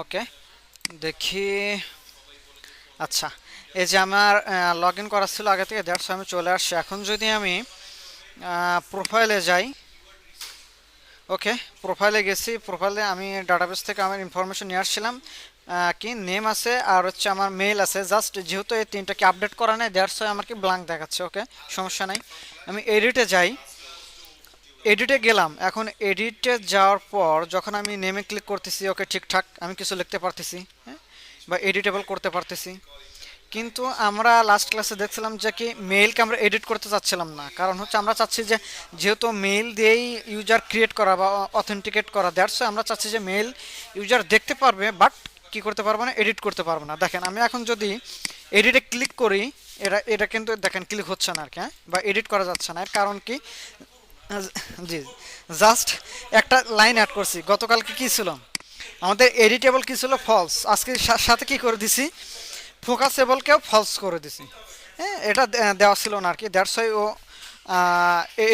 ওকে, দেখি। আচ্ছা, এই যে আমার লগ ইন করা ছিল আগে থেকে, দ্যাটস আমি চলে আসছি। এখন যদি আমি প্রোফাইলে যাই, ওকে, প্রোফাইলে গেছি। প্রোফাইলে আমি ডাটাবেস থেকে আমার ইনফরমেশন নিয়ে আসছিলাম। কি নেম আছে আর হচ্ছে আমার মেল আছে, জাস্ট যেহেতু এই তিনটাকে আপডেট করা নেই, দ্যাটস আমার কি ব্ল্যাঙ্ক দেখাচ্ছে। ওকে, সমস্যা নাই। আমি এডিটে যাই, এডিটে গেলাম। এখন এডিটে যাওয়ার পর যখন আমি নেমে ক্লিক করতেছি, ওকে ঠিকঠাক আমি কিছু লিখতে পারতেছি, হ্যাঁ, বা এডিটেবল করতে পারতেছি। কিন্তু আমরা লাস্ট ক্লাসে দেখছিলাম যে কি মেইলকে আমরা এডিট করতে চাচ্ছিলাম না, কারণ হচ্ছে আমরা চাচ্ছি যে যেহেতু মেইল দিয়েই ইউজার ক্রিয়েট করা বা অথেন্টিকেট করা, দ্যাটস আমরা চাচ্ছি যে মেইল ইউজার দেখতে পারবে, বাট কি করতে পারবো না, এডিট করতে পারবো না। দেখেন আমি এখন যদি এডিটে ক্লিক করি, এটা এটা কিন্তু দেখেন ক্লিক হচ্ছে না আর কি, হ্যাঁ, বা এডিট করা যাচ্ছে না। এর কারণ কি, জি, জাস্ট একটা লাইন অ্যাড করছি। গতকালকে কি ছিল আমাদের, এডিটেবল কি ছিল, ফলস। আজকে সাথে কি করে দিছি, ফোকাসেবলকেও ফলস করে দিছি। হ্যাঁ, এটা দেওয়া ছিল না আর কি, দ্যাটস ওয়াই ও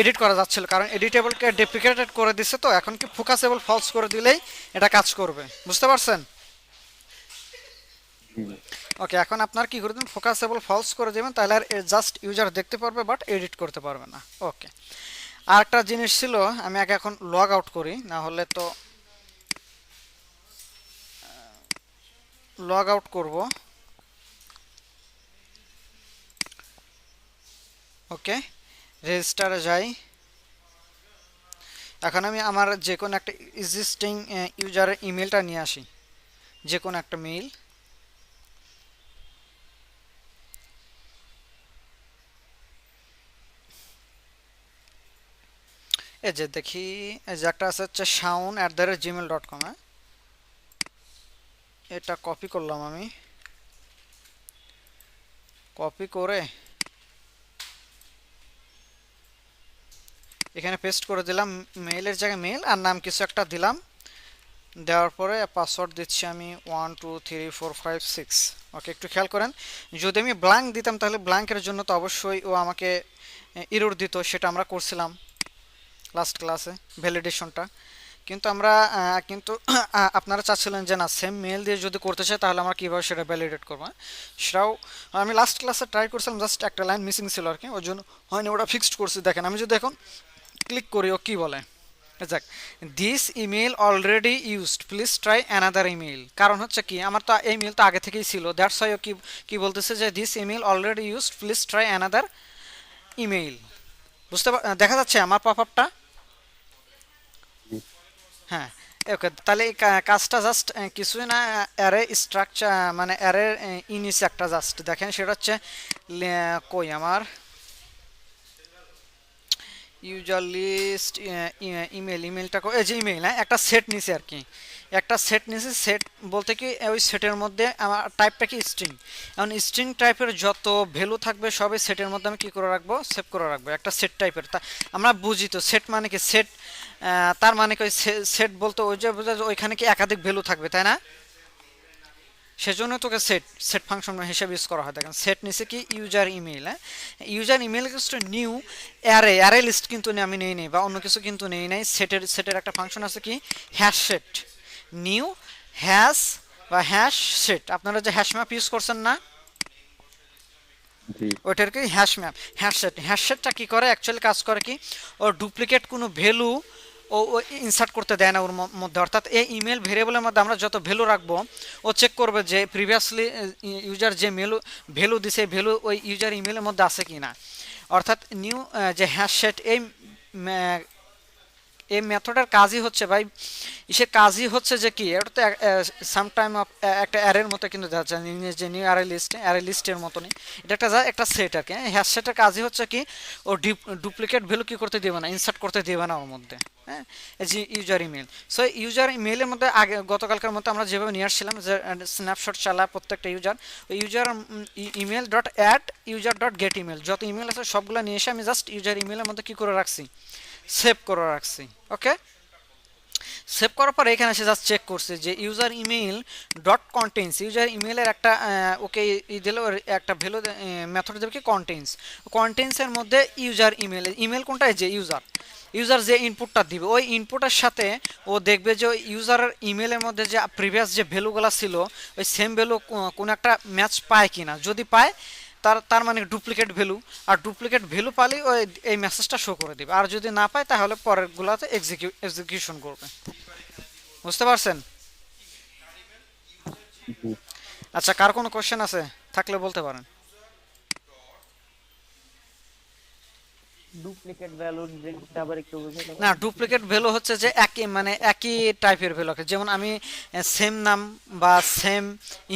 এডিট করা যাচ্ছিল, কারণ এডিটেবলকে ডেপ্রিকেটেড করে দিছে। তো এখন কি ফোকাসেবল ফলস করে দিলেই এটা কাজ করবে, বুঝতে পারছেন? হুম। ওকে, এখন আপনার কি করে দেবেন, ফোকাসেবল ফলস করে দেবেন, তাহলে আর জাস্ট ইউজার দেখতে পারবে বাট এডিট করতে পারবে না। ওকে, আর একটা জিনিস ছিল, আমি আগে এখন লগ আউট করি, না হলে তো লগ আউট করব। ওকে, রেজিস্টারে যাই। এখন আমি আমার যে কোনো একটা এক্সিস্টিং ইউজারের ইমেলটা নিয়ে আসি, যে কোনো একটা মেইল। এই যে দেখি, এই যে একটা আছে হচ্ছে shaun@gmail.com, হ্যাঁ, এটা কপি করলাম আমি। কপি করে এখানে পেস্ট করে দিলাম, মেইলের জায়গায় মেইল আর নাম কিছু একটা দিলাম। দেওয়ার পরে পাসওয়ার্ড দিচ্ছি আমি 123456। ওকে, একটু খেয়াল করেন, যদি আমি ব্ল্যাঙ্ক দিতাম তাহলে ব্ল্যাঙ্কের জন্য তো অবশ্যই ও আমাকে এরর দিত, সেটা আমরা করছিলাম লাস্ট ক্লাসে ভ্যালিডেশনটা। কিন্তু আমরা কিন্তু আপনারা চাচ্ছিলেন যে না, সেম মেল দিয়ে যদি করতে চাই তাহলে আমরা কীভাবে সেটা ভ্যালিডেট করবো, হ্যাঁ? সেটাও আমি লাস্ট ক্লাসে ট্রাই করছিলাম, জাস্ট একটা লাইন মিসিং ছিল আর কি, ওই জন্য হয়নি, ওটা ফিক্সড করছি। দেখেন আমি যদি এখন ক্লিক করি, ও কী বলে, যাক, this email already used, please try another email. কারণ হচ্ছে কি, আমার তো এই মেল তো আগে থেকেই ছিল, দ্যাটস ওয়াই ও কি কি বলতেছে যে this email already used, please try another email. দেখা যাচ্ছে আমার পপ আপটা? হ্যাঁ। ওকে, তাহলে এই কাজটা জাস্ট কিছুই না, অ্যারে স্ট্রাকচার মানে অ্যারে ইনিস একটা জাস্ট দেখেন, সেটা হচ্ছে কই আমার ইউজার লিস্ট, ইমেলটা এই যে ইমেল, হ্যাঁ, একটা সেট নিছে আর কি, একটা সেট নিছে। সেট বলতে কি, ওই সেটের মধ্যে আমার টাইপটা কি স্ট্রিং। এখন স্ট্রিং টাইপের যত ভ্যালু থাকবে সবই সেটের মধ্যে আমি কি করে রাখবো, সেভ করে রাখবো, একটা সেট টাইপের। তা আমরা বুঝি তো সেট মানে কি, সেট তার মানে কি, ওই সেট বলতে ওই যে বোঝা যায় ওইখানে কি একাধিক ভ্যালু থাকবে, তাই না? সেজন্য তোকে সেট সেট ফাংশন হিসেবে ইউজ করা হয়। দেখেন সেট নিচে কি ইউজার ইমেল, হ্যাঁ, user email new array, array list কিন্তু আমি নেই নেই বা অন্য কিছু কিন্তু নেই নাই। সেটের একটা ফাংশন আছে কি, হ্যাশ সেট, নিউ হ্যাশ বা হ্যাশ সেট। আপনারা যে হ্যাশ ম্যাপ ইউজ করছেন না, জি। ওইটার কি hash map, hash set. Hash সেটটা কি করে, অ্যাকচুয়ালি কাজ করে কি, ও ডুপ্লিকেট কোনো ভ্যালু ও ইনসার্ট করতে দেয় না ওর মধ্যে। অর্থাৎ এই ইমেল ভেরিয়েবলের মধ্যে আমরা যত ভ্যালু রাখবো, ও চেক করবে যে প্রিভিয়াসলি ইউজার যে ভ্যালু দিছে, ভ্যালু ওই ইউজার ইমেলের মধ্যে আছে কি না। অর্থাৎ নিউ যে হ্যাশ সেট, এই মেথডের কাজই হচ্ছে ভাই, ইসের কাজই হচ্ছে যে কি, এটা তো সামটাইম অফ একটা অ্যারের মতো কিন্তু দেখা যায়, যে নিউ অ্যারে লিস্টের মতনই। এটা একটা সেট আর কি, হ্যাশ সেটের কাজই হচ্ছে কি, ও ডুপ্লিকেট ভ্যালু কি করতে দেবে না, ইনসার্ট করতে দেবে না ওর মধ্যে, হ্যাঁ। এই যে ইউজার ইমেল, সো ইউজার ইমেলের মধ্যে আগে গতকালকার মতো আমরা যেভাবে নিয়ে আসছিলাম যে স্ন্যাপশট চালা প্রত্যেকটা ইউজার, ওই user email dot add user dot get email, যত ইমেল আছে সবগুলো নিয়ে এসে আমি জাস্ট ইউজার ইমেলের মধ্যে কি করে রাখছি, সেভ করে রাখছি। ওকে, সেভ করার পর এখানে এসে জাস্ট চেক করছে যে user email dot contents, user ইমেলের একটা ওকে দিল, একটা ভ্যালু মেথড দেবে কি কন্টেন্টস, কন্টেন্টসের মধ্যে ইউজার ইমেল, ইমেল কোনটা, যে ইউজার, ইউজার যে ইনপুটটা দিবে ওই ইনপুটের সাথে ও দেখবে যে ইউজারের ইমেলের মধ্যে যে প্রিভিয়াস যে ভ্যালুগুলো ছিল ওই সেম ভ্যালু কোনো একটা ম্যাচ পায় কিনা, যদি পায় তার তার মানে ডুপ্লিকেট ভ্যালু, আর ডুপ্লিকেট ভ্যালু পালেই ওই এই মেসেজটা শো করে দিবে, আর যদি না পায় তাহলে পরেরগুলোতে এক্সিকিউশন করবে। বুঝতে পারছেন? জি। আচ্ছা, কার কোনো কোশ্চেন আছে থাকলে বলতে পারেন। ডুপ্লিকেট ভ্যালুর জিনিসটা আবার একটু বুঝাতে না, পারেন? ডুপ্লিকেট ভ্যালু হচ্ছে যে একই মানে একই টাইপের ভ্যালু, যেমন আমি সেম নাম বা সেম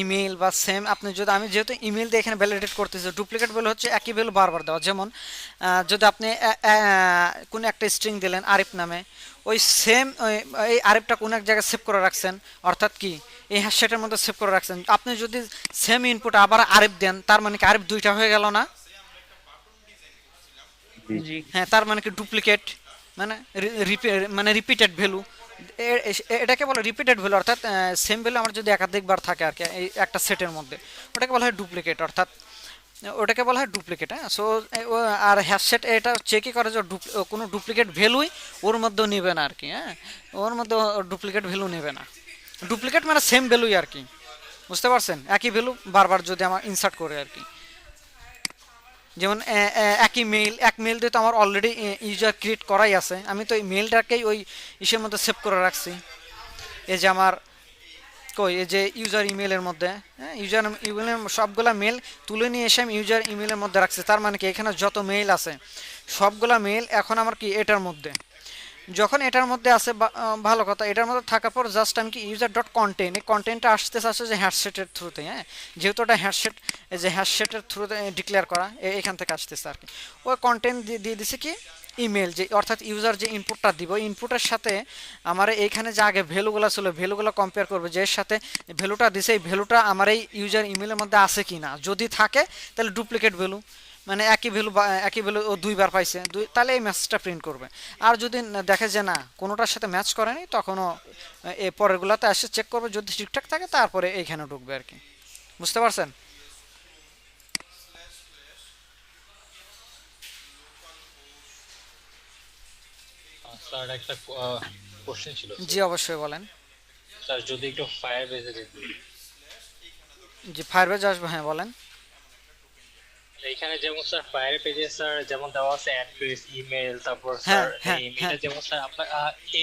ইমেল বা সেম, আপনি যদি আমি যেহেতু ইমেল দিয়ে এখানে ভ্যালিডেট করতেছি, ডুপ্লিকেট ভ্যালু হচ্ছে একই ভ্যালু বারবার দেওয়া। যেমন যদি আপনি কোনো একটা স্ট্রিং দিলেন আরিফ নামে, ওই সেম এই আরিফটা কোনো এক জায়গায় সেভ করে রাখছেন, অর্থাৎ কি এই হ্যাশট্যাগের মধ্যে সেভ করে রাখছেন, আপনি যদি সেম ইনপুট আবার আরিফ দেন তার মানে কি আরিফ দুইটা হয়ে গেল না? জি জি। হ্যাঁ, তার মানে কি ডুপ্লিকেট, মানে মানে রিপিটেড ভ্যালু, এটাকে বলে রিপিটেড ভ্যালু, অর্থাৎ সেম ভ্যালু আমার যদি একাধিকবার থাকে আর কি এই একটা সেটের মধ্যে, ওটাকে বলা হয় ডুপ্লিকেট, অর্থাৎ ওটাকে বলা হয় ডুপ্লিকেট। হ্যাঁ, সো আর হ্যাশসেট এটা চেকই করে যে কোনো ডুপ্লিকেট ভ্যালুই ওর মধ্যেও নেবে না আর কি। হ্যাঁ, ওর মধ্যে ডুপ্লিকেট ভ্যালু নেবে না। ডুপ্লিকেট মানে সেম ভ্যালুই আর কি। বুঝতে পারছেন? একই ভ্যালু বারবার যদি আমার ইনসার্ট করে আর কি। যেমন একই মেইল, এক মেইল দিয়ে তো আমার অলরেডি ইউজার ক্রিয়েট করাই আছে, আমি তো এই মেইলটাকেই ওই ইসের মধ্যে সেভ করে রাখছি। এই যে আমার কই এই যে ইউজার ইমেলের মধ্যে, হ্যাঁ, ইউজার ইমেলের সবগুলা মেল তুলে নিয়ে এসে আমি ইউজার ইমেলের মধ্যে রাখছি, তার মানে কি এখানে যত মেইল আছে সবগুলা মেইল এখন আমার কি এটার মধ্যে। যখন এটার মধ্যে আছে ভালো কথা, এটার মধ্যে থাকার পর জাস্ট আমি কি ইউজার ডট কন্টেন্ট, এই কন্টেন্টটা আসতেছে আসছে যে হ্যাশসেটের থ্রুতে। হ্যাঁ, যেহেতু ওটা হ্যাশসেট, এই যে হ্যাশসেটের থ্রুতে ডিক্লেয়ার করা, এখান থেকে আসতেছে আর কি। ওই কন্টেন্ট দিয়ে দিছে কি ইমেল, যে অর্থাৎ ইউজার যে ইনপুটটা দিব ওই ইনপুটের সাথে আমার এইখানে যে আগে ভ্যালুগুলো ছিল ভ্যালুগুলো কম্পেয়ার করবে, যে এর সাথে ভ্যালুটা দিছে এই ভ্যালুটা আমার এই ইউজার ইমেলের মধ্যে আছে কি না, যদি থাকে তাহলে ডুপ্লিকেট ভ্যালু, মানে একই ভ্যালু ও দুইবার পাইছে তাহলে এই মেসেজটা প্রিন্ট করবে। আর যদি দেখে যে না কোনোটার সাথে ম্যাচ করেনি তখনও এ পরেরগুলোতে এসে চেক করবে, যদি ঠিকঠাক থাকে তারপরে এইখানে ঢুকবে আর কি। বুঝতে পারছেন? স্যার একটা কোশ্চেন ছিল জি স্যার। অবশ্যই বলেন। স্যার যদি একটু ফায়ার বেজে দেখি, জি ফায়ারবেজ আসবে, হ্যাঁ বলেন। এইখানে যেমন স্যার ফায়ার পেজে স্যার যেমন দেওয়া আছে অ্যাড্রেস, ইমেল, তারপর হ্যাঁ স্যার হ্যাঁ নেম, হ্যাঁ। এটা যেমন স্যার আপনার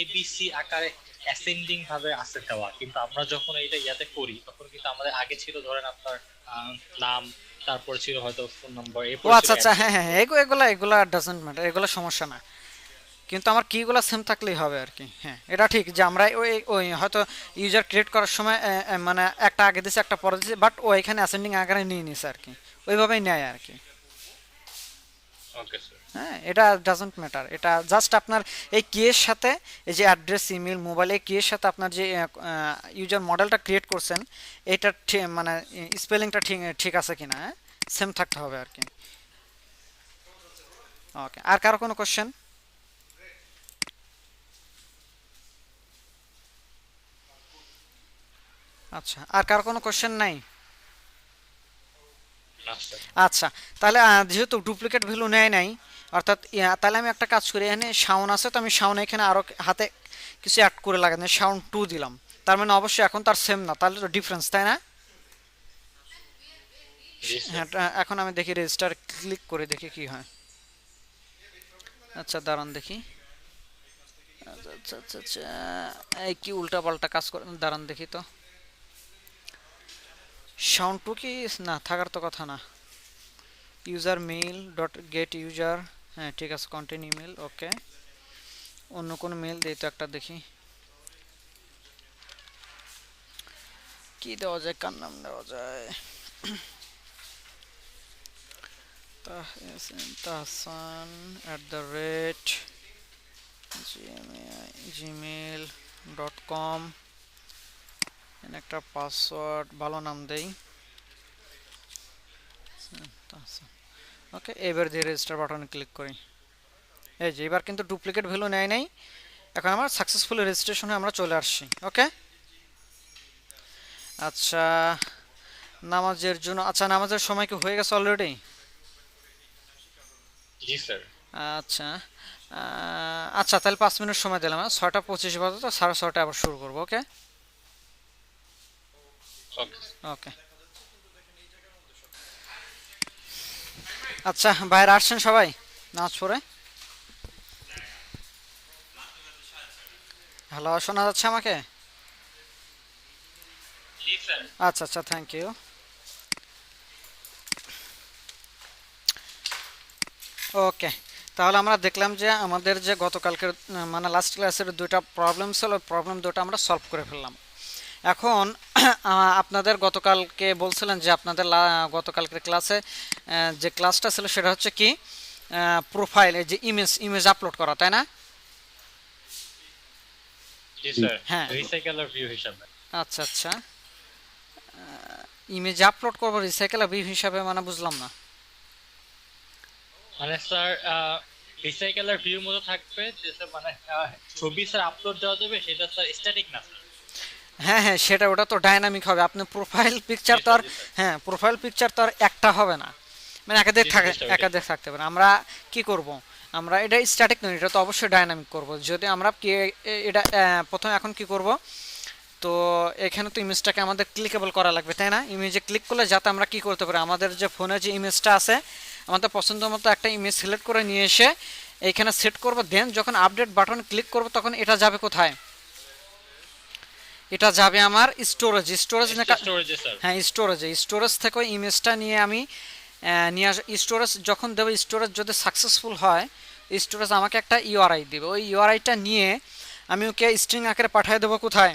এবিসি আকারে অ্যাসেন্ডিং ভাবে আছে দেওয়া, কিন্তু আমরা যখন এটা ইয়াতে করি তখন কিন্তু আমাদের আগে ছিল ধরেন আপনার নাম, তারপর ছিল হয়তো ফোন নাম্বার, ও এরপর ছিল আচ্ছা আচ্ছা, অ্যাড্রেস। হ্যাঁ হ্যাঁ হ্যাঁ, এগুলা এগুলা ডাজন্ট ম্যাটার, এগুলা সমস্যা না, কিন্তু আমার কিগুলো সেম থাকলেই হবে আর কি। হ্যাঁ, এটা ঠিক যে আমরা ওই ওই হয়তো ইউজার ক্রিয়েট করার সময় মানে একটা আগে দিছে একটা পরে দিছে, বাট ও এখানে অ্যাসেন্ডিং আকারে নিয়ে নিছে আর কি, ওইভাবেই নেয় আর কি। Okay sir. হ্যাঁ, এটা ডাজন্ট ম্যাটার, এটা জাস্ট আপনার এই কি এর সাথে এই যে অ্যাড্রেস, ইমেল, মোবাইল, এই কি এর সাথে আপনার যে ইউজার মডেলটা ক্রিয়েট করছেন এটা মানে স্পেলিংটা ঠিক ঠিক আছে কিনা, হ্যাঁ সেম থাকতে হবে আর কি। ওকে, আর কারো কোনো কোশ্চেন? আচ্ছা, আর কারো কোনো কোশ্চেন নাই? না স্যার। আচ্ছা, তাহলে যেহেতু ডুপ্লিকেট ভ্যালু নেয় নাই, অর্থাৎ তাহলে আমি একটা কাজ করি, এখানে শাউন আছে তো আমি শাউন এখানে আরও হাতে কিছু অ্যাড করে লাগাই, শাউন 2 দিলাম, তার মানে অবশ্যই এখন তার সেম না, তাহলে তো ডিফারেন্স, তাই না? জি স্যার। হ্যাঁ, এখন আমি দেখি রেজিস্টার ক্লিক করে দেখি কি হয়। আচ্ছা দাঁড়ান দেখি। আচ্ছা আচ্ছা আচ্ছা আচ্ছা, এই কি উল্টা পাল্টা কাজ করে, দাঁড়ান দেখি তো। শাউন 2 কি না থাকার তো কথা না। User mail dot gate user, হ্যাঁ ঠিক আছে, কন্টেন্ট ইমেল, ওকে। অন্য কোনো মেল দিই তো একটা দেখি কি দেওয়া যায়, কার নাম দেওয়া যায়। তাহসান @gmail.com, একটা পাসওয়ার্ড ভালো নাম দেই। ওকে, এবার দিয়ে রেজিস্টার বাটনে ক্লিক করি। এই যে এবার কিন্তু ডুপ্লিকেট ভ্যালু নেয় নাই, এখন আমার সাকসেসফুলি রেজিস্ট্রেশন হয়ে আমরা চলে আসছি। ওকে, আচ্ছা নামাজের জন্য, আচ্ছা নামাজের সময় কি হয়ে গেছে অলরেডি? জি স্যার। আচ্ছা, আচ্ছা তাহলে 5 মিনিট সময় দিলাম, 6টা 25 বাজে তো 6:30 আবার শুরু করবো। ওকে ওকে। ওকে। আচ্ছা বাইরে আসছেন সবাই নামাজ পড়ে? হ্যালো, শোনা যাচ্ছে আমাকে? জি স্যার। আচ্ছা আচ্ছা, থ্যাংক ইউ। ওকে, তাহলে আমরা দেখলাম যে আমাদের যে গতকালকের মানে লাস্ট ক্লাসের দুইটা প্রবলেম ছিল, ওই প্রবলেম দুটো আমরা সলভ করে ফেললাম। এখন আপনাদের গতকালকে বলছিলেন যে আপনাদের গতকালকের ক্লাসে যে ক্লাসটা ছিল সেটা হচ্ছে কি প্রোফাইলে যে ইমেজ আপলোড করা, তাই না? জি স্যার, হ্যাঁ। রিসাইকেলার ভিউ হিসাবে। আচ্ছা আচ্ছা, ইমেজ আপলোড করবো রিসাইকেল ভিউ হিসাবে, মানে বুঝলাম না। মানে স্যার রিসাইকেলার ভিউ মতো থাকবে যে স্যার মানে ছবি স্যার আপলোড দেওয়া যাবে, সেটা স্যার স্ট্যাটিক না স্যার। হ্যাঁ হ্যাঁ, সেটা ওটা তো ডাইনামিক হবে। আপনি প্রোফাইল পিকচার জি তো স্যার, আর, জি স্যার। হ্যাঁ প্রোফাইল পিকচার তো আর একটা হবে না, মানে একাধিক জি স্যার, থাকে, জি স্যার, ওইটাই। একাধিক থাকতে পারে। আমরা কি করব, আমরা এটা স্ট্যাটিক নয়, এটা তো অবশ্যই ডাইনামিক করব। যদি আমরা কি এটা প্রথমে এখন কি করব, তো এখানে তো ইমেজটাকে আমাদের ক্লিকেবল করা লাগবে, তাই না? ইমেজে ক্লিক করলে যাতে আমরা কি করতে পারি, আমাদের যে ফোনে যে ইমেজটা আছে আমাদের পছন্দ মতো একটা ইমেজ সিলেক্ট করে নিয়ে এসে এইখানে সেট করব। দেন যখন আপডেট বাটন ক্লিক করব তখন এটা যাবে কোথায়? এটা যাবে আমার স্টোরেজ। স্টোরেজ স্টোরেজে স্যার। হ্যাঁ স্টোরেজে। স্টোরেজ থেকে ওই ইমেজটা নিয়ে আমি নিয়ে স্টোরেজ যখন দেবো, স্টোরেজ যদি সাকসেসফুল হয় স্টোরেজ আমাকে একটা ইউআরআই দেবে। ওই ইউআরআইটা নিয়ে আমি ওকে স্ট্রিং আকারে পাঠিয়ে দেবো কোথায়?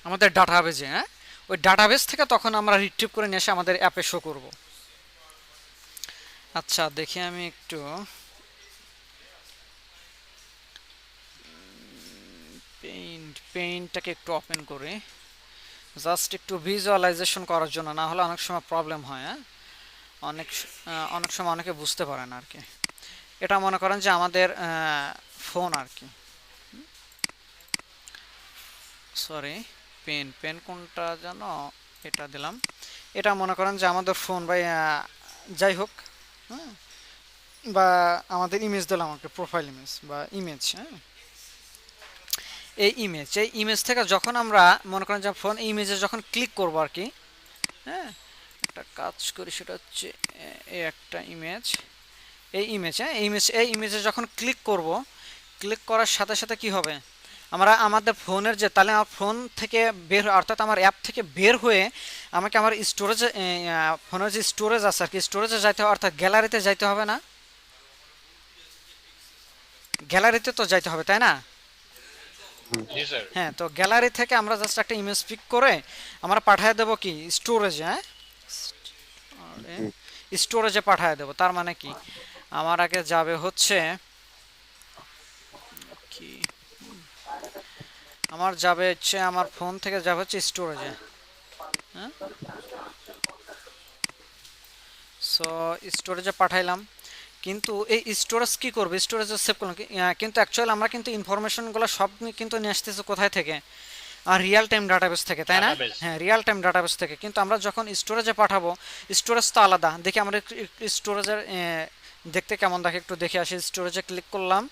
আমাদের ডাটাবেজে। হ্যাঁ, ওই ডাটাবেজ থেকে তখন আমরা রিট্রিভ করে নিয়ে এসে আমাদের অ্যাপে শো করব। আচ্ছা দেখি আমি একটু পেইন্টটাকে একটু ওপেন করি, জাস্ট একটু ভিজুয়ালাইজেশন করার জন্য, না হলে অনেক সময় প্রবলেম হয়। হ্যাঁ, অনেক সময় অনেকে বুঝতে পারে না আর কি। এটা মনে করেন যে আমাদের ফোন আর কি, সরি পেন কোনটা যেন, এটা দিলাম। এটা মনে করেন যে আমাদের ফোন বা যাই হোক, হ্যাঁ, বা আমাদের ইমেজ দিলাম একটা প্রোফাইল ইমেজ বা ইমেজ। হ্যাঁ, এই ইমেজ থেকে যখন আমরা মনে করেন যে ফোন ইমেজে যখন ক্লিক করবো আর কি, হ্যাঁ, একটা কাজ করি, সেটা হচ্ছে এই একটা ইমেজ, হ্যাঁ এই ইমেজে যখন ক্লিক করব, ক্লিক করার সাথে সাথে কি হবে, আমরা আমাদের ফোনের যে, তাহলে আমার ফোন থেকে বের, অর্থাৎ আমার অ্যাপ থেকে বের হয়ে আমাকে আমার স্টোরেজে, ফোনের যে স্টোরেজ আছে আর কি, স্টোরেজে যাইতে হবে, অর্থাৎ গ্যালারিতে যাইতে হবে না? গ্যালারিতে তো যাইতে হবে, তাই না? জি স্যার। হ্যাঁ, তো গ্যালারি থেকে আমরা জাস্ট একটা ইমেজ পিক করে আমরা পাঠিয়ে দেবো কি স্টোরেজে। হ্যাঁ, স্টোরেজে পাঠিয়ে দেবো। তার মানে কি, আমার আগে যাবে হচ্ছে কি, আমার যাবে হচ্ছে আমার ফোন থেকে যাবে হচ্ছে স্টোরেজে। হ্যাঁ, সো স্টোরেজে পাঠাইলাম, কিন্তু এই স্টোরেজ কি করবে, স্টোরেজে সেভ করলাম কিন্তু অ্যাকচুয়ালি আমরা কিন্তু ইনফরমেশনগুলো সব কিন্তু নিয়ে আসতেছি কোথায় থেকে, আর রিয়েল টাইম ডাটাবেস থেকে, তাই না? ডাটাবেস। হ্যাঁ, রিয়েল টাইম ডাটাবেস থেকে। কিন্তু আমরা যখন স্টোরেজে পাঠাবো, স্টোরেজ তো আলাদা। দেখি আমরা স্টোরেজের দেখতে কেমন দেখে একটু দেখে আসি। স্টোরেজে ক্লিক করলাম,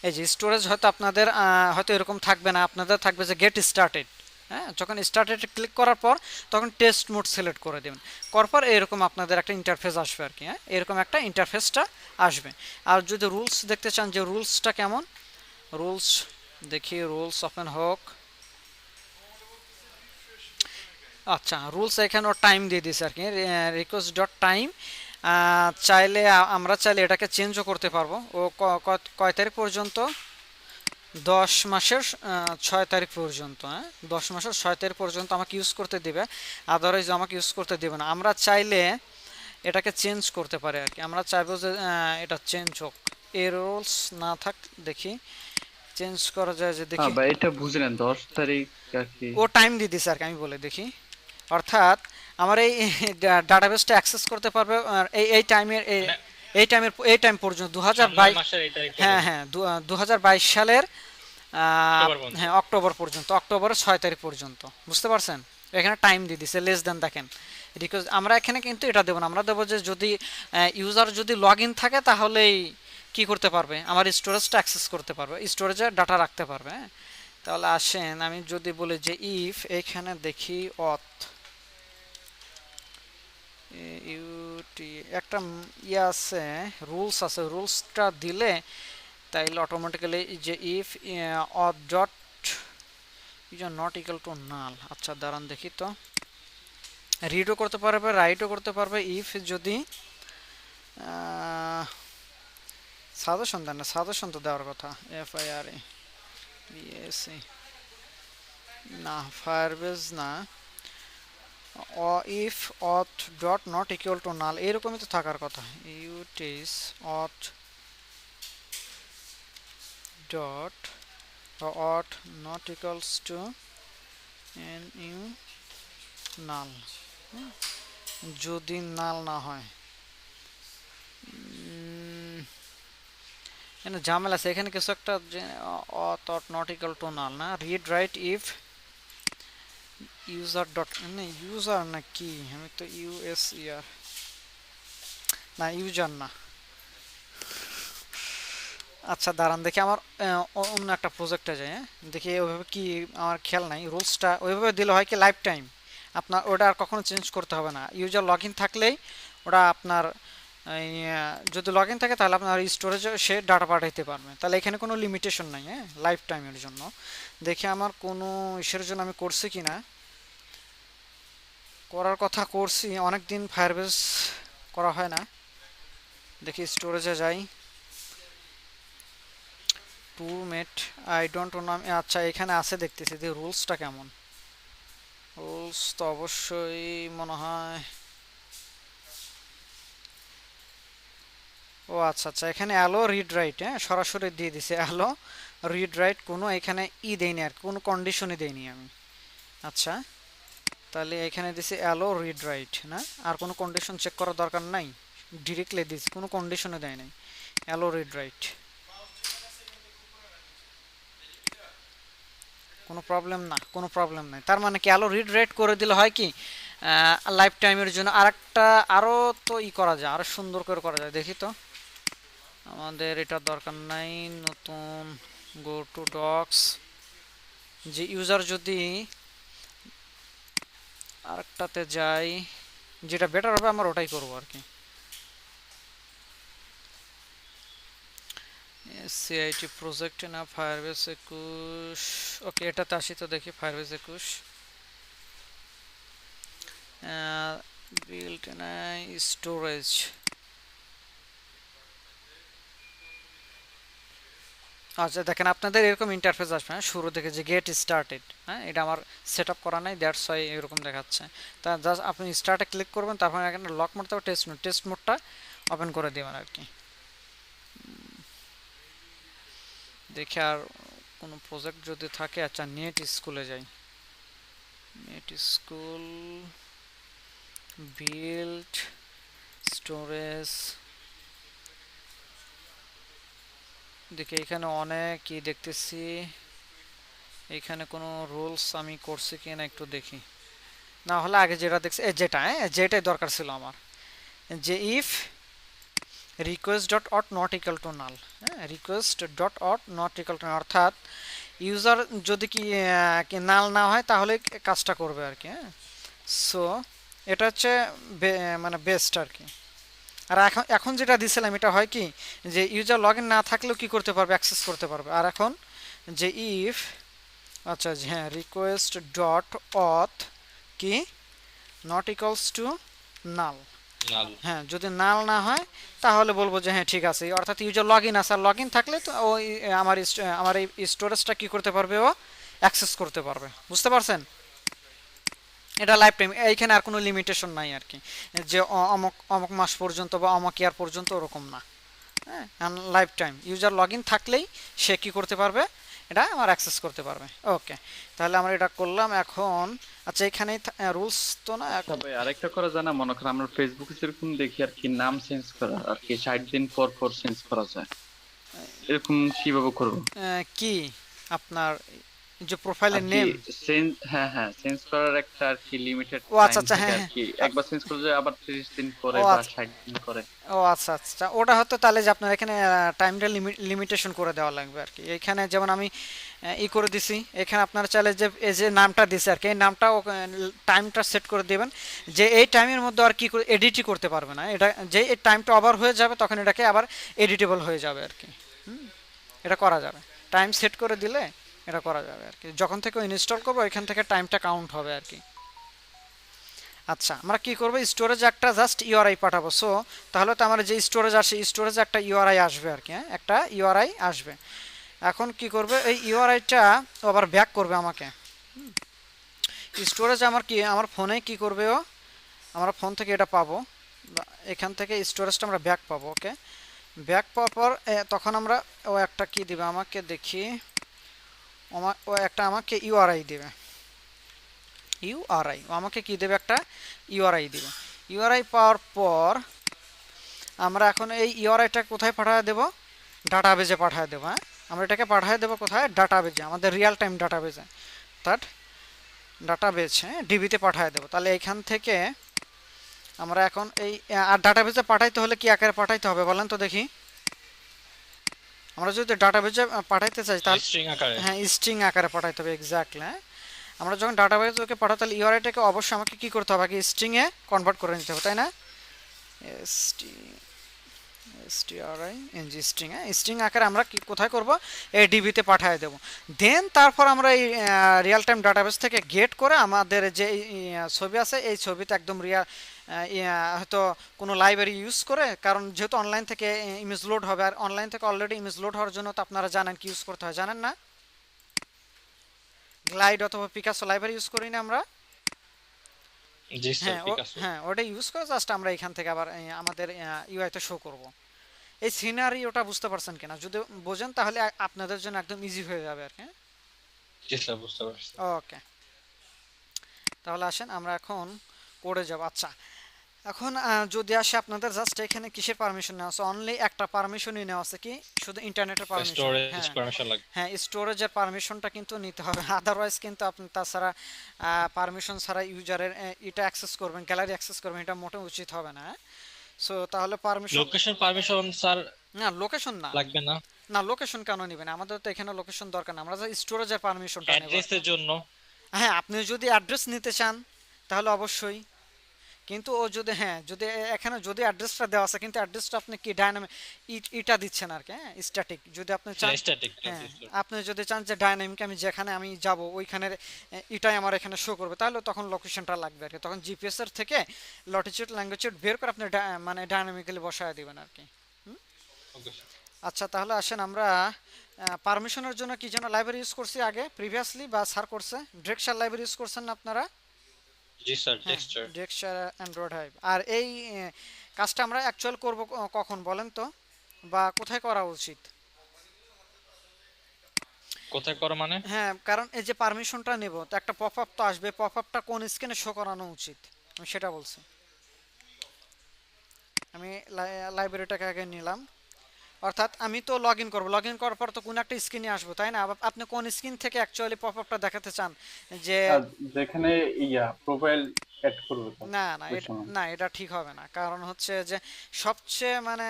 এই যে স্টোরেজ হয়তো আপনাদের হয়তো এরকম থাকবে না, আপনাদের থাকবে যে গেট স্টার্টেড। হ্যাঁ, যখন স্টার্টেড ক্লিক করার পর তখন টেস্ট মোড সিলেক্ট করে দেবেন, করার পর এরকম আপনাদের একটা ইন্টারফেস আসবে আর কি। হ্যাঁ, এরকম একটা ইন্টারফেসটা আসবে। আর যদি রুলস দেখতে চান যে রুলসটা কেমন, রুলস দেখি, রুলস ওপেন হোক। আচ্ছা, রুলস এখানে টাইম দিয়ে দিয়েছে আর কি, রিকোয়েস্ট ডট টাইম। চাইলে আমরা চাইলে এটাকে চেঞ্জও করতে পারবো। ও কয় তারিখ পর্যন্ত? 10 মাসের 6 তারিখ পর্যন্ত। হ্যাঁ, 10 মাসের 6 তারিখ পর্যন্ত আমাকে ইউজ করতে দেবে, আদারওয়াইজ আমাকে ইউজ করতে দেবে না। আমরা চাইলে এটাকে চেঞ্জ করতে পারি আর কি। আমরা চাইবো যে এটা চেঞ্জ হোক, এই রুলস না থাক, দেখি চেঞ্জ করা যায় যে, দেখি। ভাই এটা বুঝলেন 10 তারিখ আর কি। ও টাইম দিয়ে দিছে আর কি, আমি বলে দেখি। অর্থাৎ আমার এই ডাটাবেসটা অ্যাক্সেস করতে পারবে এই টাইমের, এই টাইম পর্যন্ত 2022। মাসের এই তারিখ হ্যাঁ হ্যাঁ, 2022 সালের অক্টোবর পর্যন্ত। হ্যাঁ অক্টোবর পর্যন্ত, অক্টোবরের 6 তারিখ পর্যন্ত। বুঝতে পারছেন? এখানে টাইম দিয়ে দিছে লেস দেন, দেখেন। বিকজ আমরা এখানে কিন্তু এটা দেবো না, আমরা দেবো যে যদি ইউজার যদি লগ ইন থাকে তাহলেই কি করতে পারবে, আমার স্টোরেজটা অ্যাক্সেস করতে পারবে, স্টোরেজে ডাটা রাখতে পারবে। হ্যাঁ, তাহলে আসেন আমি যদি বলি যে ইফ এখানে দেখি অথ ইউটি একটা ইয়ে আছে, রুলস আছে, রুলসটা দিলে তাইলে অটোমেটিক্যালি যে if auth dot is not equal to null. আচ্ছা দাঁড়ান দেখি তো, রিডও করতে পারবে, রাইটও করতে পারবে। ইফ যদি সাজেশন দেন না, সাজেশন তো দেওয়ার কথা, FIRE BSC না, ফায়ারবেজ না, if auth dot not equal to null এরকমই তো থাকার কথা। ইউটিস auth dot auth not equals to N U null, যদি নাল না হয়। এখানে ঝামেলা আছে, এখানে কিছু একটা অথ নট ইকুয়াল টু নাল না, read write if user dot না, ইউজার না কি, আমি তো ইউএসইআর না, ইউজার না। আচ্ছা দাঁড়ান দেখি আমার অন্য একটা প্রজেক্টে যায়, হ্যাঁ দেখি ওইভাবে কি, আমার খেয়াল নাই, রুলসটা ওইভাবে দিলে হয় কি লাইফ টাইম আপনার ওটা আর কখনো চেঞ্জ করতে হবে না। ইউজার লগ ইন থাকলেই ওটা আপনার যদি লগ ইন থাকে তাহলে আপনার স্টোরেজে সে ডাটা পাঠাইতে পারবে, তাহলে এখানে কোনো লিমিটেশন নাই। হ্যাঁ, লাইফ টাইমের জন্য দেখি আমার কোনো ইসের জন্য আমি করছি কি না, করার কথা করছি, অনেক দিন ফায়ারবেস করা হয় না। দেখি স্টোরেজে যাই, টু মেট আই ডোন্ট নো, আচ্ছা এখানে আছে দেখতেছি যে রুলসটা কেমন, রুলস তো অবশ্যই মনে হয়, ও আচ্ছা আচ্ছা এখানে অ্যালো রিড রাইট, হ্যাঁ সরাসরি দিয়ে দিছে অ্যালো রিড রাইট, কোনো এখানে দেয়নি আর কোনো কন্ডিশনই দেয়নি আমি। আচ্ছা তাহলে এখানে দিছি অ্যালো রিড রাইট না, আর কোনো কন্ডিশন চেক করার দরকার নাই, ডিরেক্টলি দিছি, কোনো কন্ডিশনে দেয় নাই, অ্যালো রিড রাইট, কোনো প্রবলেম না, কোনো প্রবলেম নাই। তার মানে কি অ্যালো রিড রাইট করে দিলে হয় কি লাইফ টাইমের জন্য আরেকটা আরও তো করা যায়, আরও সুন্দর করে করা যায়। দেখি তো, আমাদের এটা দরকার নাই, নতুন গো টু ডক্স, যে ইউজার যদি আরেকটাতে যাই যেটা বেটার হবে আমরা ওটাই করবো আর কি। সিআইটি প্রজেক্ট না, ফায়ারবেস 21, ওকে এটাতে আসি তো দেখি, ফায়ারবেস 21 বিল্ট না স্টোরেজ, আচ্ছা দেখেন আপনাদের এরকম ইন্টারফেস আসবে, হ্যাঁ শুরু থেকে যে গেট স্টার্টেড, হ্যাঁ এটা আমার সেট আপ করা নাই, দ্যাটস ওয়াই এরকম দেখাচ্ছে। তা জাস্ট আপনি স্টার্টে ক্লিক করবেন, তারপর এখানে লক মোড তারপর টেস্ট মোডটা ওপেন করে দেবেন আর কি। দেখে আর কোনো প্রজেক্ট যদি থাকে, আচ্ছা নেট স্কুলে যাই, নেট স্কুল বিল্ড স্টোরেজ, দেখি এখানে অনেক কি দেখতেছি, এখানে কোনো রুলস আমি করছি কি না একটু দেখি, না হলে আগে যেটা দেখছি যেটা, হ্যাঁ যেটাই দরকার ছিল আমার, যে if request dot auth not equal to null, হ্যাঁ request dot auth not equal to, অর্থাৎ ইউজার যদি কি নাল না হয় তাহলে কাজটা করবে আর কি। হ্যাঁ সো এটা হচ্ছে মানে বেস্ট আর কি। আর এখন এখন যেটা দিছিলাম এটা হয় কি, যে ইউজার লগ ইন না থাকলেও কি করতে পারবে, অ্যাক্সেস করতে পারবে। আর এখন যে ইফ, আচ্ছা হ্যাঁ রিকোয়েস্ট ডট অথ কি নট ইকুয়ালস টু নাল, নাল। হ্যাঁ যদি নাল না হয় তাহলে বলবো যে হ্যাঁ ঠিক আছে, অর্থাৎ ইউজার লগ ইন আছে, আর লগ ইন থাকলে তো ওই আমার এই স্টোরেজটা কি করতে পারবে, ও অ্যাক্সেস করতে পারবে। বুঝতে পারছেন, এটা লাইফ টাইম, এইখানে আর কোনো লিমিটেশন নাই আর কি, যে অমুক অমুক মাস পর্যন্ত বা অমুক ইয়ার পর্যন্ত ওরকম না। হ্যাঁ life time user log in থাকলেই সে কী করতে পারবে, এটা আমার অ্যাক্সেস করতে পারবে। ওকে তাহলে আমরা এটা করলাম এখন। আচ্ছা এখানেই রুলস তো না এখন, তবে আরেকটা করা যায় না, মনে করেন আমরা ফেসবুকে যেরকম দেখি আর কি, নাম চেঞ্জ করা আর কি 60 দিন পর পর চেঞ্জ করা যায়, এরকম কিভাবে করবো? কি আপনার যে আর প্রোফাইলের কি নেম। চেঞ্জ, হ্যাঁ হ্যাঁ, চেঞ্জ করার একটা আর কি লিমিটেড ও আচ্ছা টাইম আচ্ছা, থাকে হ্যাঁ আর হ্যাঁ। কি, একবার চেঞ্জ করলে আবার 30 দিন ও পরে বা আচ্ছা, 60 দিন পরে। ও আচ্ছা আচ্ছা, ওটা হয়তো তাহলে যে আপনার এখানে টাইমটা লিমিটেশন করে দেওয়া লাগবে আর কি। এখানে যেমন আমি ই করে দিছি, এখানে আপনারা চাইলে যে এই যে নামটা দিছে আর কি, এই নামটা টাইমটা সেট করে দেবেন যে এই টাইমের মধ্যে আর কি এডিটই করতে পারবে না এটা, যে এই টাইমটা ওভার হয়ে যাবে তখন এটাকে আবার এডিটেবল হয়ে যাবে আর কি। এটা করা যাবে, টাইম সেট করে দিলে এটা করা যাবে আর কি। যখন থেকে ইনস্টল করবো এখান থেকে টাইমটা কাউন্ট হবে আর কি। আচ্ছা, আমরা কি করবো, স্টোরেজ একটা জাস্ট ইউআরআই পাঠাবো। সো তাহলে তো আমার যে স্টোরেজ আসে, স্টোরেজে একটা ইউআরআই আসবে আর কি, হ্যাঁ একটা ইউআরআই আসবে। এখন কি করবে, এই ইউআরআইটা আবার ব্যাক করবে আমাকে। স্টোরেজ আমার কি, আমার ফোনে কি করবে ও, আমরা ফোন থেকে এটা পাবো, এখান থেকে স্টোরেজটা আমরা ব্যাক পাবো। ওকে, ব্যাক পাওয়ার পর তখন আমরা, ও একটা কি দিবে আমাকে দেখি, ও একটা আমাকে ইউআরআই দেবে, ইউআরআই ও আমাকে কি দেবে, একটা ইউআরআই দিবে। ইউআরআই পাওয়ার পর আমরা এখন এই ইউআরআইটা কোথায় পাঠিয়ে দেব, ডাটাবেজে পাঠিয়ে দেবো। হ্যাঁ, আমরা এটাকে পাঠিয়ে দেবো কোথায়, ডাটাবেজে, আমাদের রিয়েল টাইম ডাটাবেজে, তার ডাটাবেজ, হ্যাঁ ডিবিতে পাঠিয়ে দেবো। তাহলে এইখান থেকে আমরা এখন এই, আর ডাটাবেজে পাঠাইতে হলে কি আকারে পাঠাইতে হবে বলেন তো দেখি। আমরা যদি ডাটাবেজে পাঠাইতে চাই তাহলে, স্ট্রিং আকারে। হ্যাঁ স্ট্রিং আকারে পাঠাইতে হবে এক্স্যাক্টলি। হ্যাঁ, আমরা যখন ডাটাবেজে ওকে পাঠাই তাহলে ইউআরআইটাকে অবশ্যই আমাকে কি করতে হবে, আগে স্ট্রিংয়ে কনভার্ট করে নিতে হবে, তাই না। এসটি এসটিআরআইএনজি স্ট্রিং, হ্যাঁ স্ট্রিং আকারে আমরা কি কোথায় করব, এই ডিবিতে পাঠিয়ে দেবো। দেন তারপর আমরা এই রিয়েল টাইম ডাটাবেস থেকে গেট করে আমাদের যে ছবি আছে এই ছবিতে একদম রিয়াল, হয়তো কোনো লাইব্রেরি ইউজ করে, কারণ যেহেতু অনলাইন থেকে ইমেজ লোড হবে, আর অনলাইন থেকে অলরেডি ইমেজ লোড হওয়ার জন্য তো আপনারা জানেন কি ইউজ করতে হয়, জানেন না, গ্লাইড অথবা পিকাসো লাইব্রেরি ইউজ করি না আমরা। জি স্যার, হ্যাঁ পিকাসো। হ্যাঁ, ওটা ইউজ করে জাস্ট আমরা এখান থেকে আবার আমাদের ইউআইতে শো করব। এই সিনারি ওটা বুঝতে পারছেন কিনা, যদি বোঝেন তাহলে আপনাদের জন্য একদম ইজি হয়ে যাবে আর কি। জি স্যার, বুঝতে পারছি। ওকে, তাহলে আসেন আমরা এখন কোডে যাব। আচ্ছা, এখন যদি আসে আপনাদের জাস্ট এখানে কিসের পারমিশন নেওয়া আছে, অনলি একটা পারমিশনই নেওয়া আছে, কি শুধু ইন্টারনেটের পারমিশন। স্টোরেজ হ্যাঁ পারমিশন লাগবে। হ্যাঁ, স্টোরেজের পারমিশনটা কিন্তু নিতে হবে, আদারওয়াইজ কিন্তু আপনি তাছাড়া পারমিশন ছাড়া ইউজারের এটা অ্যাক্সেস করবেন, গ্যালারি অ্যাক্সেস করবেন, এটা মোটেও উচিত হবে না। সো তাহলে পারমিশন, লোকেশন পারমিশন স্যার না লোকেশন না, লাগবে না? না লোকেশন কেন নেবেন, আমাদের তো এখানে লোকেশন দরকার না, আমরা যে স্টোরেজের পারমিশনটা নেব। অ্যাড্রেসের জন্য। হ্যাঁ, আপনি যদি অ্যাড্রেস নিতে চান তাহলে অবশ্যই, কিন্তু ও যদি, হ্যাঁ যদি এখানে যদি অ্যাড্রেসটা দেওয়া আছে কিন্তু অ্যাড্রেসটা আপনি কি ডায়নামিক ইটা দিচ্ছেন আর কি, হ্যাঁ স্ট্যাটিক, যদি আপনি চান, স্ট্যাটিক। হ্যাঁ আপনি যদি চান যে ডায়নামিক আমি যেখানে আমি যাব ওইখানের এটাই আমার এখানে শো করবে, তাহলে তখন লোকেশনটা লাগবে আর কি, তখন জিপিএস এর থেকে লটিচিউড ল্যাঙ্গুয়েজ বের করে আপনি মানে ডায়নামিক্যালি বসায় দিবেন আর কি। ওকে। আচ্ছা, তাহলে আসেন আমরা পারমিশনের জন্য কি যেন লাইব্রেরি ইউজ করছি আগে প্রিভিয়াসলি, বা স্যার করছে, ড্রেকশার লাইব্রেরি ইউজ করছেন না আপনারা। জি স্যার, হ্যাঁ, টেক্সচার। Dexter Android Hive. আর এই কাজটা আমরা অ্যাকচুয়াল করব কখন বলেন তো, বা কোথায় করা উচিত। কোথায় করো মানে? হ্যাঁ, কারণ এই যে পারমিশনটা নেব তো একটা পপ আপ তো আসবে, পপ আপটা কোন স্ক্রিনে শো করানো উচিত আমি সেটা বলছি। আমি লাইব্রেরিটাকে আগে নিলাম, অর্থাৎ আমি তো লগ ইন করবো, লগ ইন করার পর তো কোনো একটা স্ক্রিনে আসবো তাই না, আবার আপনি কোন স্ক্রিন থেকে অ্যাকচুয়ালি পপ আপটা দেখাতে চান যে, আর যেখানে প্রোফাইল অ্যাড করবে তো না না ওই এটা, সময়। না এটা ঠিক হবে না, কারণ হচ্ছে যে সবচেয়ে মানে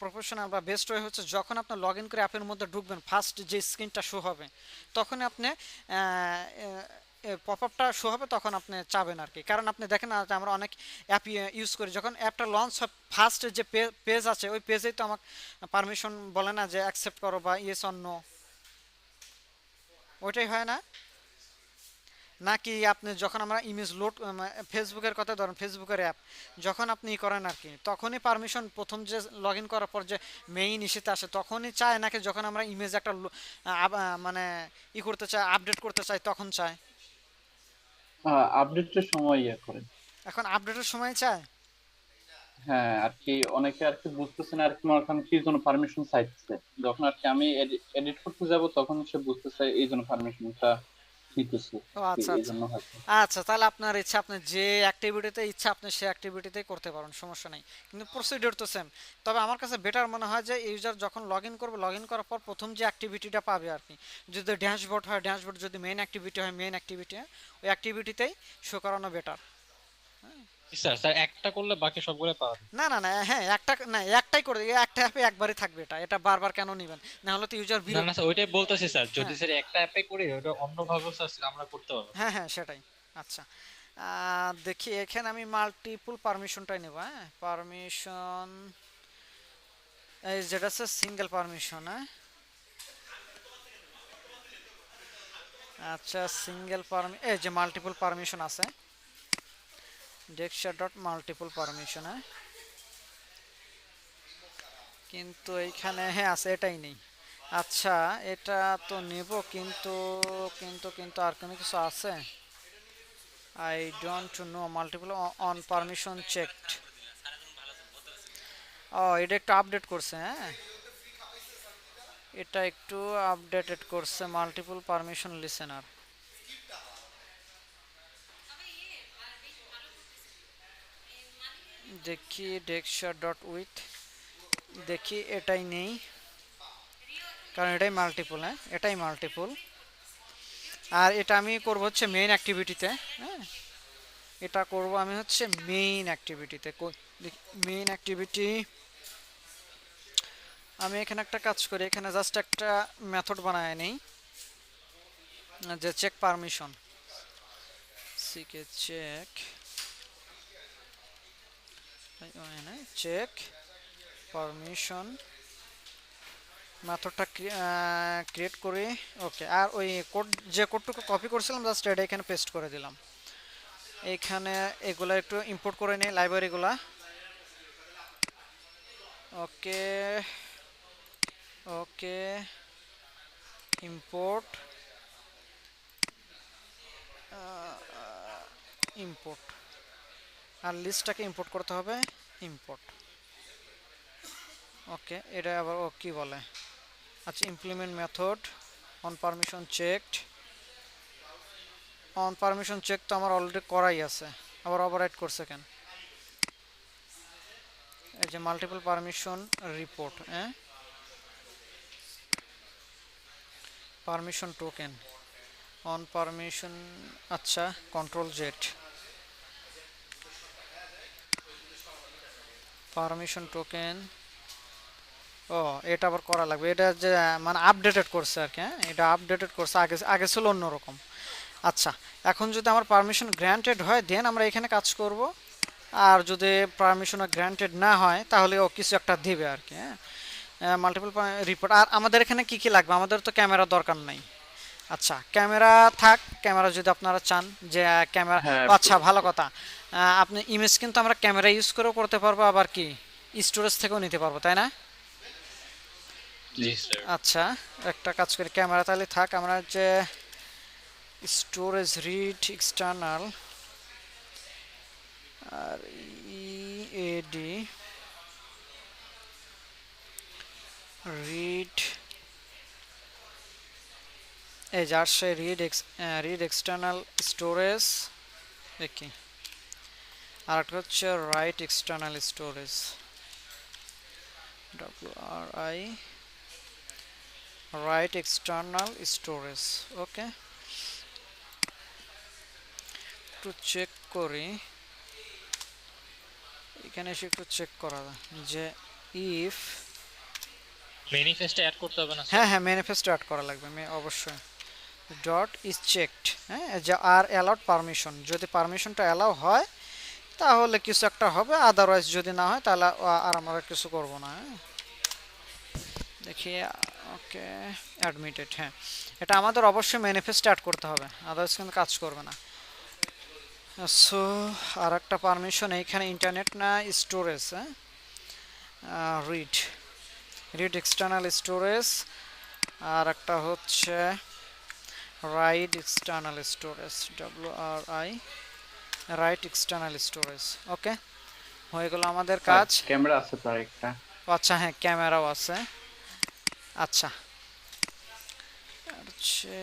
প্রফেশনাল বা বেস্ট ওয়ে হচ্ছে যখন আপনি লগ ইন করে অ্যাপের মধ্যে ঢুকবেন ফার্স্ট যে স্ক্রিনটা শো হবে তখন আপনি পপ আপটা শো হবে, তখন আপনি চাবেন আর কি। কারণ আপনি দেখেন না যে আমরা অনেক অ্যাপ ইউজ করি, যখন অ্যাপটা লঞ্চ হয় ফার্স্ট যে পেজ আছে ওই পেজেই তো আমাকে পারমিশন বলে না যে অ্যাকসেপ্ট করো বা ইয়েস অর নো, ওইটাই হয় না। নাকি আপনি যখন আমরা ইমেজ লোড, ফেসবুকের কথা ধরেন, ফেসবুকের অ্যাপ যখন আপনি ই করেন আর কি তখনই পারমিশন প্রথম যে লগ ইন করার পর যে মেইন ইস্যুতে আসে তখনই চায়, নাকি যখন আমরা ইমেজ একটা মানে ই করতে চাই, আপডেট করতে চাই তখন চায়। আপডেটের সময় করে। এখন আপডেটের সময় চায়। হ্যাঁ আর কি, অনেকে আর কি বুঝতেছে না আর কি, মনে করেন কি জন্য পারমিশন চাইছে, যখন আর কি আমি এডিট করতে যাব তখন সে বুঝতেছে এই জন্য পারমিশনটা দিতেছে ও আচ্ছা এই আচ্ছা। জন্য হয়তো। আচ্ছা তাহলে আপনার ইচ্ছা, আপনি যে অ্যাক্টিভিটিতে ইচ্ছা আপনি সেই অ্যাক্টিভিটিতেই করতে পারেন, সমস্যা নেই। কিন্তু প্রসিডিওর তো সেম। তবে আমার কাছে বেটার মনে হয় যে ইউজার যখন লগ ইন করবে, লগ ইন করার পর প্রথম যে অ্যাক্টিভিটিটা পাবে আর কি, যদি ড্যাশবোর্ড হয় ড্যাশবোর্ড, যদি মেইন অ্যাক্টিভিটি হয় মেইন অ্যাক্টিভিটি, ওই অ্যাক্টিভিটিতেই শো করানো বেটার। স্যার স্যার একটা করলে বাকি সবগুলো পাওয়া যায়? না না না, হ্যাঁ একটা না, একটাই করে দিই, একটা অ্যাপে একবারই থাকবে, এটা বারবার কেন নেবেন? না হলে তো ইউজার না না স্যার, ওইটাই বলতেছি স্যার, যদি হ্যাঁ স্যার একটা অ্যাপে করি ওটা অন্যভাবেও স্যার আমরা করতে পারবো। হ্যাঁ হ্যাঁ সেটাই। আচ্ছা, দেখি এখানে আমি মাল্টিপল পারমিশনটাই নেব। হ্যাঁ পারমিশন, এই যেটা হচ্ছে সিঙ্গেল পারমিশন। হ্যাঁ আচ্ছা, সিঙ্গেল এই যে মাল্টিপল পারমিশন আছে, ডেক্সা ডট মাল্টিপল পারমিশন। হ্যাঁ কিন্তু এইখানে হ্যাঁ আছে, এটাই নেই। আচ্ছা, এটা তো নেব, কিন্তু কিন্তু আর কোনো কিছু আছে? I don't know multiple on permission checked. ও এটা একটু আপডেট করছে। হ্যাঁ এটা একটু আপডেটেড করছে, মাল্টিপল পারমিশন লিসেনার। দেখি ডেক্সা ডট উইথ, দেখি এটাই নেই, কারণ এটাই মাল্টিপল। হ্যাঁ এটাই মাল্টিপল, আর এটা আমি করব হচ্ছে মেইন অ্যাক্টিভিটিতে। হ্যাঁ এটা করব আমি হচ্ছে মেইন অ্যাক্টিভিটিতে। মেইন অ্যাক্টিভিটি, আমি এখানে একটা কাজ করি, এখানে জাস্ট একটা মেথড বানায় নেই, যে check permission, CK check, check permission মেথডটা ক্রিয়েট করি। ওকে, আর ওই কোড, যে কোডটুকু কপি করছিলাম জাস্ট এটা এখানে পেস্ট করে দিলাম। এইখানে এগুলা একটু ইম্পোর্ট করে নিই, লাইব্রেরিগুলা। ওকে ওকে, ইম্পোর্ট ইম্পোর্ট, আর লিস্টটাকে ইম্পোর্ট করতে হবে, ইম্পোর্ট। ওকে, এটা আবার ও কি বলে? আচ্ছা, implement method on permission checked. On permission check তো আমার অলরেডি করাই আছে, আবার ওভাররাইট করছে কেন? এই যে মাল্টিপল পারমিশন রিপোর্ট, হ্যাঁ পারমিশন টোকেন অন পারমিশন। আচ্ছা, কন্ট্রোল জেড, পারমিশন টোকেন। ও এটা আবার করা লাগবে, এটা যে মানে আপডেটেড করছে আর কি। হ্যাঁ এটা আপডেটেড করছে, আগে আগে ছিল অন্যরকম। আচ্ছা, এখন যদি আমার পারমিশন গ্র্যান্টেড হয় দেন আমরা এখানে কাজ করব, আর যদি পারমিশন গ্র্যান্টেড না হয় তাহলে ও কিছু একটা দিবে আর কি। হ্যাঁ মাল্টিপল রিপোর্ট। আর আমাদের এখানে কি কি লাগবে? আমাদের তো ক্যামেরা দরকার নাই। আচ্ছা, ক্যামেরা থাক, ক্যামেরা যদি আপনারা চান যে ক্যামেরা, হ্যাঁ আচ্ছা ভালো কথা। আপনি ইমেজ কিন্তু আমরা ক্যামেরা ইউজ করেও করতে পারবো, আবার কি স্টোরেজ থেকেও নিতে পারবো, তাই না? জি স্যার। আচ্ছা, একটা কাজ করি, ক্যামেরা তাহলে থাক, আমরা যে স্টোরেজ রিড এক্সটার্নাল, আর ইএডি রিড, এই যার সে রিড এক্সটার্নাল স্টোরেজ, দেখি। আর একটা হচ্ছে write external storage, WRI write external storage. Okay, একটু চেক করি, এখানে এসে একটু চেক করা যায় যে ইফ, ম্যানিফেস্টে অ্যাড করতে হবে না স্যার? হ্যাঁ হ্যাঁ ম্যানিফেস্টো অ্যাড করা লাগবে অবশ্যই। ডট ইজ চেকড, হ্যাঁ যে আর অ্যালাউড পারমিশন, যদি পারমিশনটা অ্যালাউ হয় তাহলে কিছু একটা হবে, আদারওয়াইজ যদি না হয় তাহলে আর আমরা কিছু করব না। হ্যাঁ দেখি, ওকে অ্যাডমিটেড, হ্যাঁ এটা আমাদের অবশ্যই ম্যানিফেস্ট অ্যাড করতে হবে, আদারওয়াইজ কিন্তু কাজ করবে না। সো আর একটা পারমিশন এইখানে ইন্টারনেট না স্টোরেজ, হ্যাঁ রিড রিড এক্সটার্নাল স্টোরেজ, আর একটা হচ্ছে write external storage, WRI write external storage. Okay, হয়ে গেল আমাদের কাজ। ক্যামেরা আছে তো আরেকটা। আচ্ছা হ্যাঁ ক্যামেরাও আছে। আচ্ছা, আর হচ্ছে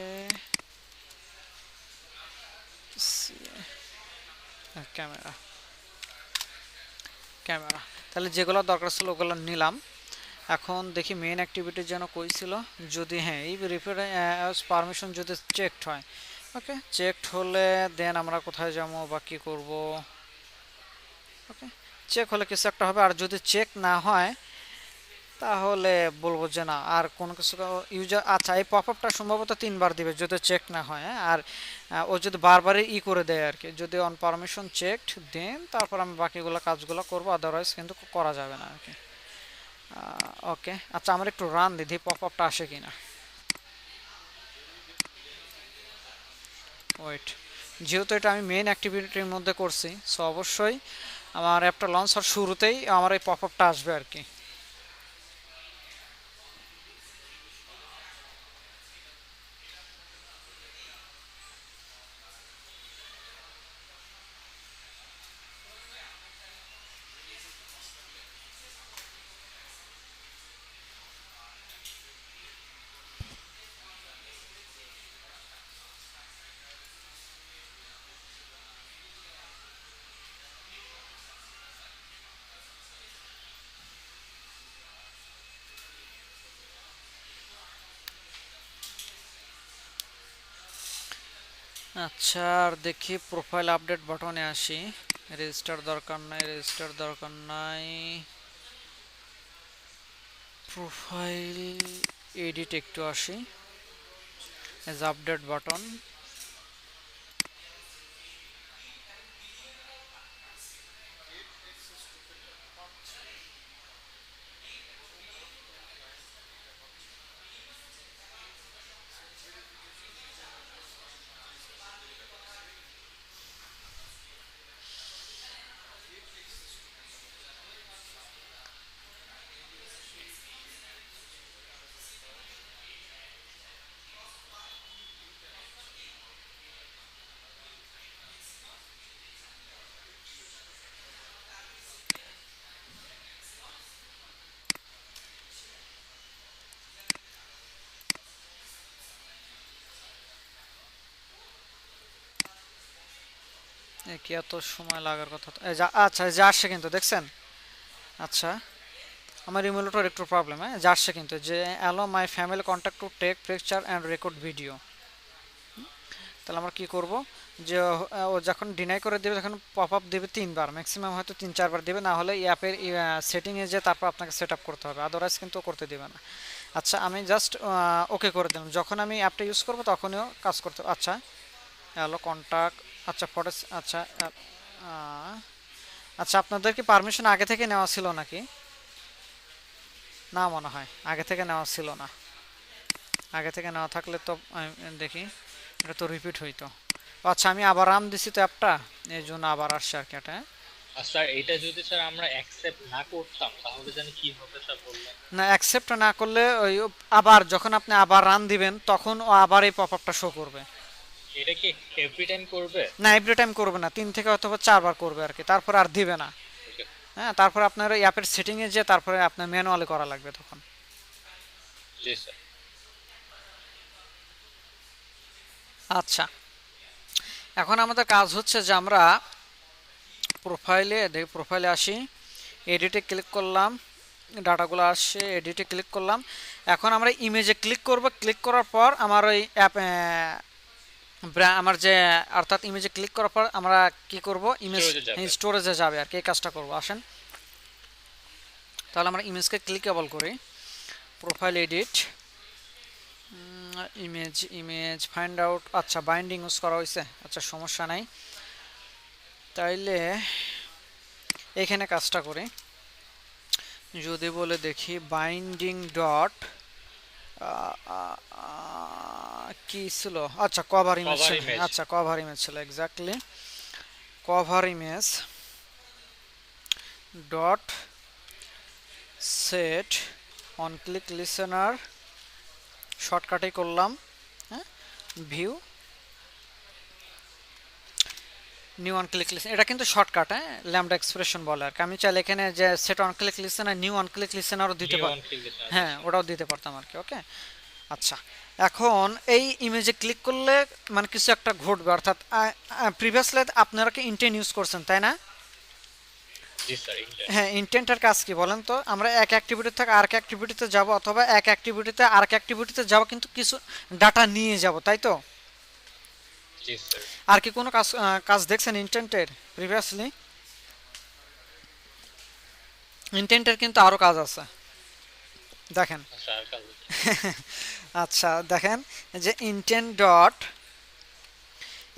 ক্যামেরা ক্যামেরা তাহলে যেগুলো দরকার ছিল ওগুলো নিলাম। এখন দেখি মেইন অ্যাক্টিভিটির জন্য কই ছিল, যদি হ্যাঁ এই রিপোর্ট পারমিশন যদি চেকড হয়, ওকে চেকড হলে দেন আমরা কোথায় যাবো বা কী করবো। ওকে চেক হলে কিছু একটা হবে, আর যদি চেক না হয় তাহলে বলবো যে না আর কোনো কিছু ইউজার। আচ্ছা এই পপ আপটা সম্ভবত 3বার দিবে যদি চেক না হয়, হ্যাঁ? আর ও যদি বারবারই করে দেয় আর কি, যদি অন পারমিশন চেকড দেন তারপর আমি বাকিগুলো কাজগুলো করবো, আদারওয়াইজ কিন্তু করা যাবে না আর কি। ওকে আচ্ছা আমার একটু রান দিই পপ আপটা আসে কিনা। ওয়েট, যেহেতু এটা আমি মেইন অ্যাক্টিভিটির মধ্যে করছি সো অবশ্যই আমার অ্যাপটা লঞ্চ হওয়ার শুরুতেই আমার এই পপ আপটা আসবে আর কি। আচ্ছা আর দেখি প্রোফাইল আপডেট বাটনে আসি, রেজিস্টার দরকার নাই, রেজিস্টার দরকার নাই, প্রোফাইল এডিট একটু আসি, এজ আপডেট বাটন। কি এত সময় লাগার কথা তো, আচ্ছা এই যে আসছে কিন্তু দেখছেন। আচ্ছা আমার ইমুলেটর একটু প্রবলেম, হ্যাঁ যে আসছে কিন্তু যে allow my family contact to take picture and record video. তাহলে আমরা কি করব যে ও যখন ডিনাই করে দেবে তখন পপ আপ দেবে 3বার, ম্যাক্সিমাম হয়তো 3-4বার দেবে, না হলে অ্যাপের সেটিংয়ে যে তারপর আপনাকে সেট আপ করতে হবে, আদারওয়াইজ কিন্তু করতে দেবে না। আচ্ছা আমি জাস্ট ওকে করে দিলাম, যখন আমি অ্যাপটা ইউজ করবো তখনও কাজ করতে। আচ্ছা হ্যালো কন্ট্যাক্ট, আচ্ছা ফটো, আচ্ছা আচ্ছা আপনাদের কি পারমিশন আগে থেকে নেওয়া ছিল নাকি? না মনে হয় আগে থেকে নেওয়া ছিল না, আগে থেকে নেওয়া থাকলে তো আমি দেখি এটা তো রিপিট হইতো। আচ্ছা আমি আবার রাম দিছি তো অ্যাপটা, এই জন্য আবার আসছে আর কি এটা। আর স্যার এটা যদি স্যার আমরা অ্যাকসেপ্ট না করতাম তাহলে জানি কি হবে স্যার বললেন। না অ্যাকসেপ্ট না করলে ওই আবার যখন আপনি আবার রান দিবেন তখন ও আবার এই পপ আপটা শো করবে। এটা কি এভরি টাইম করবে? না এভরি টাইম করবে না, 3 থেকে অথবা 4বার করবে আর কি, তারপর আর দিবে না। ওকে, হ্যাঁ তারপর আপনার ওই অ্যাপের সেটিংয়ে যে তারপরে আপনার ম্যানুয়ালি করা লাগবে তখন। জি স্যার। আচ্ছা এখন আমাদের কাজ হচ্ছে যে আমরা প্রোফাইলে দেখি, প্রোফাইলে আসি, এডিটে ক্লিক করলাম, ডাটাগুলো আসছে, এডিটে ক্লিক করলাম। এখন আমরা ইমেজে ক্লিক করব, ক্লিক করার পর আমার ওই অ্যাপ আমার যে অর্থাৎ ইমেজে ক্লিক করার পর আমরা কি করব ইমেজ স্টোরেজে যাবে আর কি, এই কাজটা করব। আসেন তাহলে আমরা ইমেজকে ক্লিকেবল করি, profile edit, image image find out. আচ্ছা বাইন্ডিং ইউজ করা হয়েছে, আচ্ছা সমস্যা নাই। তাইলে এখানে কাজটা করি, যদি বলে দেখি বাইন্ডিং ডট কি ছিল, আচ্ছা কভার ইমেজ, আচ্ছা কভার ইমেজ ছিল exactly, cover image dot set on click listener, শর্টকাটেই করলাম, হ্যাঁ view new on click listen, এটা কিন্তু শর্টকাট, হ্যাঁ ল্যাম্বডা এক্সপ্রেশন বলে আর কি। আমি চাইলে এখানে যে set on click listener new on click লিসেনারও দিতে পারি, হ্যাঁ ওটাও দিতে পারতাম আর কি। ওকে আচ্ছা এখন এই ইমেজে ক্লিক করলে মানে কিছু একটা ঘটবে, অর্থাৎ প্রিভিয়াসলি আপনারা কি ইন্টেন্ট ইউজ করছেন তাই না? জি স্যার, ইন্টার। হ্যাঁ, ইন্টেন্টের কাজ কি বলেন তো? আমরা এক অ্যাক্টিভিটি থেকে আরেক অ্যাক্টিভিটিতে যাব, অথবা এক অ্যাক্টিভিটিতে আরেক অ্যাক্টিভিটিতে যাব, কিন্তু কিছু ডাটা নিয়ে যাব, তাই তো? জি স্যার। আর কি কোনো কাজ কাজ দেখছেন ইন্টেন্টের প্রিভিয়াসলি? ইন্টেন্টের কিন্তু আরও কাজ আছে, দেখেন। আচ্ছা, আর কাজ আছে। আচ্ছা দেখেন, যে ইন্টেন্ট ডট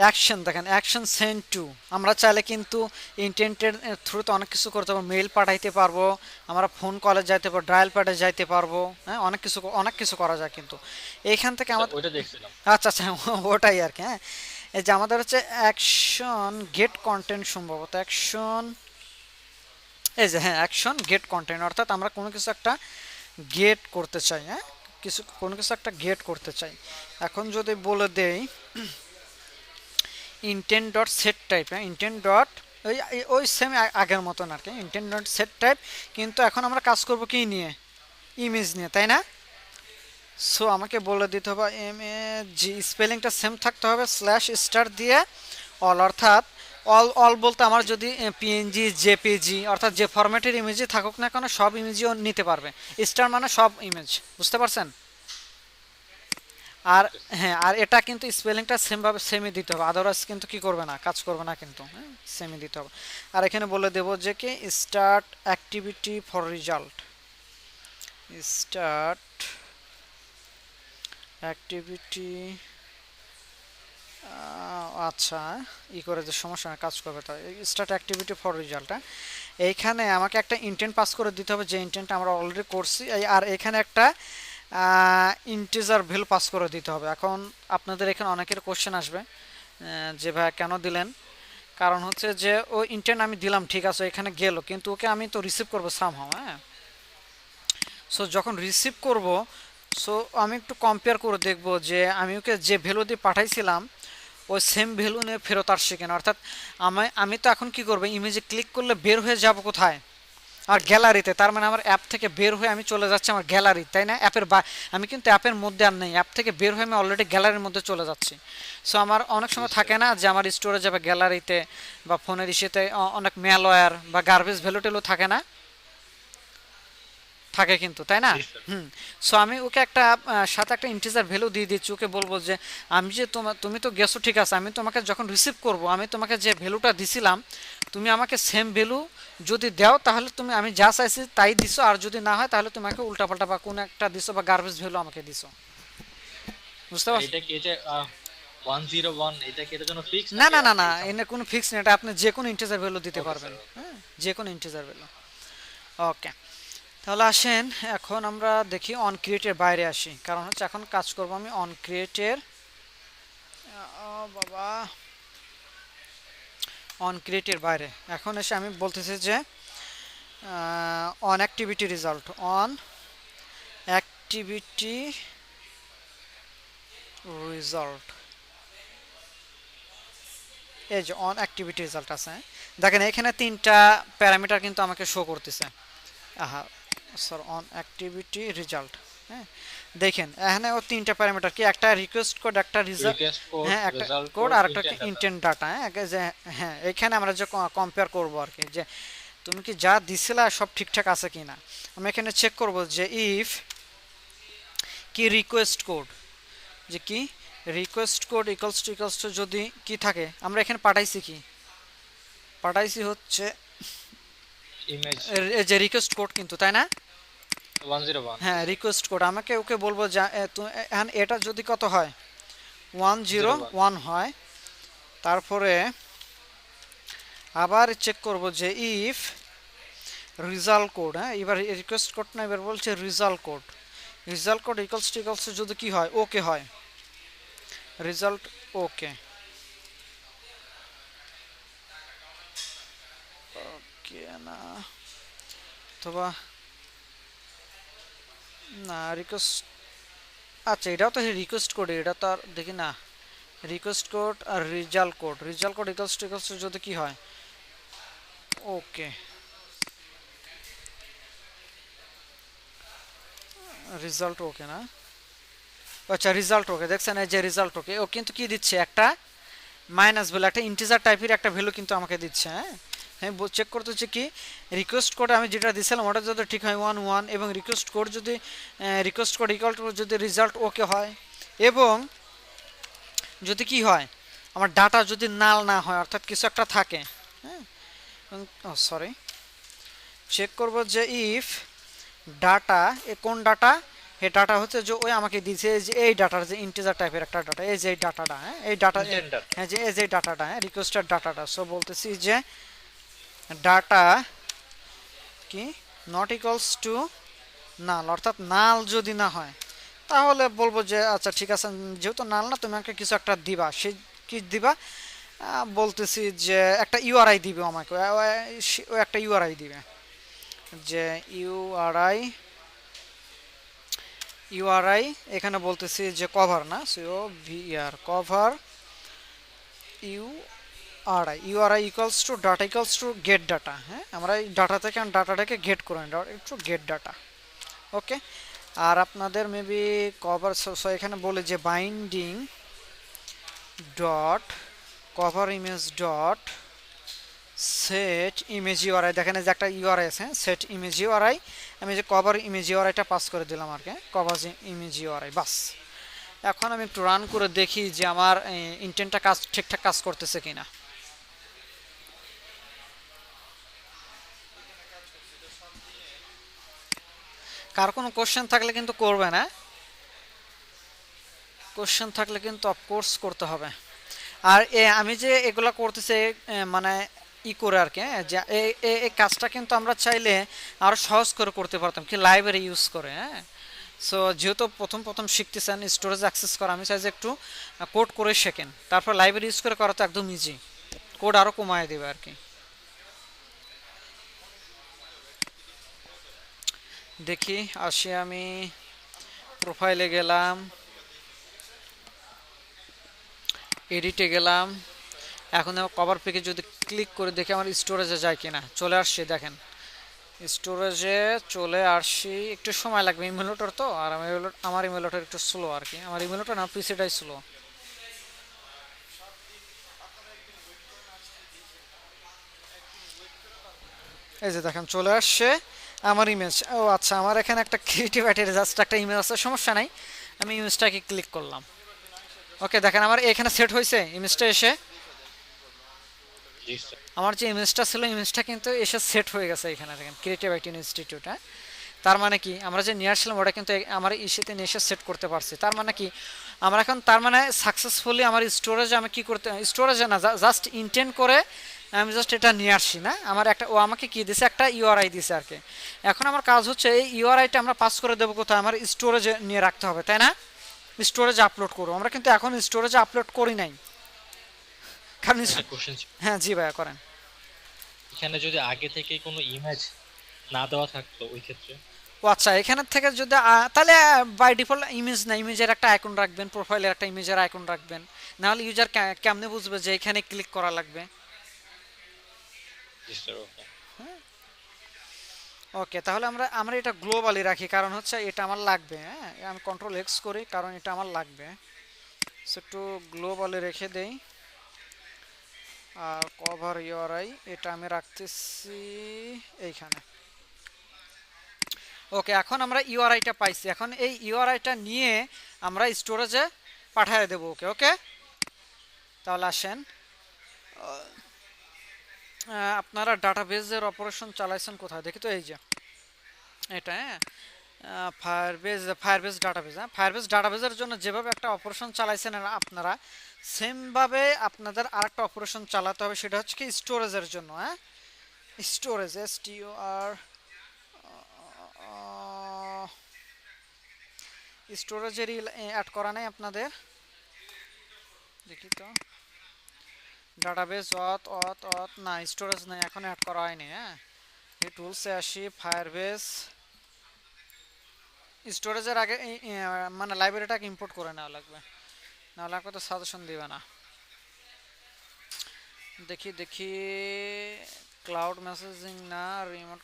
অ্যাকশন, দেখেন অ্যাকশন সেন্ড টু। আমরা চাইলে কিন্তু ইন্টেন্টের থ্রুতে অনেক কিছু করতে পারবো, মেইল পাঠাইতে পারবো, আমরা ফোন কলে যাইতে পারবো, ডায়াল প্যাডে যাইতে পারবো, হ্যাঁ অনেক কিছু করা যায় কিন্তু এইখান থেকে স্যার, আমাদের। ওইটা দেখছিলাম। আচ্ছা আচ্ছা, ওটাই আর কি। হ্যাঁ, এই যে আমাদের হচ্ছে অ্যাকশন গেট কন্টেন্ট, সম্ভবত অ্যাকশন, এই যে হ্যাঁ অ্যাকশন গেট কন্টেন্ট, অর্থাৎ আমরা কোনো কিছু একটা গেট করতে চাই, হ্যাঁ কোনো কিছু একটা গেট করতে চাই। এখন যদি বলে দেই ইন্টেন্ট ডট সেট টাইপ, হ্যাঁ ইন্টেন্ট ডট ওই সেম আগের মতন আর কি, ইন্টেন্ট ডট সেট টাইপ, কিন্তু এখন আমরা কাজ করব কি নিয়ে? ইমেজ নিয়ে, তাই না? সো আমাকে বলে দিতে হবে জি, স্পেলিংটা সেম থাকতে হবে, স্ল্যাশ স্টার দিয়ে অল, অর্থাৎ অল বলতে আমার যদি পিএনজি জেপিজি অর্থাৎ যে ফরম্যাটের ইমেজই থাকুক না কেন সব ইমেজই ও নিতে পারবে। স্টার মানে সব ইমেজ, বুঝতে পারছেন? আর হ্যাঁ, আর এটা কিন্তু স্পেলিংটা সেমভাবে সেমই দিতে হবে, আদারওয়াইজ কিন্তু কি করবে না, কাজ করবে না কিন্তু, হ্যাঁ সেমই দিতে হবে। আর এখানে বলে দেব যে কি start activity for result, start activity, আচ্ছা করে যে সমস্যা না, কাজ করবে, তাই স্টার্ট অ্যাক্টিভিটি ফর রেজাল্ট। এইখানে আমাকে একটা ইন্টেন্ট পাস করে দিতে হবে, যে ইন্টেন্টটা আমরা অলরেডি করছি, আর এখানে একটা ইন্টিজার ভ্যালু পাস করে দিতে হবে। এখন আপনাদের এখানে অনেকের কোশ্চেন আসবে যে ভাই কেন দিলেন? কারণ হচ্ছে যে ও ইন্টেন্ট আমি দিলাম ঠিক আছে, এখানে গেল, কিন্তু ওকে আমি তো রিসিভ করবো সামহাও, হ্যাঁ। সো যখন রিসিভ করব, সো আমি একটু কম্পেয়ার করে দেখব যে আমি ওকে যে ভ্যালু দিয়ে পাঠাইছিলাম ওই সেম ভ্যালু নিয়ে ফেরত আসছে কিনা। অর্থাৎ আমি তো এখন কি করবো, ইমেজে ক্লিক করলে বের হয়ে যাব কোথায়? আর গ্যালারিতে, তার মানে আমার অ্যাপ থেকে বের হয়ে আমি চলে যাচ্ছি আমার গ্যালারি, তাই না? আমি কিন্তু অ্যাপের মধ্যে আর নেই, অ্যাপ থেকে বের হয়ে আমি অলরেডি গ্যালারির মধ্যে চলে যাচ্ছি। সো আমার অনেক সময় থাকে না যে আমার স্টোরে যাবে গ্যালারিতে বা ফোনের ইসেতে অনেক ম্যালওয়্যার বা গার্বেজ ভ্যালু টেলু থাকে না, থাকে কিন্তু, তাই না? জি স্যার। হুম। সো আমি ওকে একটা সাথে একটা ইন্টিজার ভ্যালু দিয়ে দিচ্ছি, ওকে বলবো যে আমি যে তুমি তো গেছো ঠিক আছে, আমি তোমাকে যখন রিসিভ করব আমি তোমাকে যে ভ্যালুটা দিছিলাম তুমি আমাকে সেম ভ্যালু যদি দাও তাহলে তুমি আমি যা চাইছি তাই দিছো, আর যদি না হয় তাহলে তোমাকে উল্টাপাল্টা বা কোনো একটা দিছো বা গার্বেজ ভ্যালু আমাকে দিছো, বুঝতে পারছো? এটা কি এটা 101, এটা কি এটার জন্য ফিক্স না নাকি না না না, আপনি এনে কোনো ফিক্স নেই, এটা আপনি যে কোনো ইন্টিজার ভ্যালু দিতে ওকে পারবেন, স্যার। হ্যাঁ যে কোনো ইন্টিজার ভ্যালু। ওকে, তাহলে আসেন এখন আমরা দেখি অন ক্রিয়েটের বাইরে আসি, কারণ হচ্ছে এখন কাজ করব আমি অন ক্রিয়েটের, বাবা, অন ক্রিয়েটের বাইরে। এখন এসে আমি বলতেছি যে on activity result, on activity result, এই যে অন অ্যাক্টিভিটি রেজাল্ট আছে, হ্যাঁ? দেখেন এখানে তিনটা প্যারামিটার কিন্তু আমাকে শো করতেছে, আহা স্যার অন অ্যাক্টিভিটি রেজাল্ট, হ্যাঁ দেখেন এখানে ও তিনটা প্যারামিটার কি, একটা রিকোয়েস্ট কোড, একটা রেজাল্ট, রিকোয়েস্ট কোড, হ্যাঁ একটা রেজাল্ট কোড, কোড, আর একটা ইন্টেন্ট ডাটা। ইন্টেন্ট ডাটা, হ্যাঁ যে হ্যাঁ এখানে আমরা যে কম্পেয়ার করব আর কি, যে তুমি কি যা দিছিলা সব ঠিকঠাক আছে কিনা। আমি এখানে চেক করব যে ইফ কি রিকোয়েস্ট কোড, যে কি রিকোয়েস্ট কোড ইকুয়ালস টু যদি কি থাকে, আমরা এখানে পাঠাইছি কি, পাঠাইছি হচ্ছে ইমেজ যে রিকোয়েস্ট কোড কিন্তু, তাই না? 101। হ্যাঁ রিকোয়েস্ট কোড, আমাকে ওকে বলবো যে এখন এটা যদি কত হয় 101 হয়, তারপরে আবার চেক করব যে ইফ রেজাল্ট কোড, হ্যাঁ এবার রিকোয়েস্ট কোড না, এবার বলছে result code, result code equals to যদি কি হয়, ওকে হয়, রেজাল্ট ওকে, ওকে না অথবা না রিকোয়েস্ট, আচ্ছা এটাও তো রিকোয়েস্ট কোড, এটা তো আর দেখি না, রিকোয়েস্ট কোড আর রেজাল্ট কোড ইকুয়ালস টু যদি কি হয় ওকে, রেজাল্ট ওকে না, আচ্ছা রেজাল্ট ওকে, দেখছেন এই যে রেজাল্ট ওকে, ও কিন্তু কি দিচ্ছে একটা মাইনাস ভ্যালু, একটা ইন্টিজার টাইপের একটা ভ্যালু কিন্তু আমাকে দিচ্ছে। হ্যাঁ আমি চেক করতে হচ্ছে কি রিকোয়েস্ট কোড আমি যেটা দিয়েছিলাম ওটা যদি ঠিক হয় 1 1, এবং রিকোয়েস্ট কোড যদি রিকোয়েস্ট কোড ইকুয়াল টু যদি রেজাল্ট ওকে হয়, এবং যদি কি হয় আমার ডাটা যদি নাল না হয় অর্থাৎ কিছু একটা থাকে, হ্যাঁ সরি চেক করব যে ইফ ডাটা কোন ডাটা, এই ডাটা হচ্ছে যে ওই আমাকে দিয়েছে যে এই ডাটার যে ইন্টিজার টাইপের একটা ডাটা, এই যে এই ডাটাটা, হ্যাঁ এই ডাটা, ইন্টেন্ডার। হ্যাঁ যে এই যে ডাটাটা, হ্যাঁ রিকোয়েস্টের ডাটাটা। সো বলতেছি যে ডাটা কি নট ইকুয়ালস টু নাল, অর্থাৎ নাল যদি না হয় তাহলে বলবো যে আচ্ছা ঠিক আছে, যেহেতু নাল না তুমি আমাকে কিছু একটা দিবা, সে কি দিবা বলতেছি যে একটা ইউআরআই দিবে আমাকে, ও একটা ইউআরআই দিবে যে ইউআরআই এখানে বলতেছি যে কভার না, so VR cover URI equals to data equals to get data. হ্যাঁ আমরা এই ডাটা থেকে ডাটাটাকে গেট করে নিই, একটু গেট ডাটা। ওকে, আর আপনাদের মেবি কভার, সো এখানে বলে যে binding dot cover image dot set image URI, দেখেন যে একটা ইউআরআই আছে সেট ইমেজ ইউআরআই, আমি যে কভার ইমেজ ইউআরআইটা পাস করে দিলাম আর কি, কভার ইমেজ ইউআরআই বাস। এখন আমি একটু রান করে দেখি যে আমার ইন্টেন্টটা কাজ ঠিকঠাক কাজ করতেছে কিনা। কার কোনো কোশ্চেন থাকলে কিন্তু করবে না, কোশ্চেন থাকলে কিন্তু অফকোর্স করতে হবে। আর আমি যে এগুলা করতেছি মানে ই করে আর কি, যে এই কাজটা কিন্তু আমরা চাইলে আরও সহজ করে করতে পারতাম কি লাইব্রেরি ইউজ করে। হ্যাঁ সো যেহেতু প্রথম শিখতেছেন স্টোরেজ অ্যাক্সেস করা, আমি চাই যে একটু কোড করে শেখেন, তারপর লাইব্রেরি ইউজ করে করা তো একদম ইজি, কোড আরও কমায় দেবে আর কি। দেখি আসি, আমি প্রোফাইলে গেলাম, এডিটে গেলাম, এখন কভার পেজে যদি ক্লিক করে দেখি আমার স্টোরেজে যায় কিনা, চলে আসছে দেখেন স্টোরেজে চলে আসছি। একটু সময় লাগবে ইমুলেটর তো, আর আমার ইমুলেটর একটু স্লো আর কি, আমার ইমুলেটর না পিসিটাই স্লো। এই যে দেখেন চলে আসছে আমার ইমেজ। ও আচ্ছা আমার এখানে একটা ক্রিয়েটিভ আইডিয়া জাস্ট একটা ইমেজ আছে, সমস্যা নাই, আমি ইমেজটাকে ক্লিক করলাম। ওকে দেখেন আমার এখানে সেট হয়েছে ইমেজটা এসে, জি স্যার। আমার যে ইমেজটা ছিল ইমেজটা কিন্তু এসে সেট হয়ে গেছে এখানে দেখেন ক্রিয়েটিভ আইটি ইনস্টিটিউট। হ্যাঁ তার মানে কি আমরা যে নিয়ে আসছিলাম ওটা কিন্তু আমার ইসেতে নিয়ে এসে সেট করতে পারছি, তার মানে কি আমরা এখন তার মানে সাকসেসফুলি আমার স্টোরেজে আমি কি করতে, স্টোরেজে না জাস্ট ইন্টেন্ট করে আমি জাস্ট এটা নিয়ে আসছি না, আমার একটা ও আমাকে কি দিছে একটা ইউআরআই দিছে আর কি। এখন আমার কাজ হচ্ছে এই ইউআরআইটা আমরা পাস করে দেবো কোথায়, আমার স্টোরেজে নিয়ে রাখতে হবে তাই না, স্টোরেজে আপলোড করবো। আমরা কিন্তু এখন স্টোরেজে আপলোড করি নাই কারণ একটা কোশ্চেন, হ্যাঁ জি ভাইয়া করেন। এখানে যদি আগে থেকে কোনো ইমেজ না দেওয়া থাকতো ওই ক্ষেত্রে? ও আচ্ছা এখানের থেকে যদি তাহলে বাই ডিফল্ট ইমেজ না, ইমেজের একটা আইকন রাখবেন, প্রোফাইলের একটা ইমেজের আইকন রাখবেন, নাহলে ইউজার কেমনে বুঝবে যে এখানে ক্লিক করা লাগবে। জি স্যার ওকে। ওকে তাহলে আমরা আমরা এটা গ্লোবালি রাখি, কারণ হচ্ছে এটা আমার লাগবে। হ্যাঁ আমি কন্ট্রোল এক্স করি কারণ এটা আমার লাগবে, সো একটু গ্লোবালি রেখে দেই। আর কভার ইউআরআই এটা আমি রাখতেছি এইখানে। ওকে এখন আমরা ইউআরআইটা পাইছি, এখন এই ইউআরআইটা নিয়ে আমরা স্টোরেজে পাঠিয়ে দেবো। ওকে ওকে তাহলে আসেন, আপনারা ডাটাবেজের অপারেশন চালাইছেন কোথায় দেখি তো, এই যে এটা, হ্যাঁ ফায়ারবেজ ডাটাবেজ। হ্যাঁ ফায়ারবেজ ডাটাবেজের জন্য যেভাবে একটা অপারেশন চালাইছেন আপনারা সেমভাবে আপনাদের আরেকটা অপারেশন চালাতে হবে, সেটা হচ্ছে কি স্টোরেজের জন্য। হ্যাঁ স্টোরেজ STOR স্টোরেজেরই অ্যাড করা নাই আপনাদের, দেখি তো ডাটাবেজ অথ না স্টোরেজ নাই এখন অ্যাড করা হয়নি। হ্যাঁ এই টুলসে আসি, ফায়ারবেজ স্টোরেজের আগে মানে লাইব্রেরিটাকে ইম্পোর্ট করে নেওয়া লাগবে, নাহলে আপনাকে তো সাজেশন দিবে না। দেখি ক্লাউড মেসেজিং না রিমোট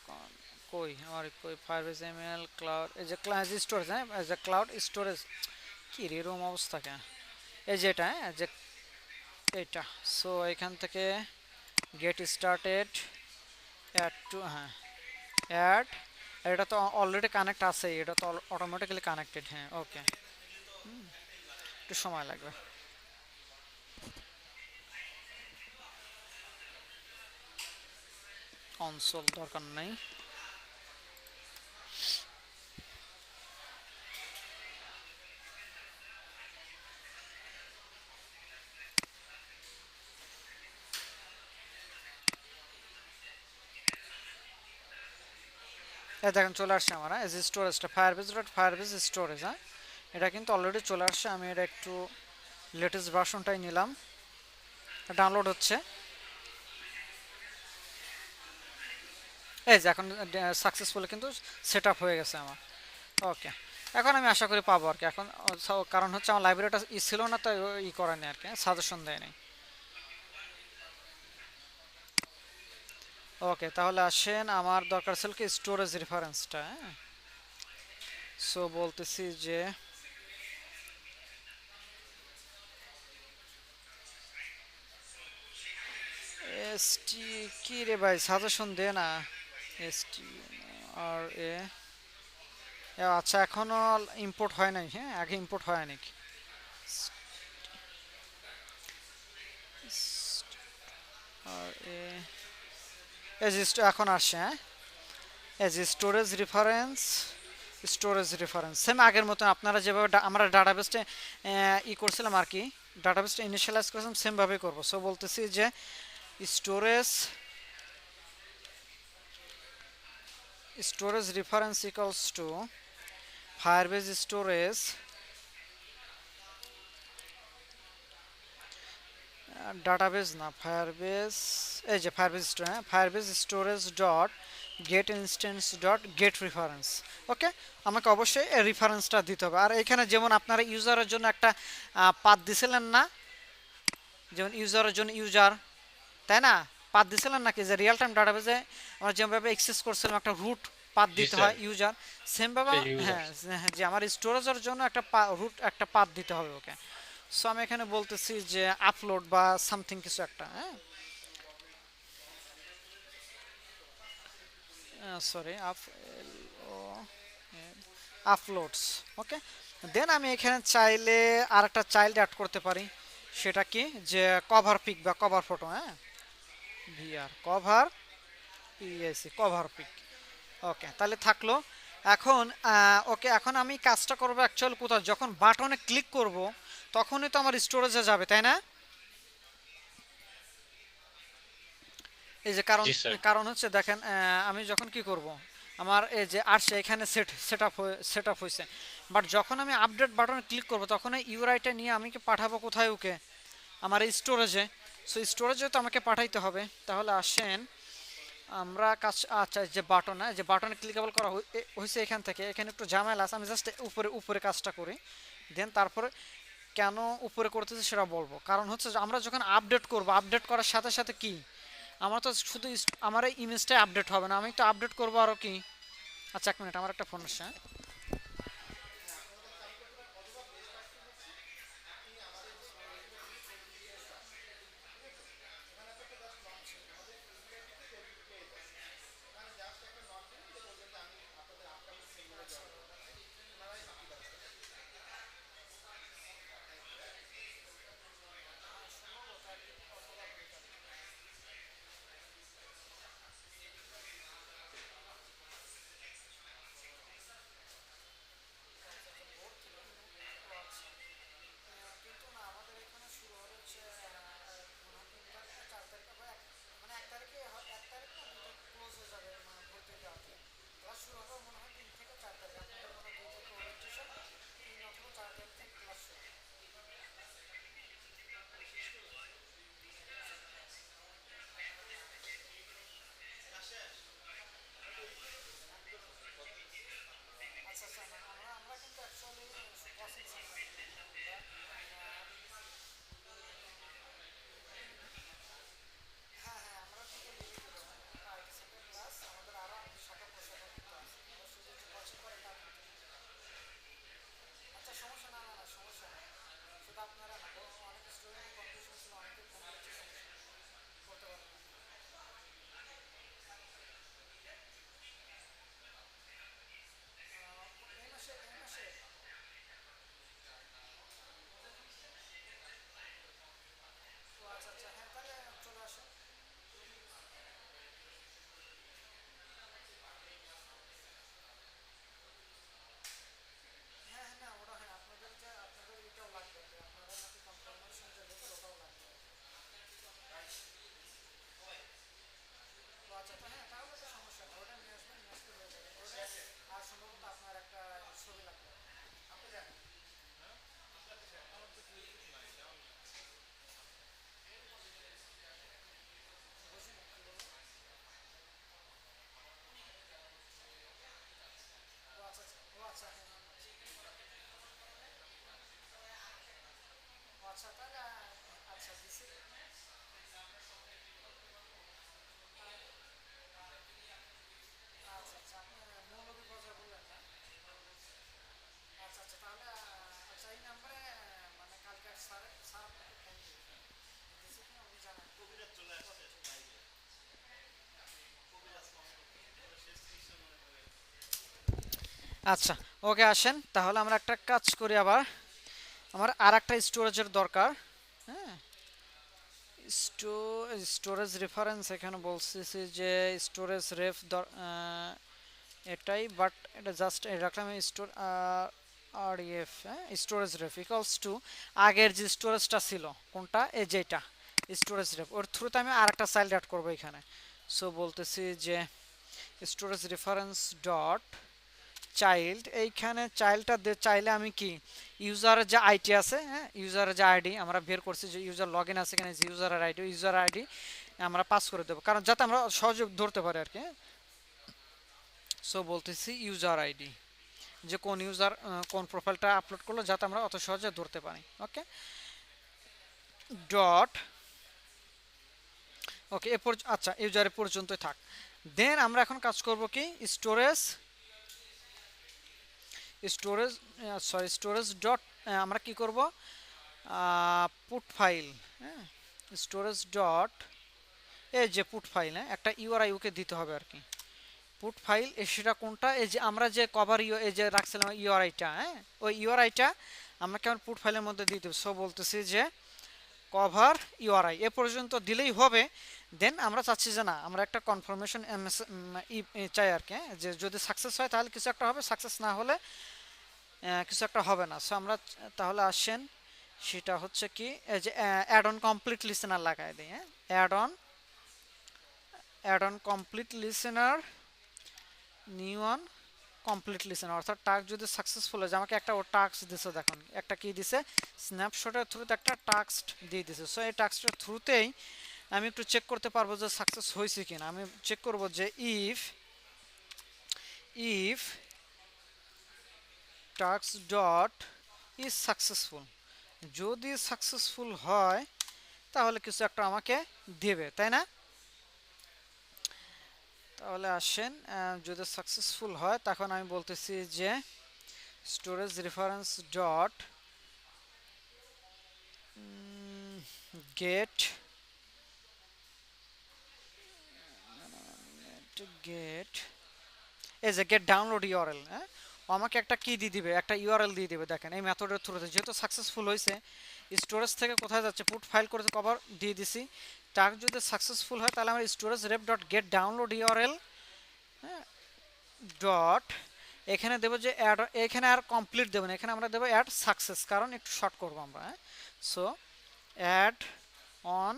কই আমার কই ফায়ারবেজ ML ক্লাউড, এই যে স্টোরেজ, হ্যাঁ এই যে ক্লাউড স্টোরেজ কি রে এরকম অবস্থা কেন? এই যে এটা, হ্যাঁ, যে এটা। সো এখান থেকে গেট স্টার্টেড, অ্যাড টু, হ্যাঁ, অ্যাড। এটা তো অলরেডি কানেক্ট আছে, এটা তো অটোমেটিক্যালি কানেক্টেড। হ্যাঁ, ওকে, একটু সময় লাগবে। কনসোল দরকার নেই। এই দেখেন চলে আসছে আমার, হ্যাঁ, এই যে স্টোরেজটা ফায়ারবেজ স্টোরেজ, হ্যাঁ, এটা কিন্তু অলরেডি চলে আসছে। আমি এটা একটু লেটেস্ট ভার্সনটাই নিলাম, ডাউনলোড হচ্ছে। এই যে এখন সাকসেসফুলি কিন্তু সেট আপ হয়ে গেছে আমার। ওকে, এখন আমি আশা করি পাবো আর কি এখন। কারণ হচ্ছে আমার লাইব্রেরিটা ছিল না, তো করেনি আর কি, সাজেশন দেয় নাই। ওকে, তাহলে আসেন, আমার দরকার ছিল কি স্টোরেজ রেফারেন্সটা, হ্যাঁ। সো বলতেছি যে এসটি, কি রে ভাই সাজেশন দে না। এসটি আর এ, আচ্ছা এখনো ইম্পোর্ট হয় নাই, হ্যাঁ, আগে ইম্পোর্ট হয় নাকি? আর এ, এই যে এখন আসছে, হ্যাঁ, এই যে স্টোরেজ রেফারেন্স সেম আগের মতো আপনারা যেভাবে আমরা ডাটাবেসটা করছিলাম আর কি, ডাটাবেসটা ইনিশিয়ালাইজ করেছিলাম সেমভাবেই করবো। সো বলতেছি যে storage reference equals to Firebase storage database না, ফায়ারবেজ, এই যে ফায়ারবেজ স্টোর, হ্যাঁ, Firebase storage dot get instance dot get reference. Okay, আমাকে অবশ্যই এই রেফারেন্সটা দিতে হবে। আর এখানে যেমন আপনারা ইউজারের জন্য একটা পাথ দিছিলেন না, যেমন ইউজারের জন্য ইউজার, তাই না, পাথ দিছিলেন নাকি, যে রিয়েল টাইম ডাটাবেসে আমরা যেভাবে অ্যাক্সেস করছিলাম একটা রুট পাথ জি দিতে স্যার, হয় ইউজার, সেমভাবে, ইউজার। হ্যাঁ, হ্যাঁ, যে আমার স্টোরেজের জন্য একটা রুট একটা পাথ দিতে হবে ওকে। সো আমি এখানে বলতেছি যে আপলোড বা সামথিং কিছু একটা, হ্যাঁ, সরি, আপলোডস। ওকে, দেন আমি এখানে চাইলে আর একটা চাইল্ড অ্যাড করতে পারি, সেটা কি, যে কভার পিক বা কভার ফটো, হ্যাঁ, VR cover PAC cover pic. Okay, তাহলে থাকলো। এখন ওকে, এখন আমি কাজটা করবো অ্যাকচুয়ালি কোথাও, যখন বাটনে ক্লিক করব তখনই তো আমার স্টোরেজে যাবে, তাই না? এই যে কারণ, জি স্যার। কারণ হচ্ছে দেখেন, আমি যখন কি করব, আমার এই যে আসছে এখানে সেট আপ হয়েছে, বাট যখন আমি আপডেট বাটনে ক্লিক করব তখন এই ইউআইটা নিয়ে আমি কি পাঠাবো কোথায় ওকে, আমার এই স্টোরেজে। সো স্টোরেজে তো আমাকে পাঠাইতে হবে। তাহলে আসেন আমরা কাজ, আচ্ছা যে বাটন, হ্যাঁ, যে বাটনে ক্লিকেবল করা হয়েছে এখান থেকে, এখানে একটু ঝামেলা আছে, আমি জাস্ট উপরে উপরে কাজটা করি, দেন তারপরে কেন উপরে করতেছি সেটা বলবো। কারণ হচ্ছে যে আমরা যখন আপডেট করব, আপডেট করার সাথে সাথে কি, আমার তো শুধু আমার এই ইমেজটাই আপডেট হবে না, আমি তো আপডেট করবো আরও কি। আচ্ছা এক মিনিট, আমার একটা ফোন আসছে, হ্যাঁ। আচ্ছা, ওকে, আসেন তাহলে আমরা একটা কাজ করি আবার। আমার আর একটা স্টোরেজের দরকার। হ্যাঁ, স্টোরেজ রেফারেন্স এখানে বলতেছি যে স্টোরেজ রেফ এটাই, বাট এটা জাস্ট রাখলাম স্টোর আর এফ, হ্যাঁ, স্টোরেজ রেফ ইকুয়ালস টু আগের যে স্টোরেজটা ছিল কোনটা, এই যেটা স্টোরেজ রেফ, ওর থ্রুতে আমি আর একটা চাইল্ড অ্যাড করবো এখানে। সো বলতেছি যে স্টোরেজ রেফারেন্স ডট চাইল্ড, এইখানে চাইল্ডটা চাইলে আমি কি ইউজারের যে আইডি আছে, হ্যাঁ, ইউজারের যে আইডি আমরা বের করছি, যে ইউজার লগ ইন আছে এখানে, যে ইউজারের আইডি আমরা পাস করে দেবো, কারণ যাতে আমরা সহজে ধরতে পারি আর কি। সো বলতেছি ইউজার আইডি, যে কোন ইউজার কোন প্রোফাইলটা আপলোড করলো, যাতে আমরা অত সহজে ধরতে পারি। ওকে, ডট, ওকে, আচ্ছা ইউজারের পর্যন্তই থাক। দেন আমরা এখন কাজ করব কি, স্টোরেজ ডট, আমরা কি করব, পুট ফাইল, হ্যাঁ, স্টোরেজ ডট, এই যে পুট ফাইল, হ্যাঁ, একটা ইউআরআই ওকে দিতে হবে আর কি। পুট ফাইল সেটা কোনটা, এই যে আমরা যে কভার এই যে রাখছিলাম ইউআরআইটা, হ্যাঁ, ওই ইউআরআইটা আমরা কেমন পুট ফাইলের মধ্যে দিয়ে দেবো। সো বলতেছি যে কভার ইউআরআই এ পর্যন্ত দিলেই হবে। দেন আমরা চাচ্ছি যে না, আমরা একটা কনফার্মেশন চাই আর কি, হ্যাঁ, যে যদি সাকসেস হয় তাহলে কিছু একটা হবে, সাকসেস না হলে কিছু একটা হবে না। সো আমরা তাহলে আসেন, সেটা হচ্ছে কি, এই যে অ্যাড অন কমপ্লিট লিসেনার লাগাই দিই, হ্যাঁ, add on complete listener, new on complete listener, অর্থাৎ টাস্ক যদি সাকসেসফুল হয়, যে আমাকে একটা ও টাস্ক দিছে, দেখুন একটা কি দিছে, স্ন্যাপশটের থ্রুতে একটা টাস্ক দিয়ে দিছে। সো এই টাস্কটার থ্রুতেই আমি একটু চেক করতে পারবো যে সাকসেস হয়েছে কিনা। আমি চেক করব যে if task dot is successful, যদি সাকসেসফুল হয় তাহলে কিছু একটা আমাকে দেবে, তাই না? তাহলে আসেন, যদি সাকসেসফুল হয় তখন আমি বলতেছি যে স্টোরেজ রেফারেন্স ডট গেট এই যে গেট ডাউনলোড ইউআরএল, হ্যাঁ, ও আমাকে একটা কি দিয়ে দিবে, একটা ইউআরএল দিয়ে দিবে। দেখেন এই মেথডের থ্রুতে যেহেতু সাকসেসফুল হয়েছে, স্টোরেজ থেকে কোথায় যাচ্ছে, পুট ফাইল করে কভার দিয়ে দিছি। টাস্ক যদি সাকসেসফুল হয় তাহলে আমরা storage rape dot gate download URL, হ্যাঁ, ডট এখানে দেবো যে অ্যাড, এখানে আর কমপ্লিট দেবো না, এখানে আমরা দেবো অ্যাড সাকসেস, কারণ একটু শর্ট করবো আমরা, হ্যাঁ। So add on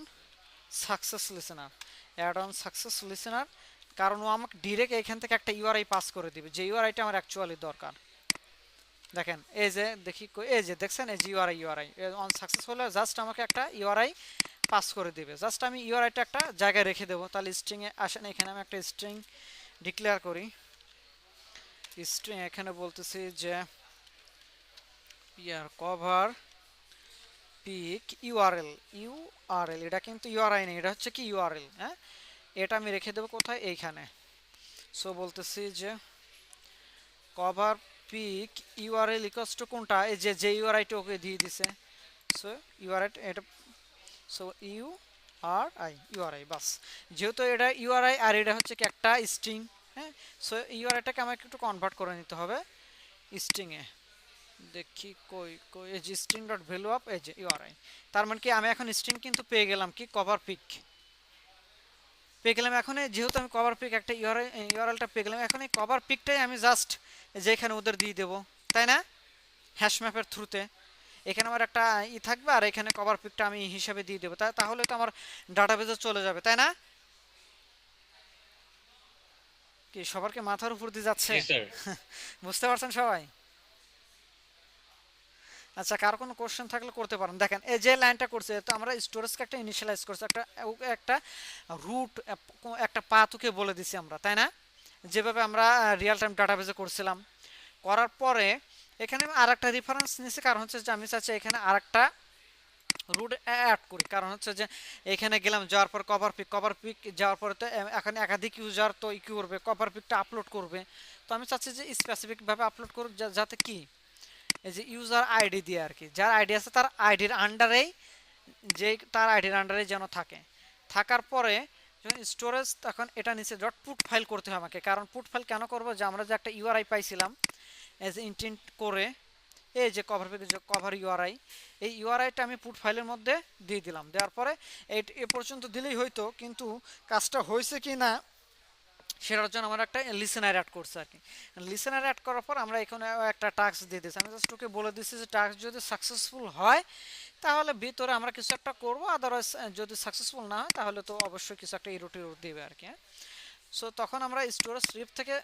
success listener, add on success listener, কারণ ও আমাকে ডিরেক্ট এখান থেকে একটা ইউআরআই পাস করে দিবে, যে ইউআরআইটা আমার অ্যাকচুয়ালি দরকার। দেখেন এই যে দেখি, এই যে দেখছেন, এই যে ইউআরআই অন সাকসেস হলে জাস্ট আমাকে একটা ইউআরআই পাস করে দিবে। জাস্ট আমি ইউআরআইটা একটা জায়গায় রেখে দেবো। তাহলে স্ট্রিংয়ে আসেন, এখানে আমি একটা স্ট্রিং ডিক্লেয়ার করি। স্ট্রিং এখানে বলতেছি যে কভার পিক ইউআরএল, এটা কিন্তু ইউআরআই নেই, এটা হচ্ছে কি ইউআরএল, হ্যাঁ, এটা আমি রেখে দেবো কোথায়, এইখানে। সো বলতেছি যে cover pick URL equals to কোনটা, এই যে ইউআরআইটা ওকে দিয়ে দিছে। সো ইউআরআই এটা, সো ইউআরআই বাস, যেহেতু এটা ইউআরআই আর এটা হচ্ছে কি একটা স্ট্রিং, হ্যাঁ। সো ইউআরআইটাকে আমাকে একটু কনভার্ট করে নিতে হবে স্ট্রিংয়ে। দেখি কই কই, এই যে স্ট্রিং ডট ভ্যালু অফ, এই যে ইউআরআই, তার মানে কি আমি এখন স্ট্রিং কিন্তু পেয়ে গেলাম, কি কভার পিক পেয়ে গেলাম। এখন যেহেতু আমি কভার পিক একটা ইউআরএলটা পেয়ে গেলাম, এখন এই কভার পিকটাই আমি জাস্ট যেখানে ওদের দিয়ে দেবো, তাই না, হ্যাশ ম্যাপের থ্রুতে। এখানে আমার একটা থাকবে, আর এখানে কভার পিকটা আমি হিসাবে দিয়ে দেবো, তাহলে তো আমার ডাটাবেজে চলে যাবে, তাই না? কি সবার কি মাথার উপর দিয়ে যাচ্ছে? বুঝতে পারছেন সবাই? আচ্ছা, কার কোনো কোশ্চেন থাকলে করতে পারেন। দেখেন এই যে লাইনটা করছে, তো আমরা স্টোরেজকে একটা ইনিশিয়ালাইজ করছি, একটা রুট, একটা পাথকে বলে দিছি আমরা, তাই না, যেভাবে আমরা রিয়েল টাইম ডাটাবেজে করছিলাম। করার পরে এখানে আমি আর একটা রেফারেন্স নিয়েছি, কারণ হচ্ছে যে আমি চাচ্ছি এখানে আর একটা রুট অ্যাড করি, কারণ হচ্ছে যে এখানে গেলাম, যাওয়ার পর কভার পিক যাওয়ার পরে তো এখানে একাধিক ইউজার তো কী করবে, কভার পিকটা আপলোড করবে। তো আমি চাচ্ছি যে স্পেসিফিকভাবে আপলোড করুক, যাতে কি এই যে ইউজার আইডি দিয়ে আর কি, যার আইডি আছে তার আইডির আন্ডারেই, তার আইডির আন্ডারেই যেন থাকে। থাকার পরে যখন স্টোরেজ, তখন এটা নিচে ডট পুট ফাইল করতে হবে আমাকে। কারণ পুট ফাইল কেন করবো, যে আমরা যে একটা ইউআরআই পাইছিলাম, অ্যাজ ইন্টেন্ট করে এই যে কভার পেজে যে কভার ইউআরআই, এই ইউআরআইটা আমি পুট ফাইলের মধ্যে দিয়ে দিলাম। দেওয়ার পরে এ পর্যন্ত দিলেই হয়তো, কিন্তু কাজটা হয়েছে কি না সেটার জন্য আমরা একটা লিসেনার অ্যাড করছি আর কি। লিসেনার অ্যাড করার পর আমরা এখানে একটা টাস্ক দিয়ে দিচ্ছি। আমি জাস্ট ওকে বলে দিচ্ছি যে টাস্ক যদি সাকসেসফুল হয় তাহলে ভিতরে আমরা কিছু একটা করবো, আদারওয়াইজ যদি সাকসেসফুল না হয় তাহলে তো অবশ্যই কিছু একটা ইরোট দেবে আর কি। হ্যাঁ, সো তখন আমরা স্টোরেজ স্ট্রিপ থেকে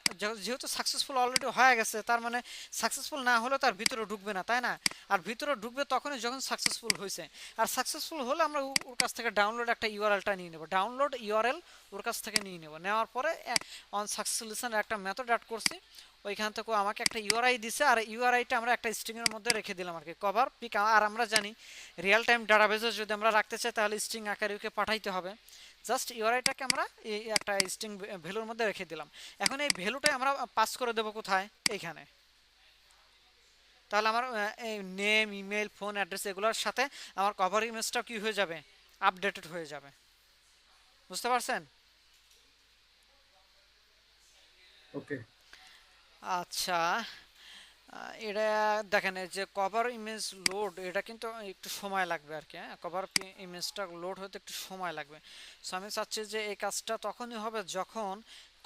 যেহেতু সাকসেসফুল অলরেডি হয়ে গেছে, তার মানে সাকসেসফুল না হলে তার ভিতরে ঢুকবে না, তাই না? আর ভিতরে ঢুকবে তখনই যখন সাকসেসফুল হয়েছে। আর সাকসেসফুল হলে আমরা ওর কাছ থেকে ডাউনলোড একটা ইউআরএলটা নিয়ে নেব, ডাউনলোড ইউআরএল ওর কাছ থেকে নিয়ে নেব। নেওয়ার পরে অন সাকসেসফুল একটা মেথড অ্যাড করছি, ওইখান থেকে আমাকে একটা ইউআরআই দিছে, আর ইউআরআইটা আমরা একটা স্ট্রিংয়ের মধ্যে রেখে দিলাম আর কি, কভার পিক। আর আমরা জানি রিয়েল টাইম ডাটাবেসে যদি আমরা রাখতে চাই তাহলে স্ট্রিং আকারে ওকে পাঠাইতে হবে। জাস্ট ইউআরআইটাকে আমরা এই একটা স্ট্রিং ভ্যালুর মধ্যে রেখে দিলাম। এখন এই ভ্যালুটাই আমরা পাস করে দেবো কোথায়, এইখানে। তাহলে আমার এই নেম, ইমেল, ফোন অ্যাড্রেস এগুলোর সাথে আমার কভার ইমেজটাও কি হয়ে যাবে, আপডেটেড হয়ে যাবে। বুঝতে পারছেন? ওকে। আচ্ছা, এটা দেখেন এই যে কভার ইমেজ লোড, এটা কিন্তু একটু সময় লাগবে আর কি। হ্যাঁ, কভার ইমেজটা লোড হতে একটু সময় লাগবে। সো আমি চাচ্ছি যে এই কাজটা তখনই হবে যখন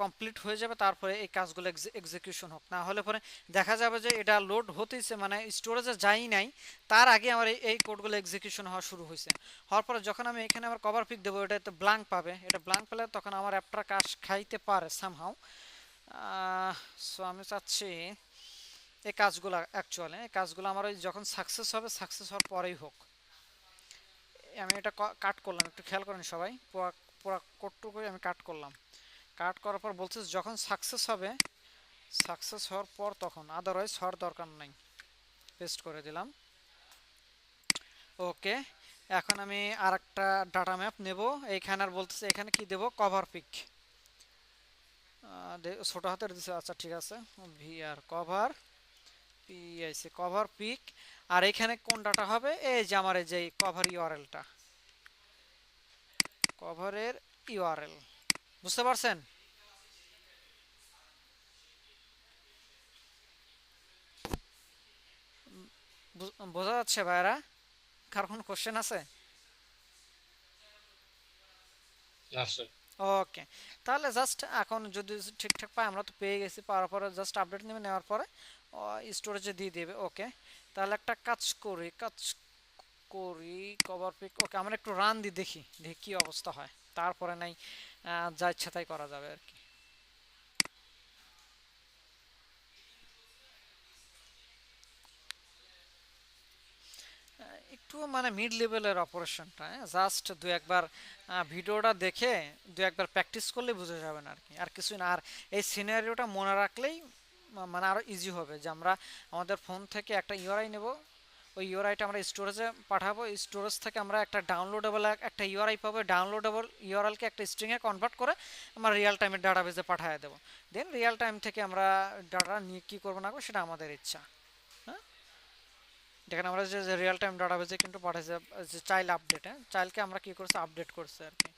কমপ্লিট হয়ে যাবে, তারপরে এই কাজগুলো এক্সিকিউশন হোক। না হলে পরে দেখা যাবে যে এটা লোড হতেইছে, মানে স্টোরেজে যাই নাই, তার আগে আমার এই কোডগুলো এক্সিকিউশন হওয়া শুরু হয়েছে। হওয়ার পরে যখন আমি এখানে আমার কভার পিক দেবো, এটা তো ব্ল্যাঙ্ক পাবে। এটা ব্ল্যাঙ্ক পেলে তখন আমার অ্যাপটা কাজ খাইতে পারে সামহাও। সো আমি চাচ্ছি এই কাজগুলো, অ্যাকচুয়ালি এই কাজগুলো আমার ওই যখন সাকসেস হবে, সাকসেস হওয়ার পরেই হোক। আমি এটা কাট করলাম, একটু খেয়াল করেন সবাই, পুরো কোডটুকু আমি কাট করলাম। কাট করার পর বলছে যখন সাকসেস হবে, সাকসেস হওয়ার পর তখন, আদারওয়াইজ হওয়ার দরকার নাই। পেস্ট করে দিলাম। ওকে, এখন আমি আর একটা ডাটা ম্যাপ নেব। এইখানে আর বলতেছে এখানে কি দেব, কভার পিক। ছোটো হাতের দিচ্ছে, আচ্ছা ঠিক আছে, VR cover PIC cover pic. আর এখানে কোন ডাটা হবে, এই যে আমার এই যে কভার ইউআরএলটা, কভারের ইউআরএল। বুঝতে পারছেন? বোঝা যাচ্ছে ভাইরা? কার কোনো কোশ্চেন আছে? আচ্ছা, ওকে, তাহলে জাস্ট এখন যদি ঠিকঠাক পাই, আমরা তো পেয়ে গেছি, পাওয়ার পরে জাস্ট আপডেট নেবে, নেওয়ার পরে স্টোরেজে দিয়ে দেবে। ওকে, তাহলে একটা কাজ করি কভার পিক। ওকে, আমরা একটু রান দিই, দেখি দেখি কী অবস্থা হয়, তারপরে নাই যা ইচ্ছা তাই করা যাবে আর কি। একটু মানে মিড লেভেলের অপারেশনটা, জাস্ট দু একবার ভিডিওটা দেখে দু একবার প্র্যাকটিস করলে বুঝে যাবেন আর কি, আর কিছুই না। আর এই সিনারিওটা মনে রাখলেই মানে আরও ইজি হবে, যে আমরা আমাদের ফোন থেকে একটা ইউআরআই নেব, ওই ইউআরআইটা আমরা স্টোরেজে পাঠাবো, স্টোরেজ থেকে আমরা একটা ডাউনলোডেবল একটা ইউআরআই পাবো, ডাউনলোডেবল ইউআরএলকে একটা স্ট্রিংয়ে কনভার্ট করে আমরা রিয়েল টাইমের ডাটাবেজে পাঠিয়ে দেবো। দেন রিয়েল টাইম থেকে আমরা ডাটা নিয়ে কী করবো না করবো সেটা আমাদের ইচ্ছা। হ্যাঁ, দেখেন আমরা যে রিয়েল টাইম ডাটাবেজে কিন্তু পাঠাইছে যে চাইল্ড আপডেট, হ্যাঁ, চাইল্ডকে আমরা কি করছি, আপডেট করছি আর কি।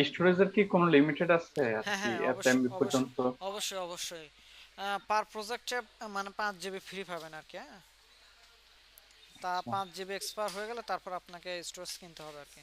স্টোরেজের কি কোনো লিমিটেড আছে আর হ্যাঁ কি, হ্যাঁ, এত অবশ্যই এমবি অবশ্যই পর্যন্ত? অবশ্যই অবশ্যই পার প্রজেক্টে মানে 5 জিবি ফ্রি পাবেন আর কি। হ্যাঁ, তা 5 জিবি এক্সপায়ার হয়ে গেলে তারপর আপনাকে স্টোরেজ কিনতে হবে আর কি।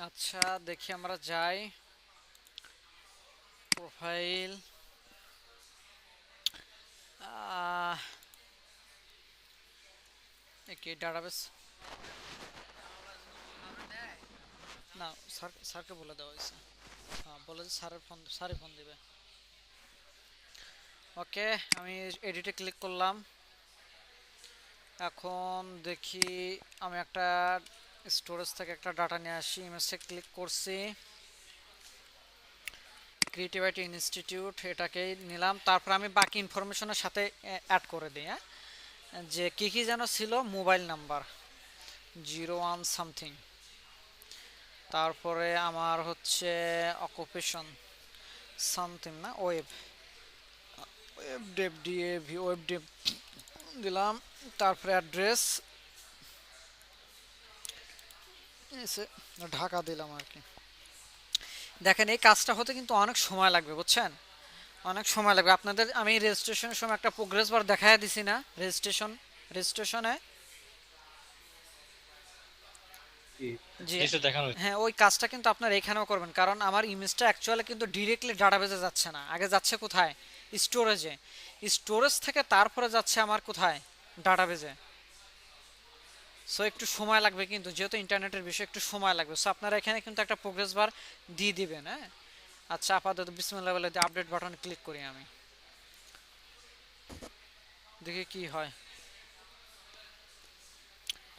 আচ্ছা দেখি আমরা যাই প্রোফাইল, কি ডাটাবেস, না স্যারকে বলে দেওয়া হয়েছে, হ্যাঁ বলে যে স্যারই ফোন দিবে। ওকে, আমি এডিটে ক্লিক করলাম। এখন দেখি আমি একটা স্টোরেজ থেকে একটা ডাটা নিয়ে আসি, ইমেজে ক্লিক করছি, ক্রিয়েটিভিটি ইনস্টিটিউট এটাকেই নিলাম। তারপর আমি বাকি ইনফরমেশনের সাথে অ্যাড করে দিই, হ্যাঁ, যে কী কী যেন ছিল, মোবাইল নাম্বার 01 সামথিং, তারপরে আমার হচ্ছে অকুপেশন সামথিং, না web web Dave DAV web Dave দিলাম। তারপরে অ্যাড্রেস ঢাকা দিলাম আর কি। দেখেন এই কাজটা হতে কিন্তু অনেক সময় লাগবে, বুঝছেন, অনেক সময় লাগবে আপনাদের। আমি রেজিস্ট্রেশনের সময় একটা প্রোগ্রেস বার দেখাই দিছি না, রেজিস্ট্রেশনে জি কিছু দেখানো হ্যাঁ, ওই কাজটা কিন্তু আপনারা এখানেও করবেন, কারণ আমার ইমেজটা অ্যাকচুয়ালি কিন্তু ডিরেক্টলি ডাটাবেজে যাচ্ছে না, আগে যাচ্ছে কোথায়, স্টোরেজে, স্টোরেজ থেকে তারপরে যাচ্ছে আমার কোথায়, ডাটাবেজে। সো একটু সময় লাগবে কিন্তু, যেহেতু ইন্টারনেটের বিষয় একটু সময় লাগবে, সো আপনারা এখানে কিন্তু একটা প্রোগ্রেস বার দিয়ে দিবেন, হ্যাঁ। আচ্ছা আপাতত বিসমিল্লাহ বলে আপডেট বাটনে ক্লিক করি আমি, দেখি কি হয়।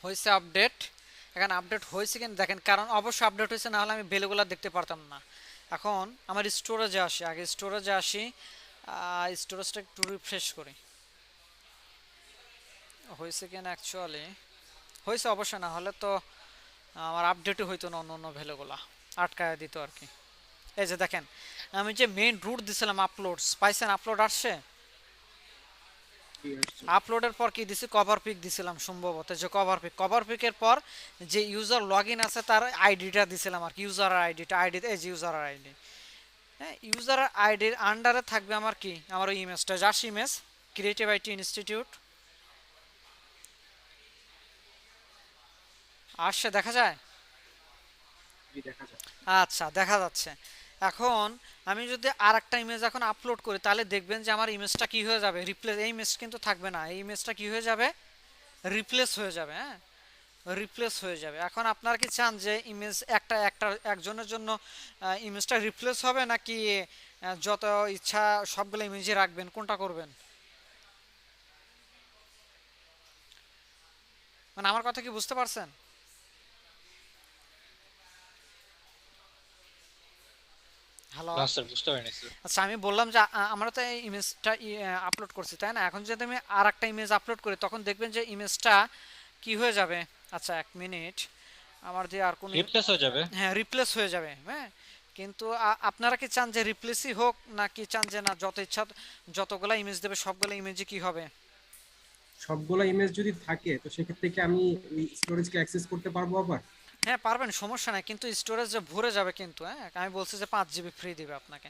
হয়েছে আপডেট, এখানে আপডেট হয়েছে কিনা দেখেন, কারণ অবশ্যই আপডেট হয়েছে, না হলে আমি ভ্যালুগুলো দেখতে পারতাম না। এখন আমার স্টোরেজে আসি, আগে স্টোরেজে আসি, স্টোরেজটা একটু রিফ্রেশ করি, হয়েছে কিনা অ্যাকচুয়ালি হয়েছে অবশ্যই, না হলে তো আমার আপডেটই হইতো না, অন্য অন্য ভ্যালুগুলো আটকায় দিত আর কি। এই যে দেখেন আমি যে মেইন রুট দিছিলাম আপলোডস, পাইছেন আপলোড আসছে, কি আসছে? আপলোডের পর কি দিছি, কভার পিক দিছিলাম সম্ভবত, যে কভার পিকের পর যে ইউজার লগ ইন আছে তার আইডিটা দিছিলাম আর কি, ইউজার আইডিটা, এই যে ইউজার আইডি, হ্যাঁ, ইউজার আইডির আন্ডারে থাকবে আমার কি, আমার ওই ইমেজটা, জাস্ট ইমেজ ক্রিয়েটিভিটি ইনস্টিটিউট আসছে, দেখা যায়, কি দেখা যায়? আচ্ছা দেখা যাচ্ছে। এখন আমি যদি আর একটা ইমেজ এখন আপলোড করি, তাহলে দেখবেন যে আমার ইমেজটা কি হয়ে যাবে, রিপ্লেস, এই ইমেজ কিন্তু থাকবে না, এই ইমেজটা কি হয়ে যাবে, রিপ্লেস হয়ে যাবে, হ্যাঁ, রিপ্লেস হয়ে যাবে। এখন আপনারা কি চান যে ইমেজ একজনের জন্য ইমেজটা রিপ্লেস হবে, নাকি যত ইচ্ছা সবগুলো ইমেজই রাখবেন, কোনটা করবেন? মানে আমার কথা কি বুঝতে পারছেন? হ্যালো, না স্যার, বুঝতে পারিনি স্যার। আচ্ছা আমি বললাম যে আমরা তো এই ইমেজটা আপলোড করছি তাই না, এখন যদি আমি আর একটা ইমেজ আপলোড করি তখন দেখবেন যে ইমেজটা কি হয়ে যাবে। আচ্ছা এক মিনিট, আমার দিয়ে আর কোনো রিপ্লেস হয়ে যাবে। হ্যাঁ রিপ্লেস হয়ে যাবে, হ্যাঁ। কিন্তু আপনারা কি চান যে রিপ্লেসই হোক, নাকি চান যে না যত ইচ্ছা যতগুলা ইমেজ দেবে সবগুলো ইমেজই কি হবে? সবগুলা ইমেজ যদি থাকে তো সেক্ষেত্রে কি আমি ওই স্টোরেজকে অ্যাক্সেস করতে পারবো আবার? হ্যাঁ পারবেন, সমস্যা নাই, কিন্তু স্টোরেজ ভরে যাবে কিন্তু, হ্যাঁ আমি বলছি যে 5 জিবি ফ্রি দিবে আপনাকে,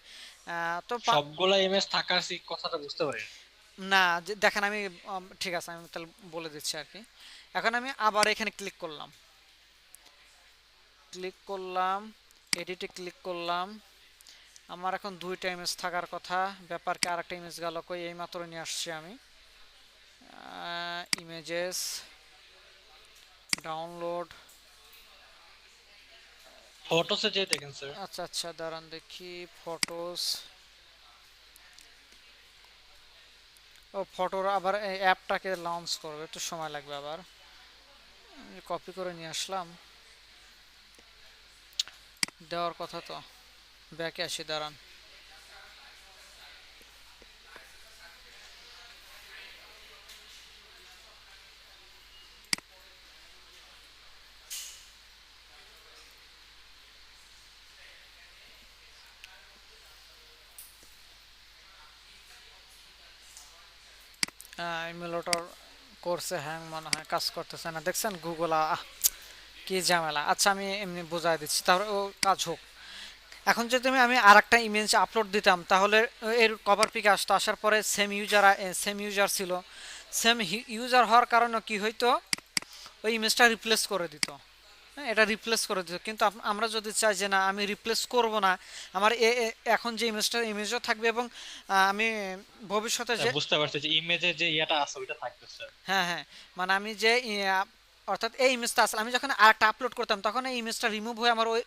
তো সবগুলা ইমেজ থাকার কথাটা বুঝতে পারি। না দেখেন আমি ঠিক আছে, আমি তাহলে বলে দিচ্ছি আর কি। এখন আমি আবার এখানে ক্লিক করলাম, এডিটে ক্লিক করলাম, আমার এখন 2টা ইমেজ থাকার কথা, ব্যাপারকে আরেকটা ইমেজ গেল কই, এইমাত্র নিয়ে আসছি আমি, ইমেজেস ডাউনলোড, ফটোসে যেয়ে দেখেন স্যার। আচ্ছা আচ্ছা দাঁড়ান দেখি, ফটোস, ও ফটোর আবার এই অ্যাপটাকে লঞ্চ করবে, একটু সময় লাগবে, আবার কপি করে নিয়ে আসলাম, দেওয়ার কথা তো, ব্যাকে আসি দাঁড়ান। ইমেলটার করছে হ্যাং, মনে হয় কাজ করতেছে না, দেখছেন গুগল কি ঝামেলা। আচ্ছা আমি এমনি বোঝাই দিচ্ছি, তাহলে ও কাজ হোক। এখন যদি আমি আর একটা ইমেজ আপলোড দিতাম, তাহলে এর কভার পিকে আসতো, আসার পরে সেম ইউজার ছিল, সেম ইউজার হওয়ার কারণে কি হইতো, ওই ইমেজটা রিপ্লেস করে দিত, হ্যাঁ, এটা রিপ্লেস করে দিতে, কিন্তু আমরা যদি চাই যে না আমি রিপ্লেস করব না, আমার এখন যে ইমেজও থাকবে এবং আমি ভবিষ্যতে যে, বুঝতে পারছি যে ইমেজের যে ইয়াটা আছে ওইটা থাকবে স্যার। হ্যাঁ হ্যাঁ, মানে আমি যে অর্থাৎ এই ইমেজটা আসলে আমি যখন আরেকটা আপলোড করতাম তখন এই ইমেজটা রিমুভ হয়ে আমার ওই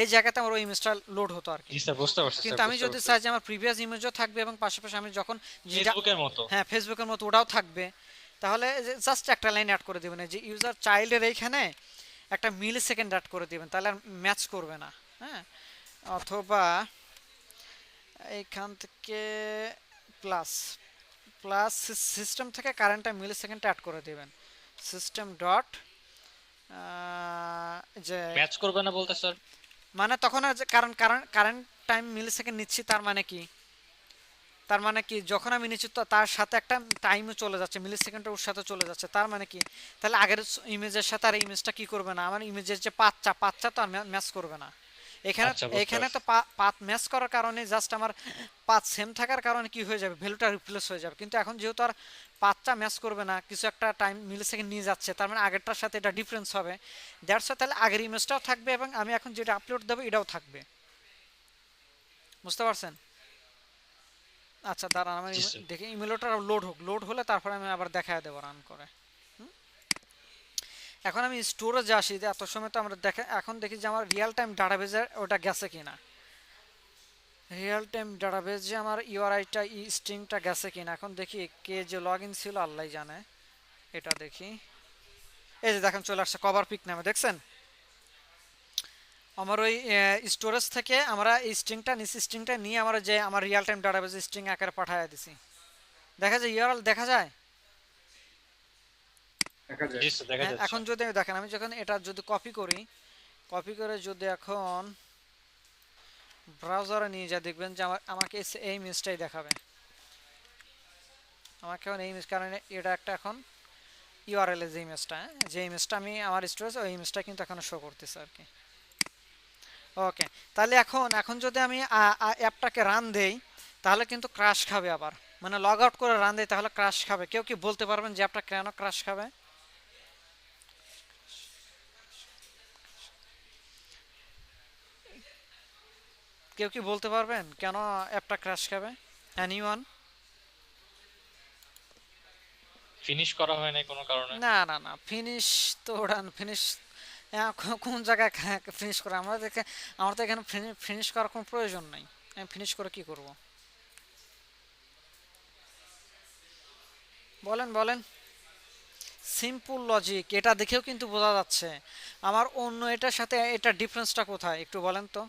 এই জায়গাতে আমার ওই ইমেজটা লোড হতো আর কি। জি স্যার বুঝতে পারছি কিন্তু স্যার, আমি বুঝতে যদি পারছি। চাই যে আমার প্রিভিয়াস ইমেজও থাকবে এবং পাশাপাশি আমি যখন যেটা, ফেসবুকের মতো। হ্যাঁ ফেসবুকের মতো ওটাও থাকবে, তাহলে জাস্ট একটা লাইন অ্যাড করে দেবেন যে ইউজার চাইল্ডের এইখানে একটা মিলি সেকেন্ড অ্যাড করে দিবেন, তাহলে আর ম্যাচ করবে না। হ্যাঁ, অথবা এইখান থেকে প্লাস প্লাস সিস্টেম থেকে কারেন্টটা মিলি সেকেন্ড অ্যাড করে দিবেন, সিস্টেম ডট যে, ম্যাচ করবে না বলতে স্যার? মানে তখন আর যে কারণ কারেন্ট টাইম মিলি সেকেন্ড নিচ্ছি, তার মানে কি, তার মানে কি যখন আমি নিচ্ছি তো তার সাথে একটা টাইমও চলে যাচ্ছে, মিলি সেকেন্ড ওর সাথে চলে যাচ্ছে, তার মানে কি তাহলে আগের ইমেজের সাথে আর ইমেজটা কি করবে না, আমার ইমেজের যে পাঁচটা তো আর ম্যাচ করবে না। এখানে আচ্ছা, বুঝতে এখানে তো পারছি। পাথ ম্যাচ করার কারণে জাস্ট আমার পাথ সেম থাকার কারণে কি হয়ে যাবে, ভ্যালুটা রিপ্লেস হয়ে যাবে, কিন্তু এখন যেহেতু আর পাথটা ম্যাচ করবে না, কিছু একটা টাইম মিলি সেকেন্ড নিয়ে যাচ্ছে, তার মানে আগেরটার সাথে এটা ডিফারেন্স হবে, দ্যাটস ওয়াই তাহলে আগের ইমেজটাও থাকবে এবং আমি এখন যেটা আপলোড দেবো এটাও থাকবে। বুঝতে পারছেন? আচ্ছা দাঁড়ান আমার জি স্যার। দেখি ইমেলটা লোড হোক, লোড হলে তারপরে আমি আবার দেখায় দেবো রান করে। এখন আমি স্টোরেজে আসি, যে এত সময় তো আমরা এখন দেখি যে আমার রিয়েল টাইম ডাটাবেজে ওটা গেছে কিনা, রিয়েল টাইম ডাটাবেজে আমার ইউআরআইটা স্ট্রিংটা গেছে কিনা, এখন দেখি কে যে লগ ইন ছিল আল্লাহ জানে, এটা দেখি। এই যে দেখেন চলে আসছে কভার পিক নামে, দেখছেন আমার ওই স্টোরেজ থেকে আমরা এই স্ট্রিংটা নিচে, স্ট্রিংটা নিয়ে আমরা যে আমার রিয়েল টাইম ডাটাবেজে স্ট্রিং আকারে পাঠিয়ে দিছি, দেখা যায় ইউআরএল দেখা যায়। দেখা যায়। জি স্যার, দেখা হ্যাঁ, যাচ্ছে। এখন যদি দেখেন আমি যখন এটা যদি কপি করি, কপি করে যদি এখন ব্রাউজারে নিয়ে যা, দেখবেন যে আমাকে এই ইমেজটাই দেখাবে, আমাকে এখন এই ইমেজ, কারণ এটা একটা এখন ইউআরএল এর যে ইমেজটা, যে ইমেজটা আমি আমার স্টোরেজ ওই ইমেজটা কিন্তু এখন শো করতেছে আর কি। ওকে, তাহলে এখন যদি আমি অ্যাপটাকে রান দেই তাহলে কিন্তু ক্রাশ খাবে আবার, মানে লগ আউট করে রান দেই তাহলে ক্রাশ খাবে। কেউ কি বলতে পারবেন যে অ্যাপটা কেন ক্রাশ খাবে? কেউ কি বলতে পারবেন কেন অ্যাপটা ক্র্যাশ খাবে? এনিওয়ান? ফিনিশ করা হয় নাই কোনো কারণে। না না না, ফিনিশ তো ওটা ফিনিশ কোন জায়গায় ফিনিশ করে, আমার তো এখানে ফিনিশ করার কোনো প্রয়োজন নাই, আমি ফিনিশ করে কি করব? বলেন বলেন। সিম্পল লজিক, এটা দেখেও কিন্তু বোঝা যাচ্ছে আমার অন্য এটার সাথে এটা ডিফারেন্সটা কোথায় একটু বলেন তো,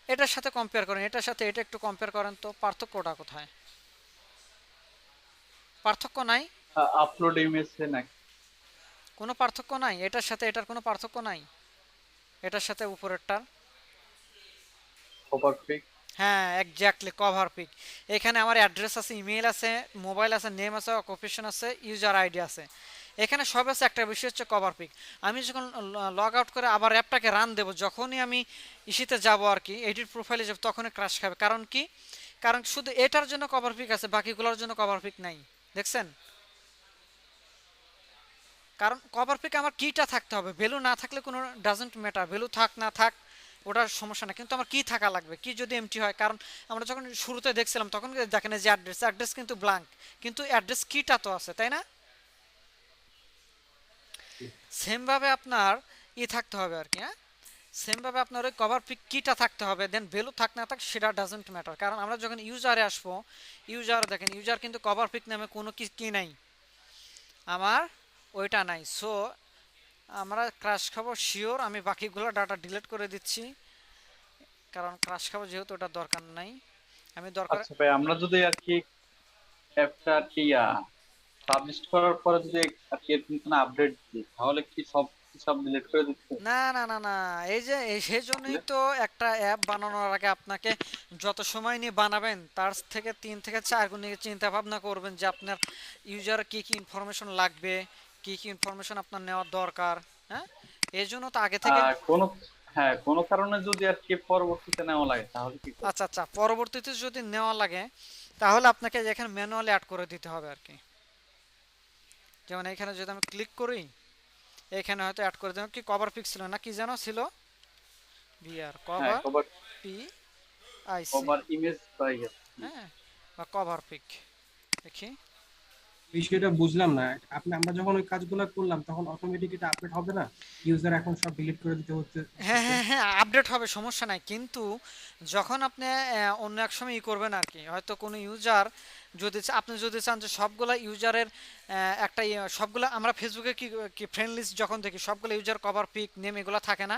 এটার সাথে কম্পেয়ার করেন, এটার সাথে এটা একটু কম্পেয়ার করেন তো, পার্থক্যটা কোথায়? পার্থক্য নাই, আপলোড ইমেজে নাকি? কোনো পার্থক্য নাই, এটার সাথে এটার কোনো পার্থক্য নাই, এটার সাথে উপরেরটার। Cover pic. হ্যাঁ এক্স্যাক্টলি, কভার পিক। এখানে আমার অ্যাড্রেস আছে, ইমেল আছে, মোবাইল আছে, নেম আছে, অকুপেশন আছে, ইউজার আইডি আছে, এখানে সব আছে, একটা বিষয় হচ্ছে কভার পিক। আমি যখন লগ আউট করে আবার অ্যাপটাকে রান দেবো, যখনই আমি ইসিতে যাব আর কি, এডিট প্রোফাইলে যাব, তখনই ক্রাশ খাবে। কারণ কি? কারণ শুধু এটার জন্য কভার পিক আছে, বাকিগুলোর জন্য কভার পিক নাই। দেখছেন? কারণ কভার পিক আমার কিটা থাকতে হবে, ভ্যালু না থাকলে কোনো ডাজন্ট ম্যাটার, ভ্যালু থাক না থাক ওটার সমস্যা না, কিন্তু আমার কি থাকা লাগবে, কি যদি এমটি হয়। কারণ আমরা যখন শুরুতে দেখছিলাম তখন দেখেন যে অ্যাড্রেস কিন্তু ব্ল্যাঙ্ক, কিন্তু অ্যাড্রেস কিটা তো আছে, তাই না? সেমভাবে আপনার থাকতে হবে আর কি, হ্যাঁ সেমভাবে আপনার ওই কভার পিক কিটা থাকতে হবে, দেন ভ্যালু থাক না থাক সেটা ডাজন্ট ম্যাটার। কারণ আমরা যখন ইউজারে আসবো, দেখেন ইউজার কিন্তু কভার পিক নামে কোনো কি নাই, আমার ওইটা নাই। সো আমরা ক্রাশ খাবো শিওর, আমি বাকিগুলো ডাটা ডিলিট করে দিচ্ছি, কারণ ক্রাশ খাবো যেহেতু ওটা দরকার নাই। আমি দরকার, আচ্ছা ভাই, আমরা যদি আর কি অ্যাপটা আর কি পাবলিশ করার পরে যদি আর কি এরকম কোনো আপডেট দিই, তাহলে কি সব ডিলিট করে দিচ্ছে? না না না না, এই যে সেই জন্যই তো একটা অ্যাপ বানানোর আগে আপনাকে যত সময় নিয়ে বানাবেন তার থেকে 3 থেকে 4 গুণ চিন্তা ভাবনা করবেন যে আপনার ইউজার কি কি ইনফরমেশন লাগবে, কি কি ইনফরমেশন আপনার নেওয়ার দরকার। হ্যাঁ, এই জন্য তো আগে থেকে। কোনো, হ্যাঁ, কোনো কারণে যদি আর কি পরবর্তীতে নেওয়া লাগে তাহলে কি করব? আচ্ছা আচ্ছা, পরবর্তীতে যদি নেওয়া লাগে তাহলে আপনাকে এখানে ম্যানুয়ালি অ্যাড করে দিতে হবে আর কি। যেমন এখানে যদি আমি ক্লিক করি, এখানে হয়তো অ্যাড করে দেবো, কি কভার পিক ছিল না কি যেন ছিল, বিআর হ্যাঁ, কভার কভার পি আইসি, কভার ইমেজ পাই গেছে। হ্যাঁ, বা কভার পিক। দেখি, বিষয়টা বুঝলাম না। আমরা যখন ওই কাজগুলো করলাম তখন অটোমেটিক এটা আপডেট হবে না? ইউজার এখন সব ডিলিট করে দিতে হ্যাঁ হচ্ছে। হ্যাঁ হ্যাঁ আপডেট হবে, সমস্যা নাই, কিন্তু যখন আপনি অন্য এক সময় ই করবেন আর কি, হয়তো কোনো ইউজার যদি আপনি যদি চান যে সবগুলা ইউজারের একটা সবগুলা আমরা ফেসবুকে কি কি ফ্রেন্ড লিস্ট যখন দেখি সবগুলো ইউজার কভার পিক নেম এগুলো থাকে না,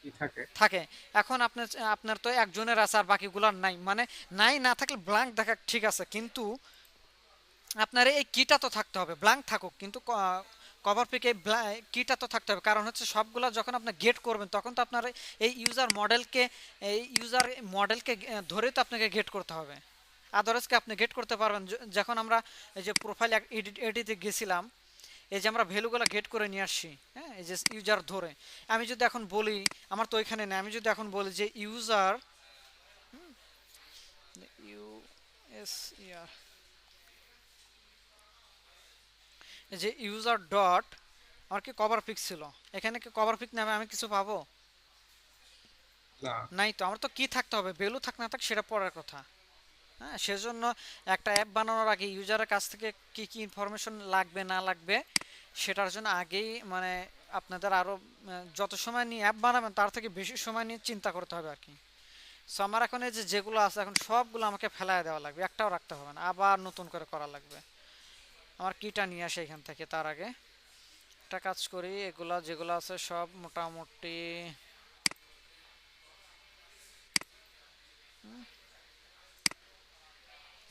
কি থাকে? থাকে। এখন আপনার আপনার তো একজনের আছে আর বাকিগুলোর নাই, মানে নাই না থাকলে ব্ল্যাঙ্ক দেখা ঠিক আছে, কিন্তু আপনার এই কিটা তো থাকতে হবে, ব্ল্যাঙ্ক থাকুক কিন্তু কভার পিকে কিটা তো থাকতে হবে, কারণ হচ্ছে সবগুলা যখন আপনি গেট করবেন তখন তো আপনার এই ইউজার মডেলকে ধরে তো আপনাকে গেট করতে হবে, আদারওয়াইজ কি আপনি গেট করতে পারবেন? যখন আমরা এই যে প্রোফাইল এডিটে গেছিলাম, এই যে আমরা ভ্যালুগুলো গেট করে নিয়ে আসছি, হ্যাঁ, এই যে ইউজার ধরে, আমি যদি এখন বলি, আমার তো ওইখানে নেই, আমি যদি এখন বলি যে ইউজার ইউ এস ইয়ার, যে ইউজার ডট আমার কি কভার পিক ছিল, এখানে কি কভার পিক নামে আমি কিছু পাবো? না। নাই তো, আমার তো কি থাকতে হবে, ভ্যালু থাক না থাক সেটা পরের কথা। হ্যাঁ, সেজন্য একটা অ্যাপ বানানোর আগে ইউজারের কাছ থেকে কি কি ইনফরমেশন লাগবে না লাগবে সেটার জন্য আগেই মানে আপনাদের আরও যত সময় নিয়ে অ্যাপ বানাবেন তার থেকে বেশি সময় নিয়ে চিন্তা করতে হবে আর কি। সো আমার এখন এই যে যেগুলো আছে এখন সবগুলো আমাকে ফেলায় দেওয়া লাগবে, একটাও রাখতে হবে না, আবার নতুন করে করা লাগবে। আমার কিটা নিয়ে আসে এখান থেকে, তার আগে একটা কাজ করি, এগুলা যেগুলো আছে সব মোটামুটি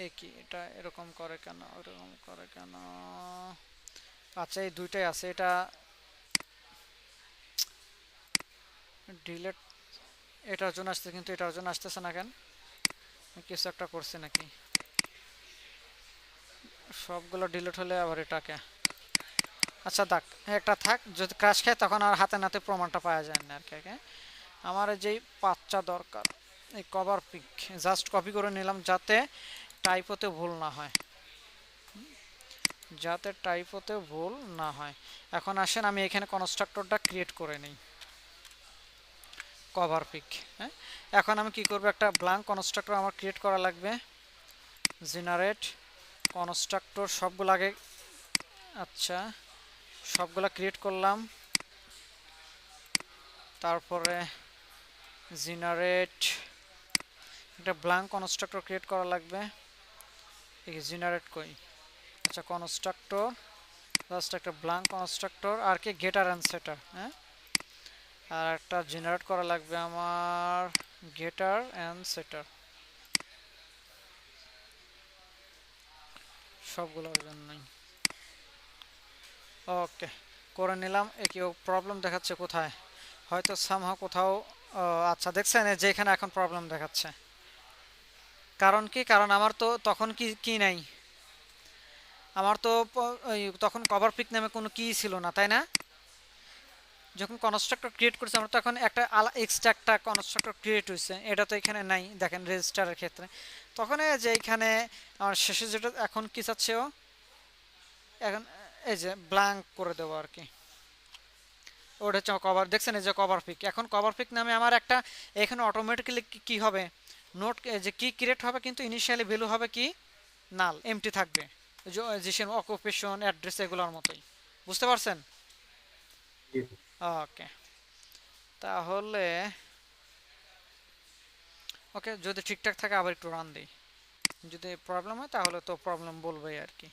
একই, এটা এরকম করে কেন, এরকম করে কেন? আচ্ছা এই দুইটাই আছে, এটা ডিলেট, এটার জন্য আসছে কিন্তু এটার জন্য আসতেছে না কেন? কিছু একটা করছে নাকি? সবগুলো ডিলিট হলে আবার এটাকে, আচ্ছা থাক, একটা থাক, যদি ক্রাশ খায় তখন আর হাতে নাতে প্রমাণটা পাওয়া যায় না আর কি। আমার যেই পাঁচটা দরকার, এই কভার পিক জাস্ট কপি করে নিলাম যাতে টাইপোতে ভুল না হয়, যাতে টাইপোতে ভুল না হয়। এখন আসেন আমি এখানে কনস্ট্রাক্টরটা ক্রিয়েট করে নিই, কভার পিক, হ্যাঁ। এখন আমি কি করব, একটা ব্ল্যাঙ্ক কনস্ট্রাক্টর আমার ক্রিয়েট করা লাগবে, জেনারেট কনস্ট্রাক্টর সবগুলো আগে, আচ্ছা সবগুলা ক্রিয়েট করলাম, তারপরে জেনারেট একটা ব্ল্যাঙ্ক কনস্ট্রাক্টর ক্রিয়েট করা লাগবে, এই জেনারেট কই, আচ্ছা কনস্ট্রাক্টর জাস্ট একটা ব্ল্যাঙ্ক কনস্ট্রাক্টর আর কি গেটার অ্যান্ড সেটার, হ্যাঁ, আর একটা জেনারেট করা লাগবে আমার গেটার অ্যান্ড সেটার সবগুলোর জন্যই। ওকে, করে নিলাম। কি প্রবলেম দেখাচ্ছে কোথায়, হয়তো সামহাও কোথাও, আচ্ছা দেখছেন যে এখানে এখন প্রবলেম দেখাচ্ছে, কারণ কি, কারণ আমার তো তখন কি কি নাই, আমার তো তখন কভার পিক নামে কোনো কি ছিল না, তাই না? যখন কনস্ট্রাক্টর ক্রিয়েট করছে আমার তো এখন একটা এক্সট্রা একটা কনস্ট্রাক্টর ক্রিয়েট হয়েছে, এটা তো এখানে নাই, দেখেন রেজিস্টারের ক্ষেত্রে। তখন এই যে এইখানে আমার শেষে যেটা এখন কি চাচ্ছে ও, এখন এই যে ব্ল্যাঙ্ক করে দেবো আর কি, ওটা হচ্ছে কভার, দেখছেন এই যে কভার পিক, এখন কভার পিক নামে আমার একটা এখানে অটোমেটিক্যালি কি হবে, নোট যে কি ক্রিয়েট হবে, কিন্তু ইনিশিয়ালি ভ্যালু হবে কি নাল, এমটি থাকবে, যে সে অকুপেশন অ্যাড্রেস এগুলোর মতোই, বুঝতে পারছেন? ওকে, তাহলে ওকে, যদি ঠিকঠাক থাকে আবার একটু রান দিই, যদি প্রবলেম হয় তাহলে তো প্রবলেম বলবেই আর কি।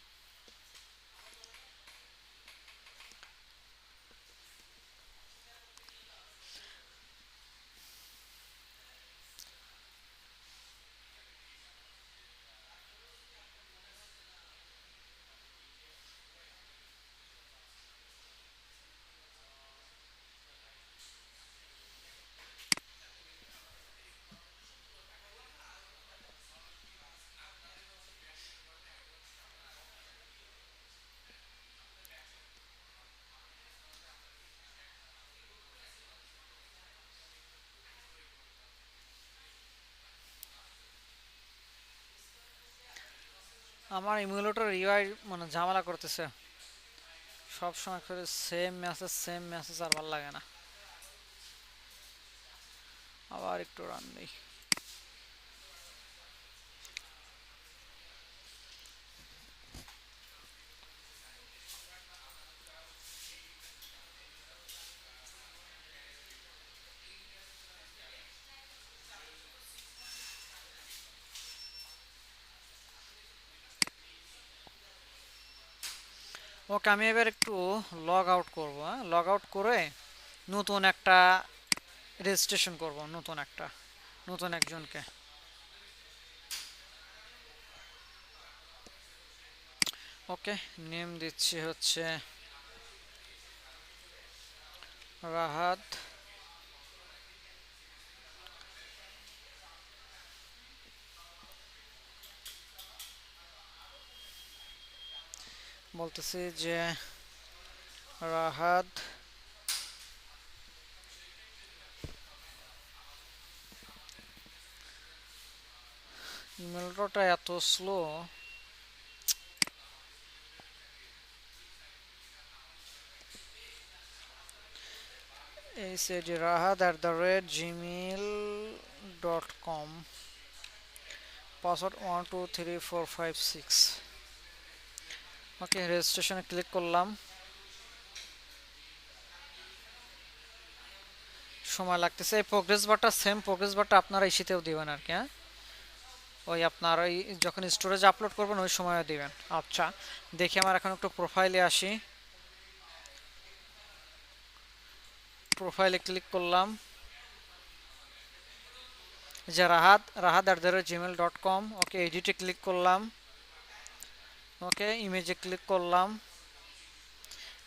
আমার ইমুলেটর ইউআই মানে ঝামেলা করতেছে, সব সময় করে সেম মেসেজ আর ভালো লাগে না, আবার একটু রান দিই। ওকে, আমি এবার একটু লগ আউট করবো। হ্যাঁ, লগ আউট করে নতুন একটা রেজিস্ট্রেশন করব, নতুন একজনকে। ওকে, নেম দিচ্ছি হচ্ছে রাহাত। বলতেছি যে রাহাত ইমেলটা এত স্লো। এই সেটি rahat@gmail.com, পাসওয়ার্ড 123456। ওকে, রেজিস্ট্রেশনে ক্লিক করলাম। সময় লাগতেছে। এই প্রোগ্রেস বারটা সেম প্রোগ্রেস বারটা আপনারা ইসিতেও দিবেন আর কি। হ্যাঁ, ওই আপনার ওই যখন স্টোরেজ আপলোড করবেন ওই সময়ও দিবেন। আচ্ছা, দেখি আমার এখন একটু প্রোফাইলে আসি। প্রোফাইলে ক্লিক করলাম, যে rahat@gmail.com। ওকে, এডিটে ক্লিক করলাম। ওকে, ইমেজে ক্লিক করলাম।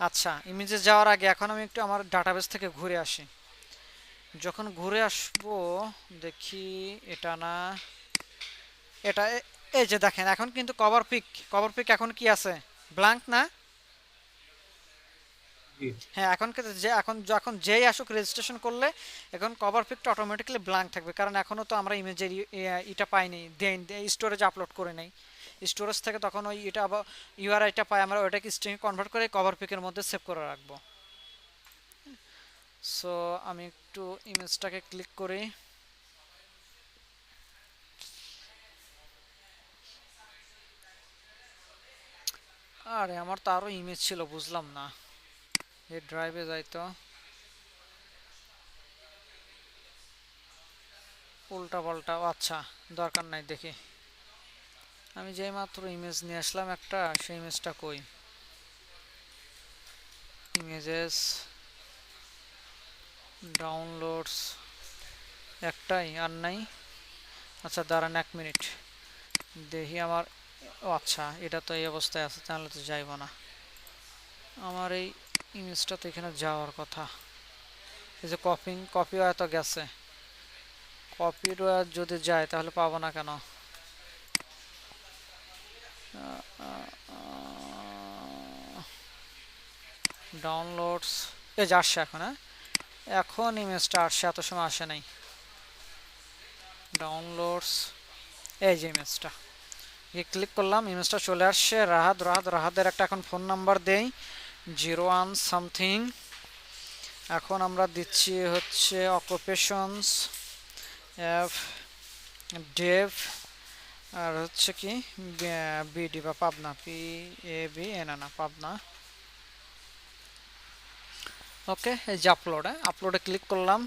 আচ্ছা, ইমেজে যাওয়ার আগে এখন আমি একটু আমার ডাটাবেস থেকে ঘুরে আসি। যখন ঘুরে আসবো দেখি, এটা না, এটা এই যে দেখেন এখন কিন্তু কভার পিক এখন কি আছে, ব্ল্যাঙ্ক না? জি। হ্যাঁ, এখন এখন যখন যেই আসুক রেজিস্ট্রেশন করলে এখন কভার পিকটা অটোমেটিক্যালি ব্ল্যাঙ্ক থাকবে, কারণ এখনও তো আমরা ইমেজের এটা পাইনি, স্টোরেজ আপলোড করে নেই। স্টোরেজ থেকে তখন ওই এটা আবার ইউআরআইটা পাই, আমরা ওটাকে স্ট্রিং কনভার্ট করে কভার পিকের মধ্যে সেভ করে রাখবো। সো আমি একটু ইমেজটাকে ক্লিক করি। আরে আমার তো আরও ইমেজ ছিল, বুঝলাম না। এই ড্রাইভে যাইতো, উল্টা পাল্টা। আচ্ছা, দরকার নাই, দেখি আমি যেই মাত্র ইমেজ নিয়ে আসলাম একটা, সেই ইমেজটা কই? ইমেজেস, ডাউনলোডস, একটাই আর নাই। আচ্ছা দাঁড়ান 1 মিনিট দেখি আমার। ও আচ্ছা, এটা তো এই অবস্থায় আছে, তাহলে তো যাইব না। আমার এই ইমেজটা তো এখানে যাওয়ার কথা। এই যে কপি হয়তো গেছে, কপির যদি যায় তাহলে পাবো না কেন? ডাউনলোডস, এই যে আসছে এখন। হ্যাঁ, এখন ইমেজটা আসছে, এত সময় আসে নাই। ডাউনলোডস, এই যে ইমেজটা, ক্লিক করলাম, ইমেজটা চলে আসছে। রাহাতের একটা এখন ফোন নাম্বার দেই, 01 সামথিং। এখন আমরা দিচ্ছি হচ্ছে অকুপেশনস এফ ডেভ, আর হচ্ছে কি বিডি বা পাবনা, PAB, না পাবনা। ওকে, এই যে আপলোড, আপলোডে ক্লিক করলাম।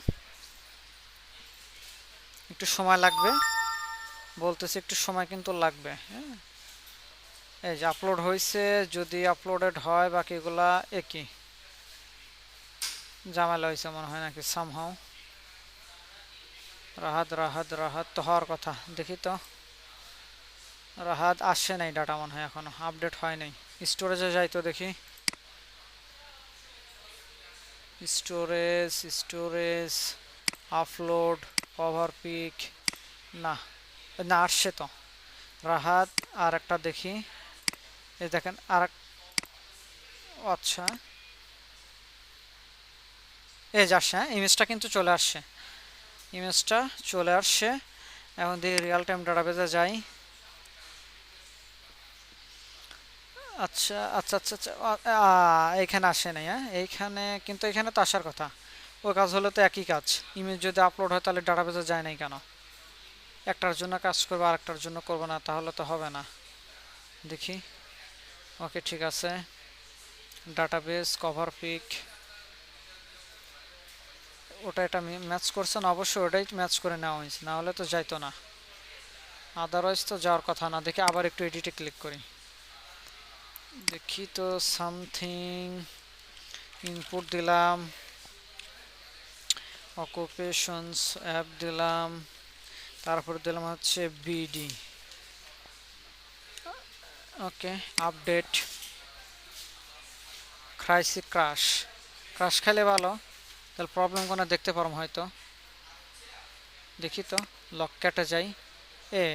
একটু সময় লাগবে, বলতেছি একটু সময় কিন্তু লাগবে। হ্যাঁ, এই যে আপলোড হয়েছে, যদি আপলোডেড হয় বাকিগুলা একই ঝামেলা হয়েছে মনে হয় নাকি সামহাও। রাহাত তো হওয়ার কথা, দেখি তো। রাহাত আসছে নাই, ডাটা মনে হয় এখনো আপডেট হয় নাই। স্টোরেজে যাই তো দেখি, স্টোরেজ আপলোড কভার পিক, না না আসছে তো রাহাত। আর একটা দেখি, এই দেখেন আর আচ্ছা, এই যে আসছে। হ্যাঁ, ইমেজটা কিন্তু চলে আসছে, ইমেজটা চলে আসছে। এখন দেখি রিয়েল টাইম ডাটাবেজে যাই। আচ্ছা আচ্ছা আচ্ছা আচ্ছা এইখানে আসে নাই, হ্যাঁ এইখানে, কিন্তু এখানে তো আসার কথা। ওই কাজ হলে তো একই কাজ। ইমেজ যদি আপলোড হয় তাহলে ডাটাবেসে যায় নাই কেন? একটার জন্য কাজ করবে আর একটার জন্য করবে না, তাহলে তো হবে না। দেখি। ওকে ঠিক আছে। ডাটাবেস কভার পিক, ওটা এটা ম্যাচ করছে না? অবশ্যই ওটাই ম্যাচ করে নেওয়া হয়েছে, না হলে তো যাইতো না। আদারওয়াইজ তো যাওয়ার কথা না। দেখি আবার একটু এডিটে ক্লিক করি, দেখি তো সামথিং। ইনপুট দিলাম, অকুপেশনস অ্যাপ দিলাম, তারপর দিলাম হচ্ছে বিডি। Okay update. ক্রাইসি ক্রাশ, ক্রাশ খেলে ভালো, তাহলে প্রবলেম কোনো দেখতে পারম হয়তো। দেখি তো, লক কেটে যাই। এ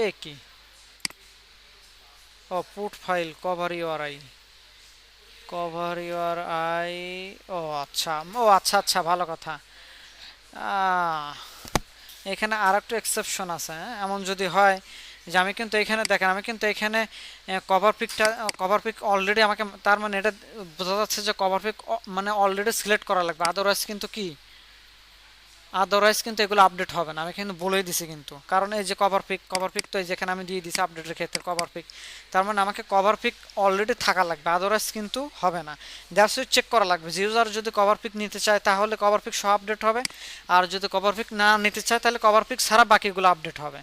এ কি? ও put file cover U R I, cover U R I. ও আচ্ছা, ও আচ্ছা আচ্ছা, ভালো কথা। আহ, এখানে আর একটু এক্সেপশন আছে, হ্যাঁ? এমন যদি হয় যে আমি কিন্তু এখানে দেখেন, আমি কিন্তু এখানে কভার পিক অলরেডি আমাকে, তার মানে এটা বোঝা যাচ্ছে যে কভার পিক মানে অলরেডি সিলেক্ট করা লাগবে, আদারওয়াইজ কিন্তু কি, আদারওয়াইজ কিন্তু এগুলো আপডেট হবে না। আমি কিন্তু বলেই দিছি কিন্তু, কারণ এই যে কভার পিক তো এই যেখানে আমি দিয়ে দিছি আপডেটের ক্ষেত্রে কভার পিক, তার মানে আমাকে কভার পিক অলরেডি থাকা লাগবে, আদারওয়াইজ কিন্তু হবে না। দ্যাটস উইথ চেক করা লাগবে যে ইউজার যদি কভার পিক নিতে চায় তাহলে কভার পিক সহ আপডেট হবে, আর যদি কভার পিক না নিতে চায় তাহলে কভার পিক ছাড়া বাকিগুলো আপডেট হবে।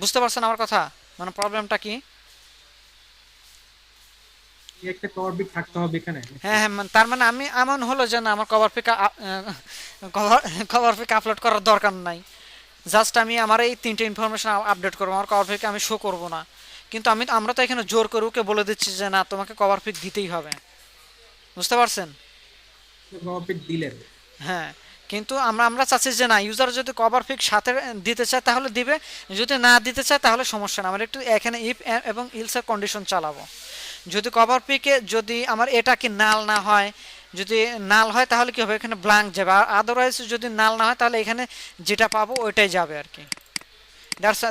বুঝতে পারছেন আমার কথা? মানে প্রবলেমটা কি? এই একটা কভার পিক থাকতে হবে এখানে নাকি? হ্যাঁ হ্যাঁ, তার মানে আমি এমন হলো যে না, আমার cover pick cover cover pick upload করার দরকার নাই। জাস্ট আমি আমার এই তিনটে ইনফরমেশন আপডেট করবো, আমার কভার পিক আমি শো করবো না। কিন্তু আমরা তো এখানে জোর করে ওকে বলে দিচ্ছি যে না, তোমাকে কভার পিক দিতেই হবে। বুঝতে পারছেন? কভার পিক দিলেন। হ্যাঁ, কিন্তু আমরা আমরা চাচ্ছি যে না, ইউজার যদি কভার পিক সাথে দিতে চায় তাহলে দিবে, যদি না দিতে চায় তাহলে সমস্যা না। আমরা একটু এখানে ইফ এবং ইলসের কন্ডিশন চালাবো। যদি কভার পিকে যদি আমার এটা কি নাল না হয়, যদি নাল হয় তাহলে কি হবে, এখানে ব্ল্যাঙ্ক যাবে। আর আদারওয়াইজ যদি নাল না হয় তাহলে এখানে যেটা পাবো ওইটাই যাবে আর কি।